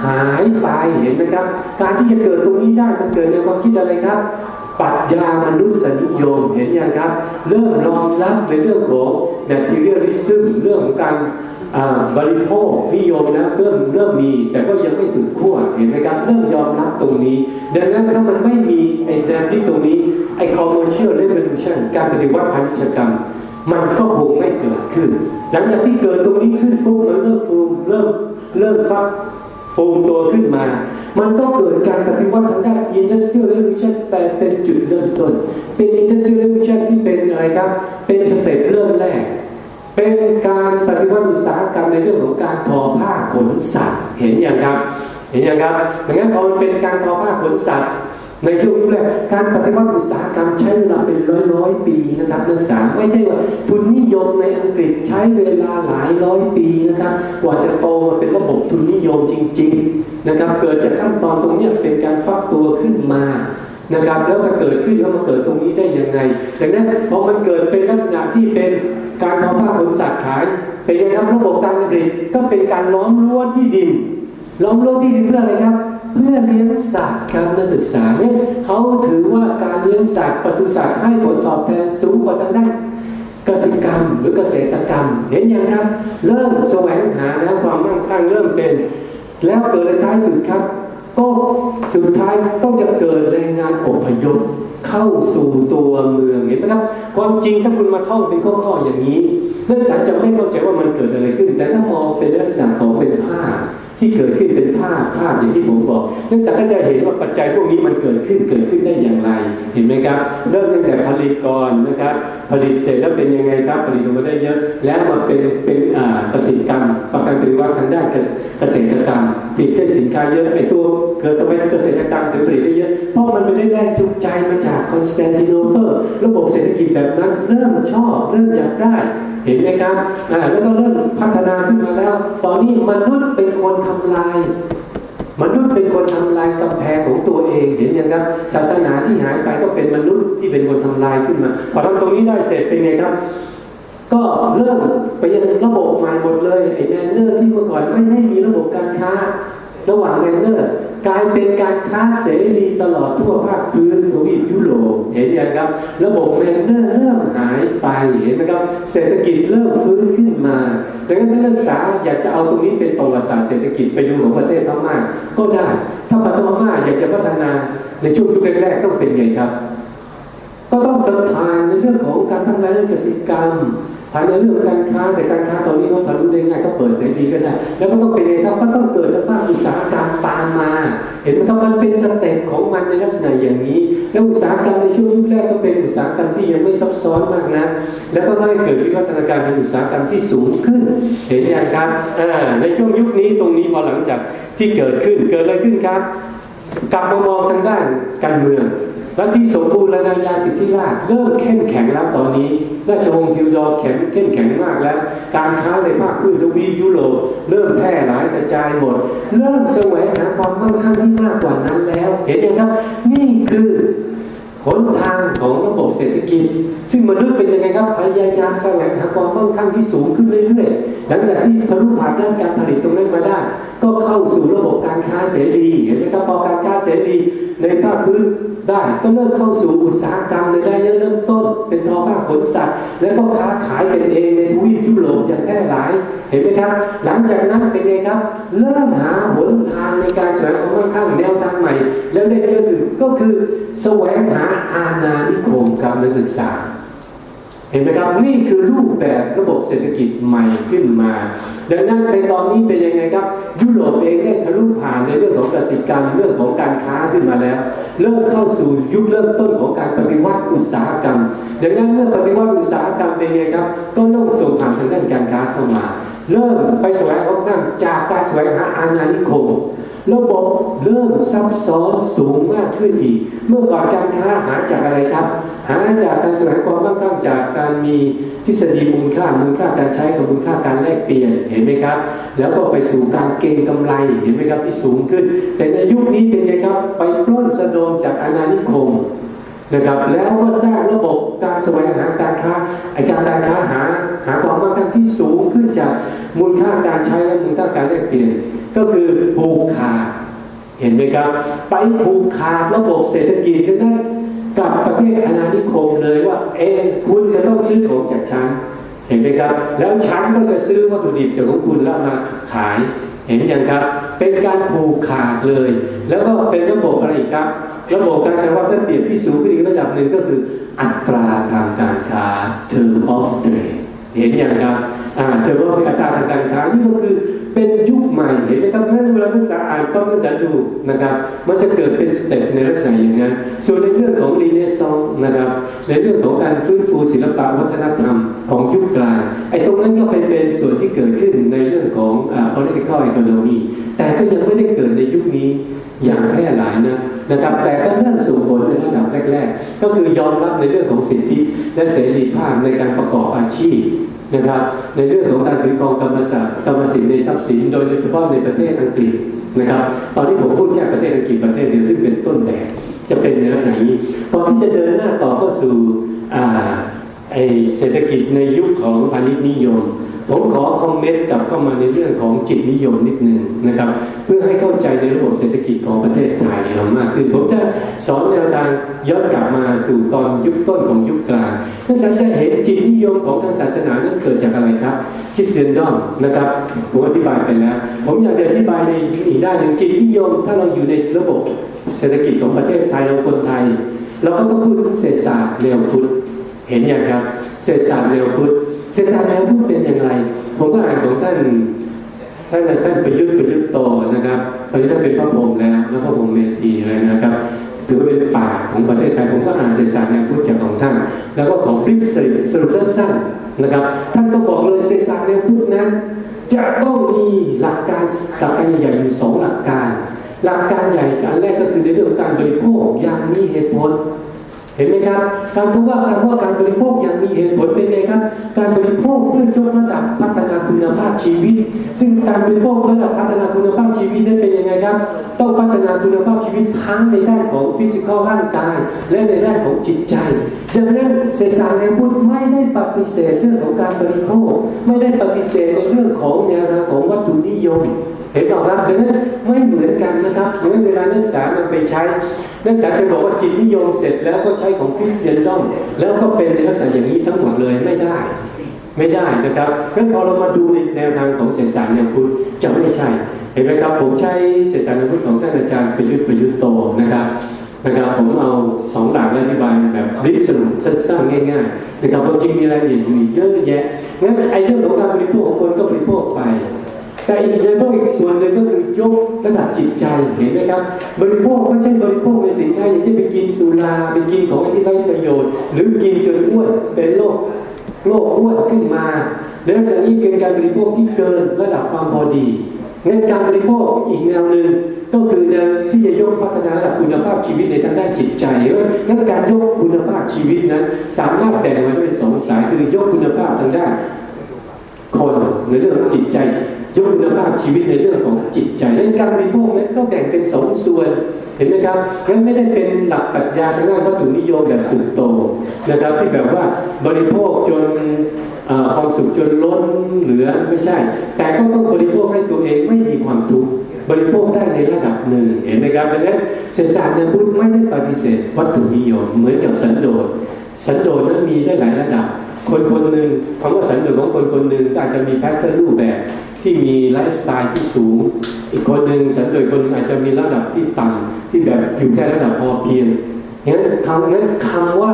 หายไปเห็นไหมครับการที่จะเกิดตรงนี้ได้มันเกิดในความคิดอะไรครับปรัชญามนุษยนิยมเห็นยังครับเริ่มรองรับในเรื่องของ materialism เรื่องของการบริโภคนิยมนะเริ่มมีแต่ก็ยังไม่สุดขั้วเห็นไหมครับเริ่มยอมรับตรงนี้ดังนั้นถ้ามันไม่มีไอ้แนวคิดตรงนี้ไอ้ commercial revolution การปฏิวัติพาณิชยกรรมมันก็คงไม่เกิดขึ้นหลังจากที่เกิดตรงนี้ขึ้นปุ๊บมันเริ่มฟักฟูมตัวขึ้นมามันก็เกิดการปฏิวัติทางด้าน Industrial Revolution แต่เป็นจุดเริ่มต้นเป็น Industrial Revolution ที่เป็นอะไรครับเป็นสเต็ปเริ่มแรกเป็นการปฏิวัติอุตสาหกรรมในเรื่องของการทอผ้าขนสัตว์เห็นอย่างครับดังนั้นพอมันเป็นการทอผ้าขนสัตว์ ในช่วงยุคแรกการปฏิวัติอุตสาหกรรมใช้เวลาเป็นร้อยปีนะครับนักศึกษาไม่ใช่ว่าทุนนิยมในอังกฤษใช้เวลาหลายร้อยปีนะครับกว่าจะโตมาเป็นระบบทุนนิยมจริงๆนะครับเกิดจากขั้นตอนตรงนี้เป็นการฟักตัวขึ้นมานะครับแล้วมันเกิดขึ้นแล้วมาเกิดตรงนี้ได้ยังไงดังนั้นพอมันเกิดเป็นลักษณะที่เป็นการทอผ้าขนสัตว์ขายเป็นไงครับระบบการผลิตก็เป็นการล้อมรั้วที่ดินล้อมรั้วที่ดินเพื่ออะไรครับเพื่อเลี้ยงสัตว์ครับนักศึกษาเนี่ยเขาถือว่าการเลี้ยงสัตว์ปศุสัตว์ให้ผลตอบแทนสูงกว่าทางด้านเกษตรกรรมหรือเกษตรกรรมเห็นยังครับเริ่มแสวงหาแล้วความมั่งคั่งเริ่มเป็นแล้วเกิดในท้ายสุดครับก็สุดท้ายต้องจะเกิดแรงงานอพยพเข้าสู่ตัวเมืองเห็นไหมครับความจริงถ้าคุณมาท่องเป็นข้อๆอย่างนี้นักศึกษาจะไม่เข้าใจว่ามันเกิดอะไรขึ้นแต่ถ้ามองเป็นลักษณะของเป็นภาพที่เกิดขึ้นเป็นภาพอย่างที่ผมบอกนักศึกษาก็จะเห็นว่าปัจจัยพวกนี้มันเกิดขึ้นได้อย่างไรเห็นไหมครับเริ่มตั้งแต่ผลิตก่อนนะครับผลิตเสร็จแล้วเป็นยังไงครับผลิตออกมาได้เยอะแล้วมาเป็นเกษตรกรรมประกันปริวัติทางด้านเกษตรกรรมผลิตได้สินค้าเยอะไอ้ตัวเกิดทำไมเกษตรกรรมถึงผลิตได้เยอะเพราะมันไม่ได้แรงจูงใจมาจากคอนสแตนติโนเปิลระบบเศรษฐกิจแบบนั้นเริ่มชอบเริ่มอยากได้เห็นไหมครับแล้วก็เริ่มพัฒนาขึ้นมาแล้วตอนนี้มนุษย์เป็นคนทำลายกำแพงของตัวเองเห็นยังครับศาสนาที่หายไปก็เป็นมนุษย์ที่เป็นคนทำลายขึ้นมาพอทำตรงนี้ได้เสร็จเป็นไงครับก็เริ่มไปยังระบบใหม่หมดเลยไอ้แมนเนอร์ที่เมื่อก่อนไม่ให้มีระบบการค้าระหว่างแมนเนอร์กลายเป็นการค้าเสรีตลอดทั่วภาคพื้นทวีปยุโรปเห็นยังครับระบบแมนเนอร์เริ่มหายไปเห็นไหมครับเศรษฐกิจเริ่มฟื้นขึ้นมาดังนั้นนักศึกษาอยากจะเอาตรงนี้เป็นประวัติศาสตร์เศรษฐกิจไปดูของประเทศพม่าก็ได้ถ้าประเทศพม่าอยากจะพัฒนาในช่วงยุคแรกๆต้องเป็นไงครับก็ต้องเติมทานในเรื่องของการพัฒนาเรื่องเกษตรกรรมผ่านในเรื่องการค้าแต่การค้าตอนนี้เขาทะลุได้ง่ายก็เปิดเสรีก็ได้แล้วก็ต้องเป็นไงครับก็ต้องเกิดภาคอุตสาหกรรมตามมาเห็นไหมครับมันเป็นสเต็ปของมันในลักษณะอย่างนี้แล้วอุตสาหกรรมในช่วงยุคแรกก็เป็นอุตสาหกรรมที่ยังไม่ซับซ้อนมากนะแล้วก็ได้เกิดวิวัฒนาการเป็นอุตสาหกรรมที่สูงขึ้นเห็นอย่างครับในช่วงยุคนี้ตรงนี้พอหลังจากที่เกิดอะไรขึ้นครับกลับมามองทางด้านการเมืองและที่สมบูรณาญาสิทธิราชย์เริ่มเข้มแข็งแล้วตอนนี้ราชวงศ์ทิวดอร์เข้มแข็งมากแล้วการค้าในภาคพื้นทวีปยุโรปเริ่มแพร่หลายกระจายหมดเริ่มแสวงหาความมั่งคั่งที่มากกว่านั้นแล้วเห็นไหมครับนี่คือหนทางของระบบเศรษฐกิจซึ่งมนุษย์เป็นยังไงครับพยายามแสวงหาความมั่งคั่งที่สูงขึ้นเรื่อยๆหลังจากที่ทะลุผ่านด้านการผลิตตรงนั้นมาได้ก็เข้าสู่ระบบการค้าเสรีเห็นไหมครับพอการค้าเสรีในภาคพื้นได้ก็เริ่มเข้าสู่อุตสาหกรรมในระยะเริ่มต้นเป็นทอผ้าขนสัตว์แล้วก็ค้าขายกันเองในทวีปยุโรปอย่างแพร่หลายเห็นไหมครับหลังจากนั้นเป็นไงครับเริ่มหาหนทางในการแสวงความมั่งคั่งแนวทางใหม่แล้วได้เยอะขึ้นก็คือแสวงหาอาณานิคมกับนักศึกษาเห็นไหมครับนี่คือรูปแบบระบบเศรษฐกิจใหม่ขึ้นมาดังนั้นในตอนนี้เป็นยังไงครับยุโรปเองได้ทะลุผ่านในเรื่องของเกษตรกรรมเรื่องของการค้าขึ้นมาแล้วเริ่มเข้าสู่ยุคเริ่มต้นของการปฏิวัติอุตสาหกรรมดังนั้นเมื่อปฏิวัติอุตสาหกรรมเป็นยังไงครับก็ต้องส่งผ่านทางด้านการค้าเข้ามาเริ่มไปแสวงหาจากการแสวงหาอาณานิคมระบบเริ่มซับซ้อนสูงมากขึ้นอีกเมื่อก่อนการค้าหาจากอะไรครับหาจากการแสวงความมั่งคั่งจากการมีทฤษฎีมูลค่าการใช้กับมูลค่าการแลกเปลี่ยนเห็นไหมครับแล้วก็ไปสู่การเก็งกำไรเห็นไหมครับที่สูงขึ้นแต่ในยุคนี้เป็นไงครับไปปล้นสะดมจากอาณานิคมนะครับแล้วก็สร้างระบบการแสวงหาการค้าการค้าหาความมั่งคั่งที่สูงขึ้นจากมูลค่าการใช้และมูลค่าการแลกเปลี่ยนก็คือผูกขาดเห็นไหมครับไปผูกขาดระบบเศรษฐกิจกันได้กับประเทศอาณานิคมเลยว่าคุณจะต้องซื้อของจากฉันเห็นไหมครับแล้วฉันก็จะซื้อวัตถุดิบจากของคุณแล้วมาขายเห็นอย่างครับเป็นการผูกขาดเลยแล้วก็เป็นระบบอะไรอีกครับระบบการใช้วัตถุดิบที่สูงขึ้นอีกระดับหนึ่งก็คืออัตราทางการค้า term of trade เห็นอย่างครับterm of trade อัตราทางการค้านี่ก็คือเป็ เป็นยุคใหม่เห็นไหมครับเพราะฉะนั้นเวลานักศึกษาอ่านปั๊บนักศึกษาดูนะครับมันจะเกิดเป็นสเต็ปในลักษณะอย่างนั้นส่วนในเรื่องของรีเนซองส์นะครับในเรื่องของการฟื้นฟูศิลปะวัฒนธรรมของยุคกลางไอ้ตรงนั้นก็เป็นส่วนที่เกิดขึ้นในเรื่องของpolitical economy แต่ก็ยังไม่ได้เกิดในยุคนี้อย่างแพร่หลายนะครับแต่ก็เริ่มส่งผลในระดับแรกๆก็คือยอมรับในเรื่องของสิทธิและเสรีภาพในการประกอบอาชีพนะครับในเรื่องของการถือครองกรรมสิทธิ์ในทรัพย์สินโดยเฉพาะในประเทศอังกฤษนะครับตอนนี้ผมพูดแค่ประเทศอังกฤษประเทศเดียวซึ่งเป็นต้นแบบจะเป็นในลักษณะนี้พอที่จะเดินหน้าต่อเข้าสู่เศรษฐกิจในยุคของพาณิชย์นิยมผมขอคอมเมนต์กลับเข้ามาในเรื่องของจิตนิยมนิดนึงนะครับเพื่อให้เข้าใจในระบบเศรษฐกิจของประเทศไทยเรามากขึ้นผมจะสอนแนวทางย้อนกลับมาสู่ตอนยุคต้นของยุคกลางนักศึกษาจะเห็นจิตนิยมของทางศาสนานั้นเกิดจากอะไรครับคริสเตียนดอมนะครับผมอธิบายไปแล้วผมอยากจะอธิบายในอีกด้านหนึ่งจิตนิยมถ้าเราอยู่ในระบบเศรษฐกิจของประเทศไทยเราคนไทยเราก็ต้องพูดถึงเศรษฐศาสตร์แนวพุทธเห็นอย่างครับเศรษฐศาสตร์แนวพุทธเศรษฐศาสตร์แนวพุทธเป็นอย่างไรผมก็อ่านของท่านประยุทธ์โตนะครับตอนนี้ท่านเป็นพระพรหมแล้วพระพรหมเมธีเลยนะครับถือว่าเป็นป่าของประเทศไทยผมก็อ่านเศรษฐศาสตร์แนวพุทธจากของท่านแล้วก็ของริปสรุปสั้นๆนะครับท่านก็บอกเลยเศรษฐศาสตร์แนวพุทธนั้นจะต้องมีหลักการใหญ่ๆอยู่2หลักการใหญ่อันแรกก็คือในเรื่องการบริโภคอย่างมีเหตุผลเห็นไหมครับการการบริโภคอย่างมีเหตุผลเป็นไงครับการบริโภคเพื่อยกระดับพัฒนาคุณภาพชีวิตซึ่งการบริโภคระดับพัฒนาคุณภาพชีวิตนั้นเป็นยังไงครับต้องพัฒนาคุณภาพชีวิตทั้งในด้านของฟิสิกอลร่างกายและในด้านของจิตใจดังนั้นเศรษฐศาสตร์แนวพุทธไม่ได้ปฏิเสธเรื่องของการบริโภคไม่ได้ปฏิเสธในเรื่องของแนวทางของวัตถุนิยมเห็นหรอครับดังนั้นไม่เหมือนกันนะครับดังนั้นเวลานักศึกษามันไปใช้นักศึกษาจะบอกว่าจิตนิยมเสร็จแล้วก็ใช้ของคริสเตียนดอมแล้วก็เป็นในลักษณะอย่างนี้ทั้งหมดเลยไม่ได้นะครับงั้นพอเรามาดูในแนวทางของเศรษฐศาสตร์แนวพุทธจะไม่ใช่เห็นไหมครับผมใช้เศรษฐศาสตร์แนวพุทธของท่านอาจารย์ประยุทธ์โตนะครับผมเอา2หลักอธิบายแบบริบสรุปสั้นๆง่ายๆนะครับจริงมีรายละเอียดอยู่เยอะแยะงั้นไอ้เรื่องของการบริโภคของคนก็บริโภคไปแต่อีกส่วนหนึ่งก็คือยกระดับจิตใจเห็นไหมครับบริโภคไม่ใช่บริโภคในสินค้าอย่างที่ไปกินสุราไปกินของที่ไร้ประโยชน์หรือกินจนอ้วนเป็นโรคอ้วนขึ้นมาในลักษณะนี้เป็นการบริโภคที่เกินระดับความพอดีงั้นการบริโภคอีกแนวหนึ่งก็คือแนวที่จะยกพัฒนาระดับคุณภาพชีวิตในทางด้านจิตใจงั้นการยกคุณภาพชีวิตนั้นสามารถแบ่งไว้เป็น2สายคือยกคุณภาพทางด้านคนในเรื่องของจิตใจยกคุณภาพชีวิตในเรื่องของจิตใจและการบริโภคนั้นก็แบ่งเป็น2ส่วนเห็นไหมครับงั้นไม่ได้เป็นหลักปรัชญาทางด้านวัตถุนิยมแบบสุดโต่งนะครับที่แบบว่าบริโภคจนความสุขจนล้นเหลือไม่ใช่แต่ก็ต้องบริโภคให้ตัวเองไม่มีความทุกข์บริโภคได้ในระดับหนึ่งเห็นไหมครับดังนั้นเศรษฐศาสตร์แนวพุทธไม่ได้ปฏิเสธวัตถุนิยมเหมือนกับสันโดษนั้นมีได้หลายระดับคนหนึ่งคำว่าสันโดษของคนหนึ่งอาจจะมีแพทเทิร์นรูปแบบที่มีไลฟ์สไตล์ที่สูงอีกคนหนึ่งสันโดษคนหนึ่งอาจจะมีระดับที่ต่ำที่แบบอยู่แค่ระดับพอเพียงงั้นคำว่า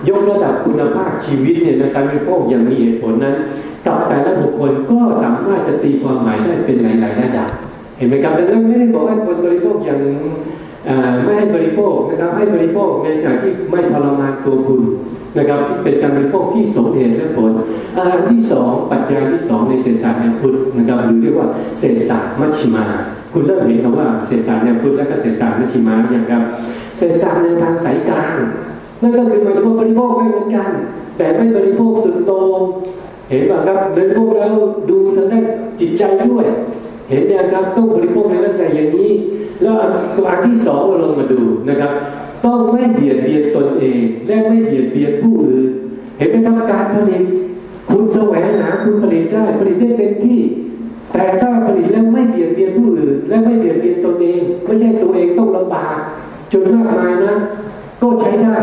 ยกระดับคุณภาพชีวิตเนี่ยในการบริโภคอย่างมีเหตุผลนั้นกับแต่ละบุคคลก็สามารถจะตีความหมายได้เป็นหลายๆระดับเห็นไหมครับดังนั้นไม่ได้บอกให้คนบริโภคอย่างไม่ให้บริโภคนะครับให้บริโภคในสถานที่ไม่ทรมานตัวคุณนะครับที่เป็นการบริโภคที่สมเหตุและผลอันที่2ปัจจัยที่2ในเศรษฐศาสตร์แนวพุทธนะครับหรือเรียกว่าเศรษฐศาสตร์มัชฌิมาคุณเริ่มเห็นคำว่าเศรษฐศาสตร์แนวพุทธและก็เศรษฐศาสตร์มัชฌิมาอย่างครับเศรษฐศาสตร์ในทางสายกลางนั่นก็คือหมายถึงว่าบริโภคไม่เหมือนกันแต่ไม่บริโภคสุดโต่งเห็นป่ะครับบริโภคแล้วดูทางด้านจิตใจด้วยเห็นเนี่ยครับต้องบริโภคในลักษณะอย่างนี้แล้วอันที่2เราลงมาดูนะครับต้องไม่เบียดเบียนตนเองและไม่เบียดเบียนผู้อื่นเห็นไหมครับการผลิตคุณแสวงหาคุณผลิตได้เต็มที่แต่ถ้าผลิตแล้วไม่เบียดเบียนผู้อื่นและไม่เบียดเบียนตนเองไม่ใช่ตัวเองต้องลำบากจนมากมายนะก็ใช้ได้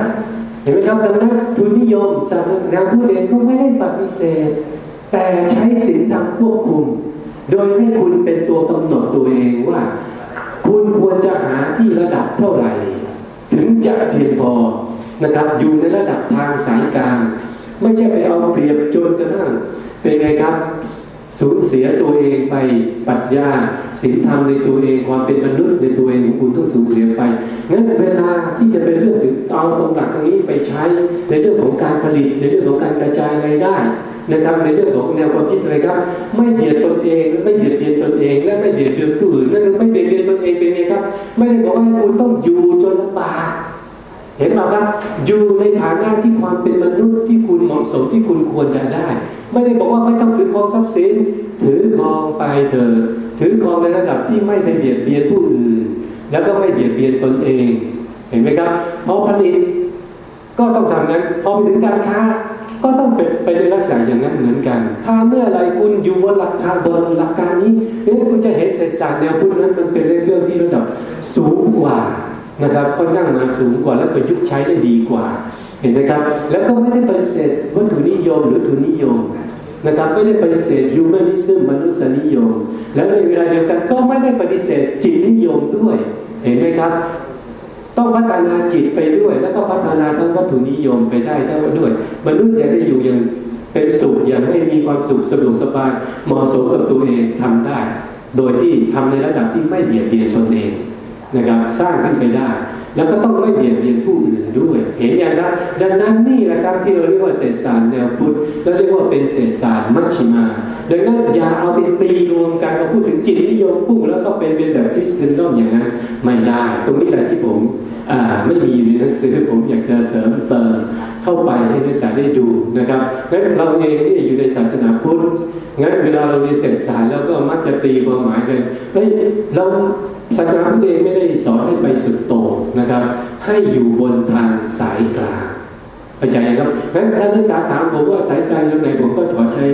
เห็นไหมครับดังนั้นทุนนิยมศาสนาพุทธเองก็ไม่ได้ปฏิเสธแต่ใช้ศีลธรรมควบคุมโดยให้คุณเป็นตัวกำหนดตัวเองว่าคุณควรจะหาที่ระดับเท่าไหร่ถึงจะเพียงพอนะครับอยู่ในระดับทางสายกลางไม่ใช่ไปเอาเปรียบจนกระทั่งเป็นไงครับ สูญเสียตัวเองไปปรัชญาศีลธรรมในตัวเองความเป็นมนุษย์ในตัวเองของคุณต้องสูญเสียไปงั้นเวลาที่จะเป็นเรื่องถึงเอาตรงหลักตรงนี้ไปใช้ในเรื่องของการผลิตในเรื่องของการกระจายรายได้นะครับในเรื่องของแนวความคิดอะไรครับไม่เบียดตนเองไม่เบียดเบียนตนเองและไม่เบียดเบียนผู้อื่นนั่นคือไม่เบียดเบียนตนเองเป็นไงครับไม่ได้บอกว่าให้คุณต้องอยู่จนลำบากเห็นไหมครับอยู่ในฐานะที่ความเป็นมนุษย์ที่คุณเหมาะสมที่คุณควรจะได้ไม่ได้บอกว่าไม่ต้องถือครองทรัพย์สินถือครองไปเถอะถือครองในระดับที่ไม่ไปเบียดเบียนผู้อื่นแล้วก็ไม่เบียดเบียนตนเองเห็นไหมครับพอผลิตก็ต้องทำนั้นพอไปถึงการค้าก็ต้องเป็นไปในลักษณะอย่างนั้นเหมือนกันถ้าเมื่อไรคุณอยู่บนหลักฐานบนหลักการนี้คุณจะเห็นเศรษฐศาสตร์แนวพุทธนั้นมันเป็นเรื่องที่ระดับสูงกว่านะครับค่อนข้างมาสูงกว่าและประยุกต์ใช้ได้ดีกว่าเห็นไหมครับแล้วก็ไม่ได้ปฏิเสธวัตถุนิยมหรือทุนนิยมนะครับไม่ได้ปฏิเสธฮิวแมนิซึมมนุษยนิยมและในเวลาเดียวกันก็ไม่ได้ปฏิเสธจิตนิยมด้วยเห็นไหมครับต้องพัฒนาจิตไปด้วยแล้วก็พัฒนาทั้งวัตถุนิยมไปได้ด้วยมนุษย์จะได้อยู่อย่างเป็นสุขอย่างไม่มีความสุขสะดวกสบายเหมาะสมกับตัวเองทำได้โดยที่ทำในระดับที่ไม่เบียดเบียนตนเองนะครับสร้างขึ้นไปได้แล้วก็ต้องไม่เบียดเบียนผู้อื่นด้วยเห็นอย่างนั้นดังนั้นนี่แหละครับที่เราเรียกว่าเศรษฐศาสตร์แนวพุทธและเรียกว่าเป็นเศรษฐศาสตร์มัชฌิมาดังนั้นอย่าเอาไปตีรวมกันมาพูดถึงจิตนิยมปุ๊บแล้วก็เป็นแบบคริสเตียนอย่างนั้นไม่ได้ตรงนี้แหละที่ผมไม่มีอยู่ในหนังสือผมอยากจะเสริมเติมเข้าไปให้นักศึกษาได้ดูนะครับงั้นเราเองที่อยู่ในศาสนาพุทธงั้นเวลาเราเรียนเศรษฐศาสตร์แล้วก็มักจะตีความหมายกันเฮ้ยเราศาสนาพุทธเองไม่ได้สอนให้ไปสุดโต่งนะครับให้อยู่บนทางสายกลางเข้าใจครับงั้นถ้านักศึกษาถามผมว่าสายกลางอยู่ไหนผมก็ขอใช้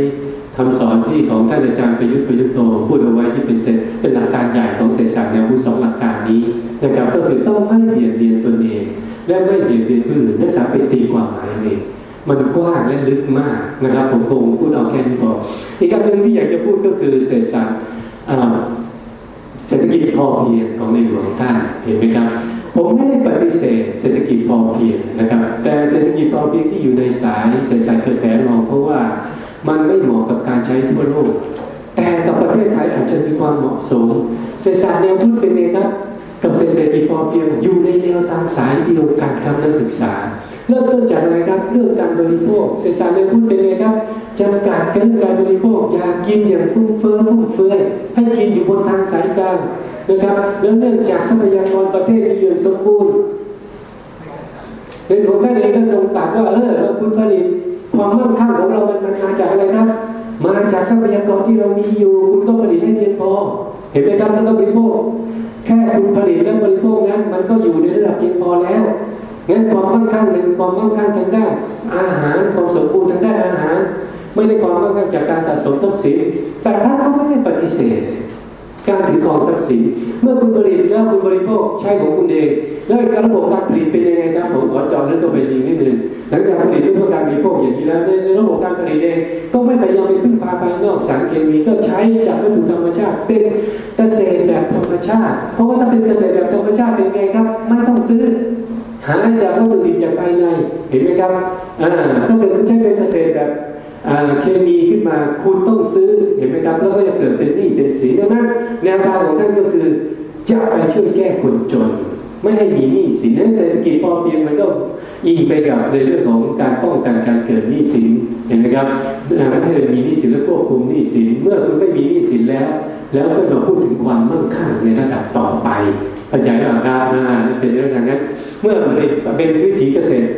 คำสอนที่ของท่านอาจารย์ประยุทธ์โตพูดเอาไว้ที่เป็นหลักการใหญ่ของเศรษฐศาสตร์แนวพุทธ2หลักการนี้นะครับก็คือต้องไม่เบียดเบียนตนเองและไม่เบียดเบียนผู้อื่นนักศึกษาไปตีความหมายเองมันกว้างและลึกมากนะครับผมคงพูดเอาแค่นี้พออีกการหนึ่งที่อยากจะพูดก็คือเศรษฐศาสตร์เศรษฐกิจพอเพียงของในหลวงท่านเห็นไหมครับผมไม่ได้ปฏิเสธเศรษฐกิจพอเพียงนะครับแต่เศรษฐกิจพอเพียงที่อยู่ในสายเศรษฐศาสตร์กระแสมองเพราะว่ามันไม่เหมาะกับการใช้ทั่วโลกแต่กับประเทศไทยอาจจะมีความเหมาะสมเศรษฐศาสตร์แนวพุทธเป็นไงครับกับเศรษฐกิจพอเพียงอยู่ในแนวทางสายเดียวกันครับนักศึกษาเริ่มต้นจากอะไรครับเรื่องการบริโภคเศรษฐศาสตร์แนวพุทธเป็นไงครับจำกัดการบริโภคอย่ากินอย่างฟุ่มเฟือยให้กินอยู่บนทางสายกลางนะครับแล้วเนื่องจากทรัพยากรประเทศมีอย่างสมบูรณ์ในหลวงท่านเองก็ทรงตรัสว่าเราคุณผลิตความมั่งคั่งของเรามันมาจากอะไรครับมาจากทรัพยากรที่เรามีอยู่คุณก็ผลิตให้เพียงพอเห็นไหมครับแล้วก็บริโภคแค่คุณผลิตและบริโภคนั้นมันก็อยู่ในระดับเพียงพอแล้วงั้นความมั่งคั่งเป็นความมั่งคั่งทางด้านอาหารความสมบูรณ์ทางด้านอาหารไม่ได้ความมั่งคั่งจากการสะสมทรัพย์สินแต่ท่านก็ไม่ได้ปฏิเสธการถือครองทรัพย์สินเมื่อคุณผลิตแล้วคุณบริโภคใช้ของคุณเองแล้วการระบบการผลิตเป็นยังไงครับผมขอเจาะลึกเข้าไปอีกนิดนึงหลังจากผลิตด้วยการบริโภคอย่างนี้แล้วในระบบการผลิตเองก็ไม่พยายามไปพึ่งพาภายนอกสารเคมีก็ใช้จากวัตถุธรรมชาติเป็นเกษตรแบบธรรมชาติเพราะว่าถ้าเป็นเกษตรแบบธรรมชาติเป็นไงครับไม่ต้องซื้อหาจากวัตถุดิบจากภายในเห็นไหมครับถ้าเกิดคุณใช้เป็นเกษตรแบบเคมีขึ้นมาคุณต้องซื้อเห็นไหมครับแล้วก็จะเกิดเป็นหนี้เป็นสินดังนั้นแนวทางของท่านก็คือจะไปช่วยแก้คนจนไม่ให้มีหนี้สินนั้นเศรษฐกิจพอเพียงมันก็อิงไปกับในเรื่องของการป้องกันการเกิดหนี้สินเห็นไหมครับถ้าเรามีหนี้สินและควบคุมหนี้สินเมื่อคุณไม่มีหนี้สินแล้วก็มาพูดถึงความมั่งคั่งในระดับต่อไปเข้าใจไหมครับเป็นเรื่องอย่างนั้นเมื่อเป็นวิถีเกษตร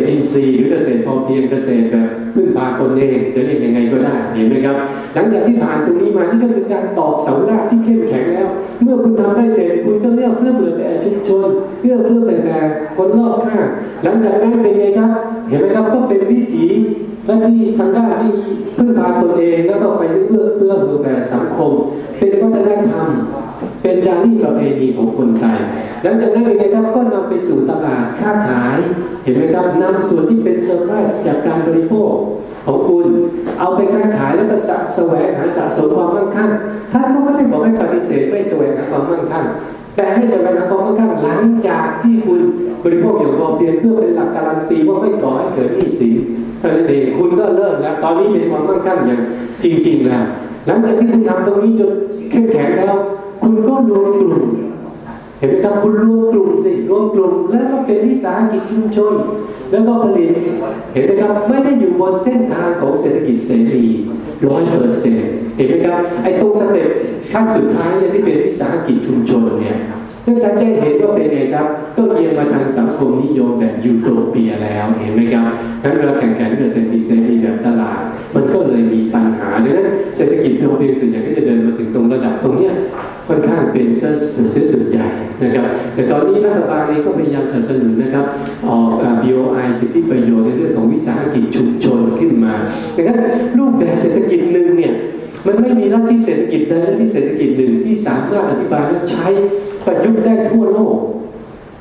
อินทรีย์หรือเกษตรพอเพียงเกษตรแบบพึ่งพาตนเองจะเรียกยังไงก็ได้เห็นไหมครับหลังจากที่ผ่านตรงนี้มานี่ก็คือการตอกเสารากที่เข้มแข็งแล้วเมื่อคุณทำได้เสร็จคุณก็เลือกเพื่อเผื่อแผ่ชุมชนเลือกเพื่อแต่คนรอบข้างหลังจากนั้นเป็นไงครับเห็นไหมครับก็เป็นวิถีและที่ทางด้านที่พึ่งพาตนเองแล้วก็ไปเพื่อแผ่สังคมเป็นวัฒนธรรม เป็นจารีตประเพณีของคนไทยหลังจากนั้นเป็นไงครับก็นำไปสู่ตลาดค้าขายเห็นไหมครับนำส่วนที่เป็นเซอร์ไพรส์จากการบริโภคของคุณเอาไปค้าขายแล้วก็แสวงหาสะสมความมั่งคั่งท่านก็ไม่ได้บอกให้ปฏิเสธไม่แสวงหาความมั่งคั่งแต่ให้แสวงหาความมั่งคั่งหลังจากที่คุณบริโภคอย่างพอเพียงเพื่อเป็นหลักการันตีว่าไม่ก่อให้เกิดหนี้สินเท่านั้นเองคุณก็เริ่มแล้วตอนนี้เป็นความมั่งคั่งอย่างจริงๆแล้วหลังจากที่คุณทำตรงนี้จนเข้มแข็งแล้วคุณก็รวมกลุ่มเห็นไหมครับคุณรวมกลุ่มสิรวมกลุ่มแล้วก็เป็นวิสาหกิจชุมชนแล้วก็ผลิตเห็นไหมครับไม่ได้อยู่บนเส้นทางของเศรษฐกิจเสรี100%เห็นไหมครับไอ้ตรงสเต็ปขั้นสุดท้ายเนี่ยที่เป็นวิสาหกิจชุมชนเนี่ยนักศึกษาจะเห็นว่าเป็นไงครับก็เอียงมาทางสังคมนิยมแบบยูโทเปียแล้วเห็นไหมครับงั้นเวลาแข่งขันกับเศรษฐกิจเสรีแบบตลาดมันก็เลยมีปัญหาดังนั้นเศรษฐกิจพอเพียงส่วนใหญ่ก็จะเดินมาถึงตรงระดับตรงเนี้ยค่อนข้างเป็นเส้นสุดใหญ่นะครับแต่ตอนนี้รัฐบาลเองก็พยายามสนับสนุนนะครับออก BOI สิทธิประโยชน์ในเรื่องของวิสาหกิจชุมชนขึ้นมาดังนั้นรูปแบบเศรษฐกิจหนึ่งเนี่ยมันไม่มีลัทธิเศรษฐกิจใดลัทธิเศรษฐกิจหนึ่งที่สามารถอธิบายและใช้ประยุกต์ได้ทั่วโลก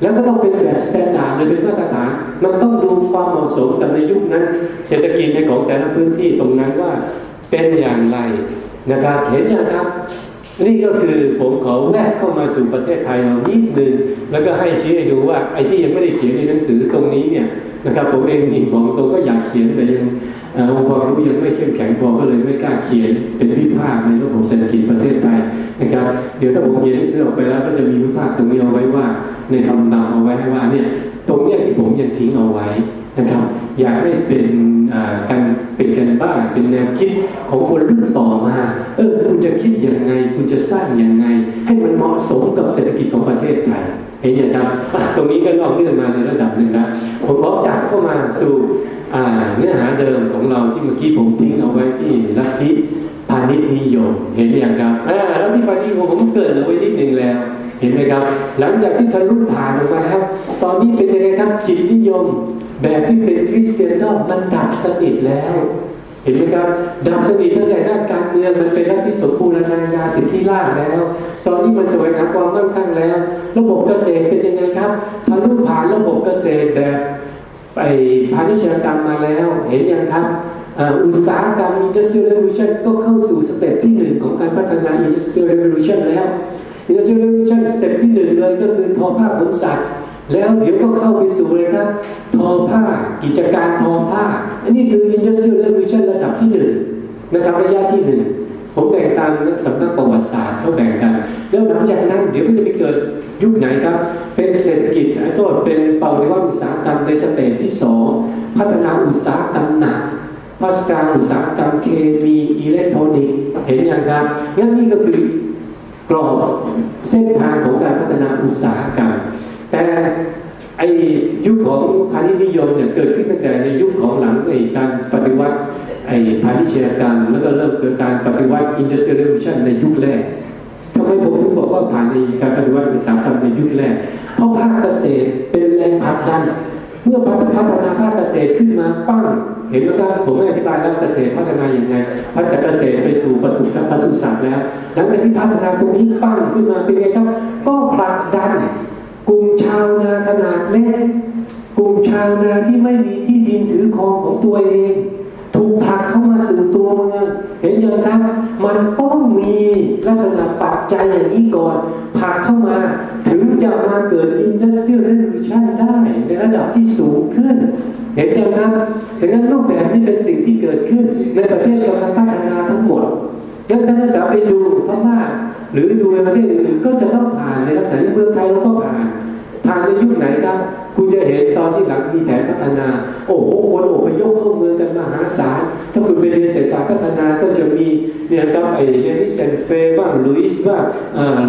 แล้วก็ต้องเป็นแบบสแตนดาร์ดเลยเป็นมาตรฐานมันต้องดูความเหมาะสมกับในยุคนั้นเศรษฐกิจในของแต่ละพื้นที่ตรงนั้นว่าเป็นอย่างไรนะครับเห็นอย่างครับนี่ก็คือผมขอแวะเข้ามาสู่ประเทศไทยเรานิดนึงแล้วก็ให้ชี้ให้ดูว่าไอ้ที่ยังไม่ได้เขียนในหนังสือตรงนี้เนี่ยนะครับผมเองนี่บอกตรงก็อยากเขียนแต่ยังองค์ความรู้ยังไม่เข้มแข็งพอก็เลยไม่กล้าเขียนเป็นวิพากษ์ในระบบเศรษฐกิจประเทศไทยนะครับเดี๋ยวถ้าผมเขียนหนังสือออกไปแล้วก็จะมีวิพากษ์ตรงนี้เอาไว้ว่าในคำนำเอาไว้ว่าเนี่ยตรงเนี้ยที่ผมยังทิ้งเอาไว้นะครับอยากให้เป็นกันบ้างเป็นแนวคิดของคนรุ่นต่อมาคุณจะคิดยังไงคุณจะสร้างยังไงให้มันเหมาะสมกับเศรษฐกิจของประเทศไทยเห็นอย่างครับตรงนี้ก็นอกเรื่องมาในระดับหนึ่งนะผมขอกลับเข้ามาสู่เนื้อหาเดิมของเราที่เมื่อกี้ผมทิ้งเอาไว้ที่ลัทธิพาณิชย์นิยมเห็นอย่างครับลัทธิพาณิชย์นิยมผมเกริ่นเอาไว้นิดนึงแล้วเห็นไหมครับหลังจากที่ทะลุผ่านออกมาแล้วตอนนี้เป็นยังไงครับจิตนิยมแบบที่เป็นคริสเตียนมันดับสนิทแล้วเห็นไหมครับดับสนิทตั้งแต่ด้านการเมืองมันเป็นลัทธิสมบูรณาญาสิทธิราชย์แล้วตอนนี้มันแสวงหาความมั่งคั่งแล้วระบบเกษตรเป็นยังไงครับทะลุผ่านระบบเกษตรแบบไปพาณิชยกรรมมาแล้วเห็นยังครับอุตสาหกรรม Industrial Revolution ก็เข้าสู่สเต็ปที่หนึ่งของการพัฒนา Industrial Revolution แล้ว Industrial Revolution สเต็ปที่หนึ่งเลยก็คือทอผ้าขนสัตว์แล้วเดี๋ยวก็เข้าไปสู่เลยครับทอผ้ากิจการทอผ้าอันนี้คือ Industrial Revolution ระดับที่หนึ่งนะครับระยะที่หนึ่งผมแบ่งตามสำนักประวัติศาสตร์เขาแบ่งกันแล้วหลังจากนั้นเดี๋ยวมันจะไปเกิดยุคไหนครับเป็นเศรษฐกิจเป็นปฏิวัติอุตสาหกรรมในสเต็ปที่สองพัฒนาอุตสาหกรรมหนักพัฒนาอุตสาหกรรมเคมีอิเล็กทรอนิกส์เห็นอย่างครับงั้นนี่ก็คือกรอบเส้นทางของการพัฒนาอุตสาหกรรมแต่ไอ้ยุคของพาณิชย์นิยมเนี่ยเกิดขึ้นตั้งแต่ในยุคของหลังการปฏิวัติพาณิชยกรรมแล้วก็เริ่มเกิดการปฏิวัติ Industrial Revolution ในยุคแรกทำไมผมถึงบอกว่าผ่านในการปฏิวัติอุตสาหกรรมในยุคแรกเพราะภาคเกษตรเป็นแรงผลักดันเมื่อพัฒนาภาคเกษตรขึ้นมาปั้งเห็นไหมครับผมไม่อธิบายแล้วเกษตรพัฒนาอย่างไรพัฒนาเกษตรไปสู่ปศุสัตว์แล้วหลังจากที่พัฒนาตรงนี้ปั้งขึ้นมาเป็นไงครับก็ผลักดันกลุ่มชาวนาขนาดเล็กกลุ่มชาวนาที่ไม่มีที่ดินถือครองของตัวเองถูกผลักเข้ามาสู่ตัวเมืองเห็นยังครับมันต้องมีลักษณะปัจจัยอย่างนี้ก่อนผลักเข้ามาถึงจะมาเกิด Industrial Revolution ได้ในระดับที่สูงขึ้นเห็นยังครับดังนั้นรูปแบบนี้เป็นสิ่งที่เกิดขึ้นในประเทศกำลังพัฒนาทั้งหมดแล้วท่านนักศึกษาไปดูเพราะว่าหรือดูในประเทศอื่นๆก็จะต้องผ่านในลักษณะที่เมืองไทยเราก็ผ่านในยุคไหนครับคุณจะเห็นตอนที่หลังมีแผนพัฒนาโอ้โหคนอพยพเข้าเมืองกันมหาศาลถ้าคุณไปเรียนเศรษฐศาสตร์พัฒนาก็จะมีเนี่ยครับเรียนวิเซนเฟบ้างลุยส์บ้าง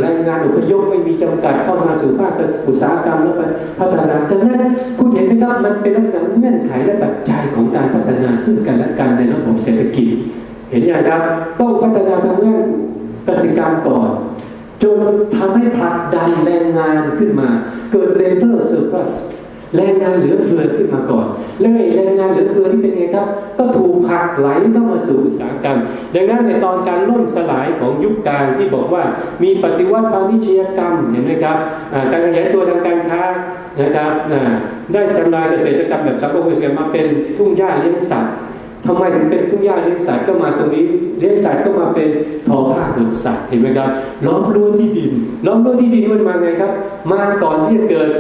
แรงงานอพยพไม่มีจำกัดเข้ามาสู่ภาคอุตสาหกรรมแล้วพัฒนาดังนั้นคุณเห็นไหมครับมันเป็นลักษณะเงื่อนไขและปัจจัยของการพัฒนาซึ่งกันและกันในระบบเศรษฐกิจเห็นอย่างครับต้องพัฒนาทางด้านเกษตรกรรมก่อนจนทำให้ผลักดันแรงงานขึ้นมาเกิด labor surplus แรงงานเหลือเฟือขึ้นมาก่อนแล้วแรงงานเหลือเฟือที่เป็นไงครับก็ถูกผลักไหลเข้ามาสู่อุตสาหกรรมดังนั้นในตอนการล่มสลายของยุคกลางที่บอกว่ามีปฏิวัติพาณิชยกรรมเห็นไหมครับการขยายตัวทางการค้านะครับได้ทำลายเกษตรกรรมแบบสังคมเกษตรมาเป็นทุ่งหญ้าเลี้ยงสัตว์ทำไมถึงเป็นทุ่งหญ้าเลี้ยงสัตว์ก็มาตรงนี้เลี้ยงสัตว์ก็มาเป็นทอผ้าขนสัตว์เห็นไหมครับล้อมรั้วที่ดินล้อมรั้วที่ดินมันมาไงครับมาก่อนที่จะเกิด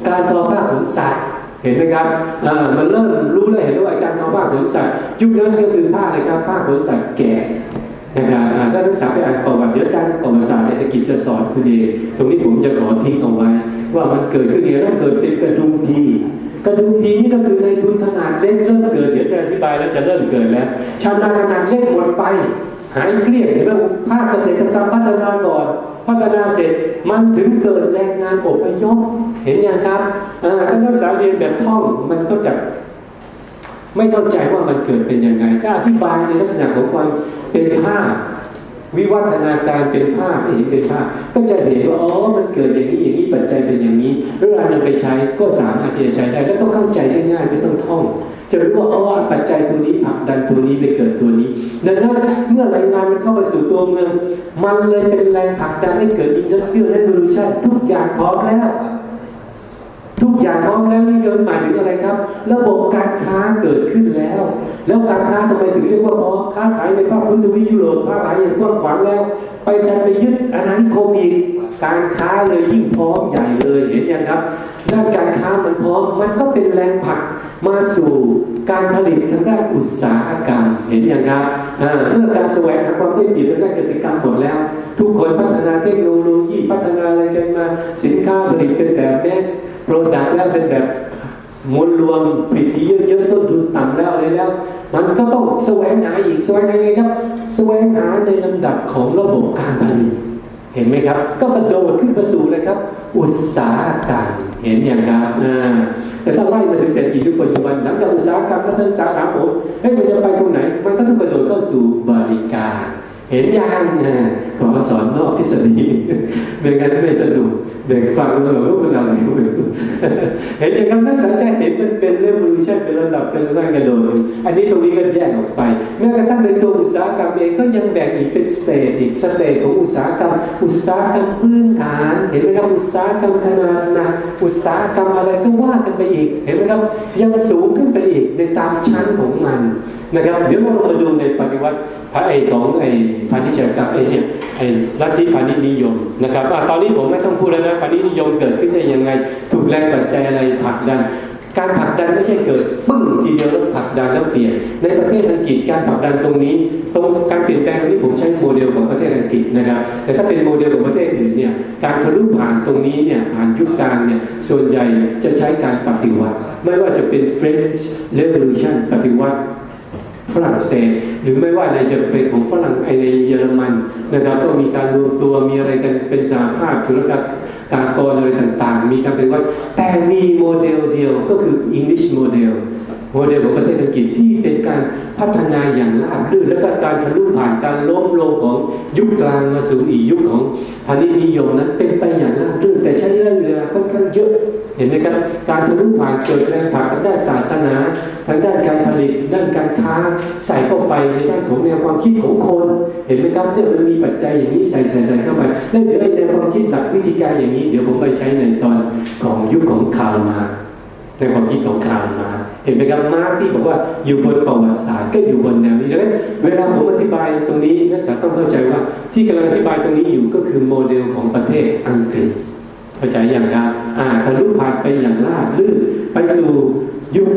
การทอผ้าขนสัตว์เห็นไหมครับมันเริ่มรู้แล้วเห็นแล้วว่าการทอผ้าขนสัตว์ยุคนั้นก็คือผ้าอะไรครับผ้าขนสัตว์แกะนะครับถ้านักศึกษาไปอ่านประวัติเดี๋ยวอาจารย์ประวัติศาสตร์เศรษฐกิจจะสอนคุณเองตรงนี้ผมจะขอทิ้งเอาไว้ว่ามันเกิดขึ้นเองแล้วเกิดเป็นกระดุมพีกระดุมพีนี่ก็คือในทุนขนาดเล็กเริ่มเกิดเดี๋ยวจะอธิบายแล้วจะเริ่มเกิดแล้วชาวนาขนาดเล็กหมดไปหายเกลี้ยงเห็นไหมภาคเกษตรกรรมพัฒนาก่อนพัฒนาเสร็จมันถึงเกิดแรงงานอพยพเห็นยังครับถ้านักศึกษาเรียนแบบท่องมันก็จะไม่เข้าใจว่ามันเกิดเป็นยังไงถ้าอธิบายในลักษณะของความเป็นภาพวิวัฒนาการเป็นภาพเห็นเป็นภาพก็จะเห็นว่าอ๋อมันเกิดอย่างนี้อย่างนี้ปัจจัยเป็นอย่างนี้แล้วเรานำไปใช้ก็สามารถที่จะใช้ได้แล้วต้องเข้าใจได้ง่ายไม่ต้องท่องจะรู้ว่าอ๋อปัจจัยตัวนี้ผลักดันตัวนี้ไปเกิดตัวนี้ดังนั้นเมื่อแรงงานมันเข้าไปสู่ตัวเมืองมันเลยเป็นแรงผลักดันให้เกิด Industrial Revolution ทุกอย่างพร้อมแล้วทุกอย่างพร้อมแล้วนี่ก็หมายถึงอะไรครับระบบการค้าเกิดขึ้นแล้วแล้วการค้าทำไมถึงเรียกว่าพร้อมค้าขายในภาคพื้นทวีปยุโรปค้าขายอย่างกว้างขวางแล้วไปดันไปยึดอาณานิคมอีกการค้าเลยยิ่งพร้อมใหญ่เลยเห็นยังครับด้านการค้ามันพร้อมมันก็เป็นแรงผลักมาสู่การผลิตทางด้านอุตสาหกรรมเห็นยังครับเมื่อการแสวงหาความได้เปรียบทางด้านเกษตรกรรมหมดแล้วทุกคนพัฒนาเทคโนโลยีพัฒนาอะไรกันมาสินค้าผลิตเป็นแบบแมสโปรดักต์แล้วเป็นแบบมวลรวมผลิตที่เยอะๆต้นทุนต่ำแล้วอะไรแล้วมันก็ต้องแสวงหาอีกแสวงหาไงครับแสวงหาในลำดับของระบบการผลิตเห็นไหมครับก็กระโดดขึ้นมาสู่เลยครับอุตสาหกรรมเห็นอย่างครับแต่ถ้าไล่มาถึงเศรษฐกิจยุคปัจจุบันหลังจากอุตสาหกรรมก็เทิงสาขาผมมันจะไปตรงไหนมันก็ต้องกระโดดเข้าสู่บริการเห็นยังขอสอนนอกทฤษฎีเด็กกันไม่สนุกเด็กฟังแล้วแบบว่าเป็นอะไรก็ไม่รู้เห็นอย่างนั้นนักศึกษาเห็นมันเป็นเรื่องรูชั่นเป็นระดับเป็นระดับกระโดดอันนี้ตรงนี้ก็แยกออกไปแม้กระทั่งในตัวอุตสาหกรรมเองก็ยังแบ่งอีกเป็นสเตจอีกสเตจของอุตสาหกรรมพื้นฐานเห็นไหมครับอุตสาหกรรมขนาดหนักอุตสาหกรรมอะไรก็ว่ากันไปอีกเห็นไหมครับยังสูงขึ้นไปอีกในตามชั้นของมันนะครับเดี๋ยวเรามาดูในปฏิวัติของพาณิชยกรรมลัทธิพาณิชย์นิยมนะครับตอนนี้ผมไม่ต้องพูดแล้วนะพาณิชย์นิยมเกิดขึ้นได้ยังไงถูกแรงปัจจัยอะไรผลักดันการผลักดันไม่ใช่เกิดปึ้งทีเดียวแล้วผลักดันแล้วเปลี่ยนในประเทศอังกฤษการผลักดันตรงนี้การเปลี่ยนแปลงตรงนี้ผมใช้โมเดลของประเทศอังกฤษนะครับแต่ถ้าเป็นโมเดลของประเทศอื่นเนี่ยการทะลุผ่านตรงนี้เนี่ยผ่านยุคกลางเนี่ยส่วนใหญ่จะใช้การปฏิวัติไม่ว่าจะเป็น French Revolution ปฏิวัติฝรั่งเศสหรือไม่ว่าอะไรจะเป็นของฝรั่งในเยอรมันนะครับก็มีการรวมตัวมีอะไรกันเป็นสหภาพธุรกิจการกรอะไรต่างๆมีการเป็นว่าแต่มีโมเดลเดียวก็คือ English Model ของประเทศอังกฤษที่เป็นการพัฒนาอย่างราบรื่นและก็การทะลุผ่านการล้มลงของยุคกลางมาสู่อีกยุคของพาณิชย์นิยมนั้นเป็นไปอย่างราบรื่นแต่ใช้ระยะเวลาค่อนข้างเยอะเห็นไหมครับการทะลุผ่านเกิดแรงผลักทางด้านศาสนาทางด้านการผลิตด้านการค้าใส่เข้าไปในด้านของแนวความคิดของคนเห็นไหมครับเนี่ยมันมีปัจจัยอย่างนี้ใส่เข้าไปแล้วเดี๋ยวแนวความคิดหลักวิธีการอย่างนี้เดี๋ยวผมไปใช้ในตอนของยุคของคาร์ลมาร์กในความคิดของคาร์ลมาร์กเห็นไหมครับมาร์กที่บอกว่าอยู่บนประวัติศาสตร์ก็อยู่บนแนวนี้ดังนั้นเวลาผมอธิบายตรงนี้นักศึกษาต้องเข้าใจว่าที่กำลังอธิบายตรงนี้อยู่ก็คือโมเดลของประเทศอังกฤษเข้าใจอย่างไรทะลุผ่านไปอย่างราบรื่นไปสู่ยุค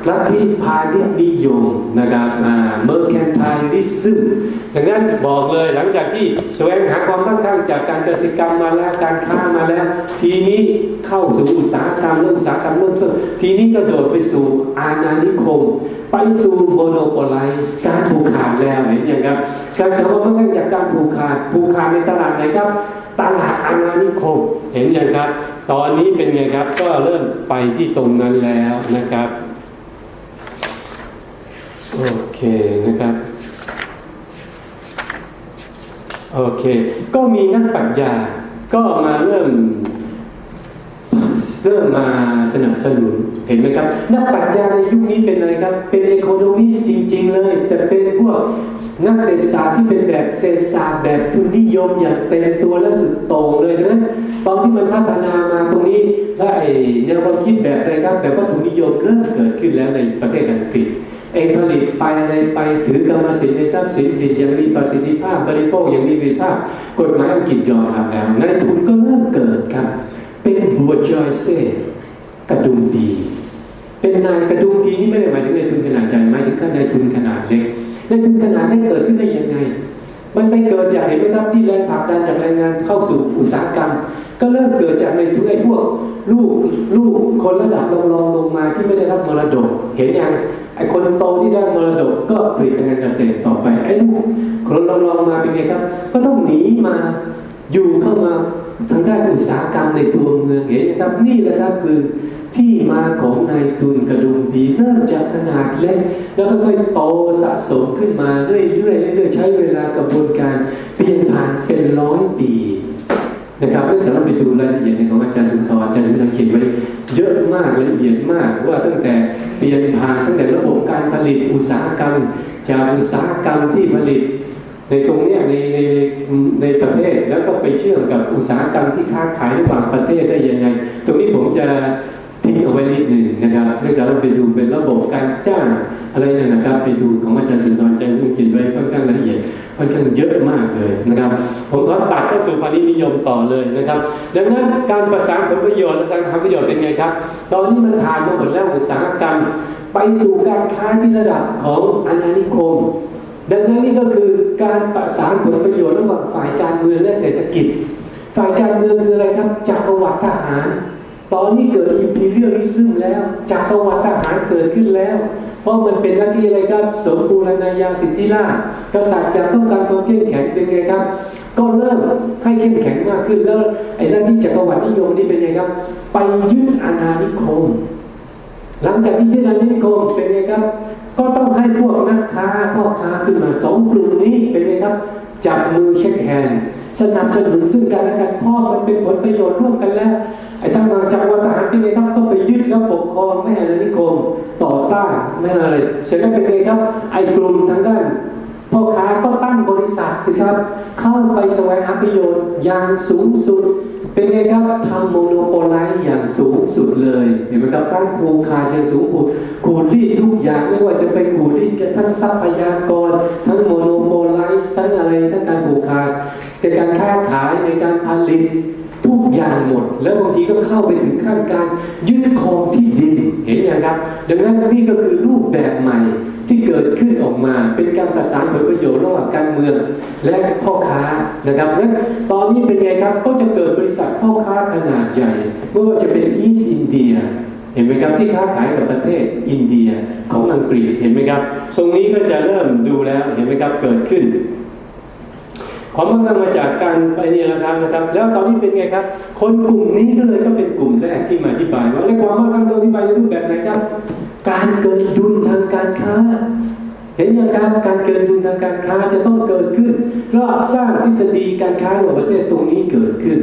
ลัทธิพาณิชย์นิยมนะครับเมอร์แคนไทลิซึมดังนั้นบอกเลยหลังจากที่แสวงหาความมั่งคั่งจากการเกษตรกรรมมาแล้วการค้ามาแล้วทีนี้เข้าสู่อุตสาหกรรมเริ่มอุตสาหกรรมเริ่มต้นทีนี้ก็โดดไปสู่อาณานิคมไปสู่โมโนโพไลซ์การผูกขาดแล้วเห็นยังครับการสมมติว่าจากการผูกขาดในตลาดไหนครับตลาดอาณานิคมเห็นยังครับตอนนี้เป็นไงครับก็เริ่มไปที่ตรงนั้นแล้วนะครับโอเคนะครับโอเคก็มีนักปรัชญาก็มาเริ่ม เริ่มมาสนับสนุนเห็นไหมครับนักปรัชญาในยุคนี้เป็นอะไรครับเป็นอีโคโนมิสต์จริงๆเลยแต่เป็นพวกนักเศรษฐศาสตร์ที่เป็นแบบเศรษฐศาสตร์แบบทุนนิยมอย่างเต็มตัวและสุดโต่งเลยนะตอนที่มันพัฒนามาตรงนี้และไอ้แนวความคิดแบบอะไรครับแบบว่าทุนนิยมเริ่มเกิดขึ้นแล้วในประเทศอังกฤษผลิตไปอะไรไปถือกรรมสิทธิ์ในทรัพย์สินผิดอย่างมีประสิทธิภาพบริโภคอย่างมีประสิทธิภาพกฎหมายอังกฤษยอมรับแล้วนายทุนก็เริ่มเกิดครับเป็นบัวจอยเซ่กระดุมดีเป็นนายกระดุมดีนี่ไม่ได้หมายถึงนายทุนขนาดใหญ่หมายถึงนายทุนขนาดเล็กนายทุนขนาดเล็กเกิดขึ้นได้ยังไงมันไปเกิดจากเห็นไหมครับที่แรงผลักดันจากแรงงานเข้าสู่อุตสาหกรรมก็เริ่มเกิดจากในทุนไอ้พวกลูกคนระดับรองลงมาที่ไม่ได้รับมรดกเห็นยังไอ้คนโตที่ได้มรดกก็ผลิตการเกษตรต่อไปไอ้ลูกคนรองมาเป็นไงครับก็ต้องหนีมาอยู่เข้ามาทางด้านอุตสาหกรรมในตัวเมืองเห็นนะครับนี่แหละครับคือที่มาของนายทุนกระดุมดีเริ่มจากขนาดเล็กแล้วก็ค่อยโตสะสมขึ้นมาเรื่อยๆใช้เวลากระบวนการเปลี่ยนผ่านเป็น100 ปีนะครับเรื่องสามารถไปดูรายละเอียดในของอาจารย์สุนทรอาจารย์สุนทรเขียนไว้เยอะมากละเอียดมากว่าตั้งแต่เปลี่ยนผ่านตั้งแต่ระบบการผลิตอุตสาหกรรมจากอุตสาหกรรมที่ผลิตในตรงนี้ในประเทศแล้วก็ไปเชื่อมกับอุตสาหกรรมที่ค้าขายระหว่างประเทศได้ยังไงตรงนี้ผมจะทิ้งเอาไว้นิดหนึ่งนะครับไม่สามารถไปดูเป็นระบบการจ้างอะไรเนี่ยนะครับไปดูของอาจารย์สุนทรอาจารย์เขียนไว้ค่อนข้างละเอียดค่อนข้างเยอะมากเลยนะครับผมขอตัดเข้าสู่พาณิชย์นิยมต่อเลยนะครับดังนั้นการประสานผลประโยชน์และการทำประโยชน์เป็นไงครับตอนนี้มันผ่านมาหมดแล้วอุตสาหกรรมไปสู่การค้าที่ระดับของอาณานิคมดังนั้นนี่ก็คือการประสานผลประโยชน์ระหว่างฝ่ายการเมืองและเศรษฐกิจฝ่ายการเมืองคืออะไรครับจักรวรรดิทหารตอนนี้เกิดอิมพีเรียลิซึมแล้วจักรวรรดิทหารเกิดขึ้นแล้วเพราะมันเป็นหน้าที่อะไรครับสมบูรณาญาสิทธิราชย์กษัตริย์จะต้องการความเข้มแข็งเป็นไงครับก็เริ่มให้เข้มแข็งมากขึ้นแล้วไอ้หน้าที่จักรวรรดินิยมนี่เป็นไงครับไปยึดอาณานิคมหลังจากที่ยึดอาณานิคมเป็นไงครับก็ต้องให้พวกนักค้าพ่อค้าขึ้นมา2 กลุ่มนี้เป็นไงครับจับมือเช็คแฮนด์สนับสนุนซึ่งกันและกันเพราะมันเป็นผลประโยชน์ร่วมกันแล้วไอ้ทางฝั่งจักรวรรดิทหารเป็นไงครับก็ไปยึดแล้วปกครองไม่ให้อาณานิคมต่อต้านไม่อะไรเสร็จแล้วเป็นไงครับไอ้กลุ่มทางด้านพ่อค้าก็ตั้งบริษัทสิครับเข้าไปแสวงหาประโยชน์อย่างสูงสุดเป็นไงครับทำโมโนโปไลซ์อย่างสูงสุดเลยเห็นไหมครับการผูกขาดอย่างสูงสุดขูดรีดทุกอย่างไม่ว่าจะไปขูดรีดทั้งทรัพยากรทั้งโมโนโปไลซ์ทั้งอะไรทั้งการผูกขาดในการค้าขายในการผลิตทุกอย่างหมดแล้วบางทีก็เข้าไปถึงขั้นการยึดครองที่ดินเห็นอย่างครับดังนั้นนี่ก็คือรูปแบบใหม่ที่เกิดขึ้นออกมาเป็นการประสานผลประโยชน์ระหว่างการเมืองและพ่อค้านะครับเพราะตอนนี้เป็นไงครับก็จะเกิดบริษัทพ่อค้าขนาดใหญ่ไม่ว่าจะเป็นอีสต์อินเดียเห็นไหมครับที่ค้าขายกับประเทศอินเดียของอังกฤษเห็นไหมครับตรงนี้ก็จะเริ่มดูแล้วเห็นไหมครับเกิดขึ้นความมั่งคั่งมาจากการไปเนี่ยนะครับแล้วตอนนี้เป็นไงครับคนกลุ่มนี้ก็เลยก็เป็นกลุ่มแรกที่มาอธิบายว่าความมั่งคั่งอธิบายในรูปแบบไหนครับการเกินดุลทางการค้าเห็นอย่างการเกินดุลทางการค้าจะต้องเกิดขึ้นรอบสร้างทฤษฎีการค้าระหว่างประเทศตรงนี้เกิดขึ้น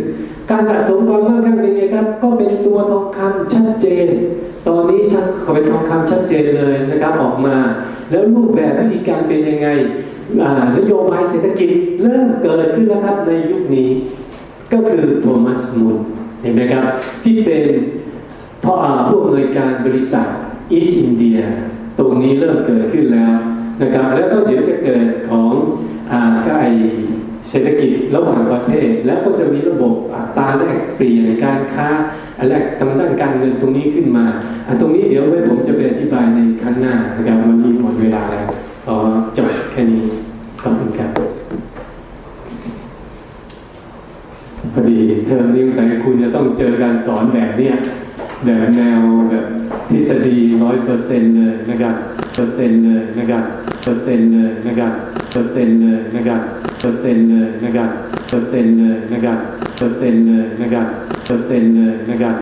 การสะสมความมั่งคั่งเป็นไงครับก็เป็นตัวทองคำชัดเจนตอนนี้ชัดเป็นทองคำชัดเจนเลยนะครับออกมาแล้วรูปแบบวิธีการเป็นยังไงนโยบายเศรษฐกิจเริ่มเกิดขึ้นแล้วครับในยุคนี้ก็คือโทมัสมุนเห็นไหมครับที่เป็นผู้อำนวยการบริษัทอีสต์อินเดียตรงนี้เริ่มเกิดขึ้นแล้วนะครับแล้วก็เดี๋ยวจะเกิดของการเศรษฐกิจระหว่างประเทศแล้วก็จะมีระบบอัตราแลกเปลี่ยนการค้าแลกทางด้านการเงินตรงนี้ขึ้นมาตรงนี้เดี๋ยวไว้ผมจะไปอธิบายในครั้งหน้านะครับวันนี้หมดเวลาแล้วขอจบแค่นี้ขอบคุณครับพอดีเทอมนี้สายคุณจะต้องเจอการสอนแบบเนี้ยแบบแนวแบบทฤษฎี100%เลยนะครับเปอร์เซ็นต์เลยนะครับเปอร์เซ็นต์เลยนะครับเปอร์เซ็นต์เลยนะครับเปอร์เซ็นต์เลยนะครับเปอร์เซ็นต์เลยนะครับเปอร์เซ็นต์เลยนะครับเปอร์เซ็นต์เลยนะครับ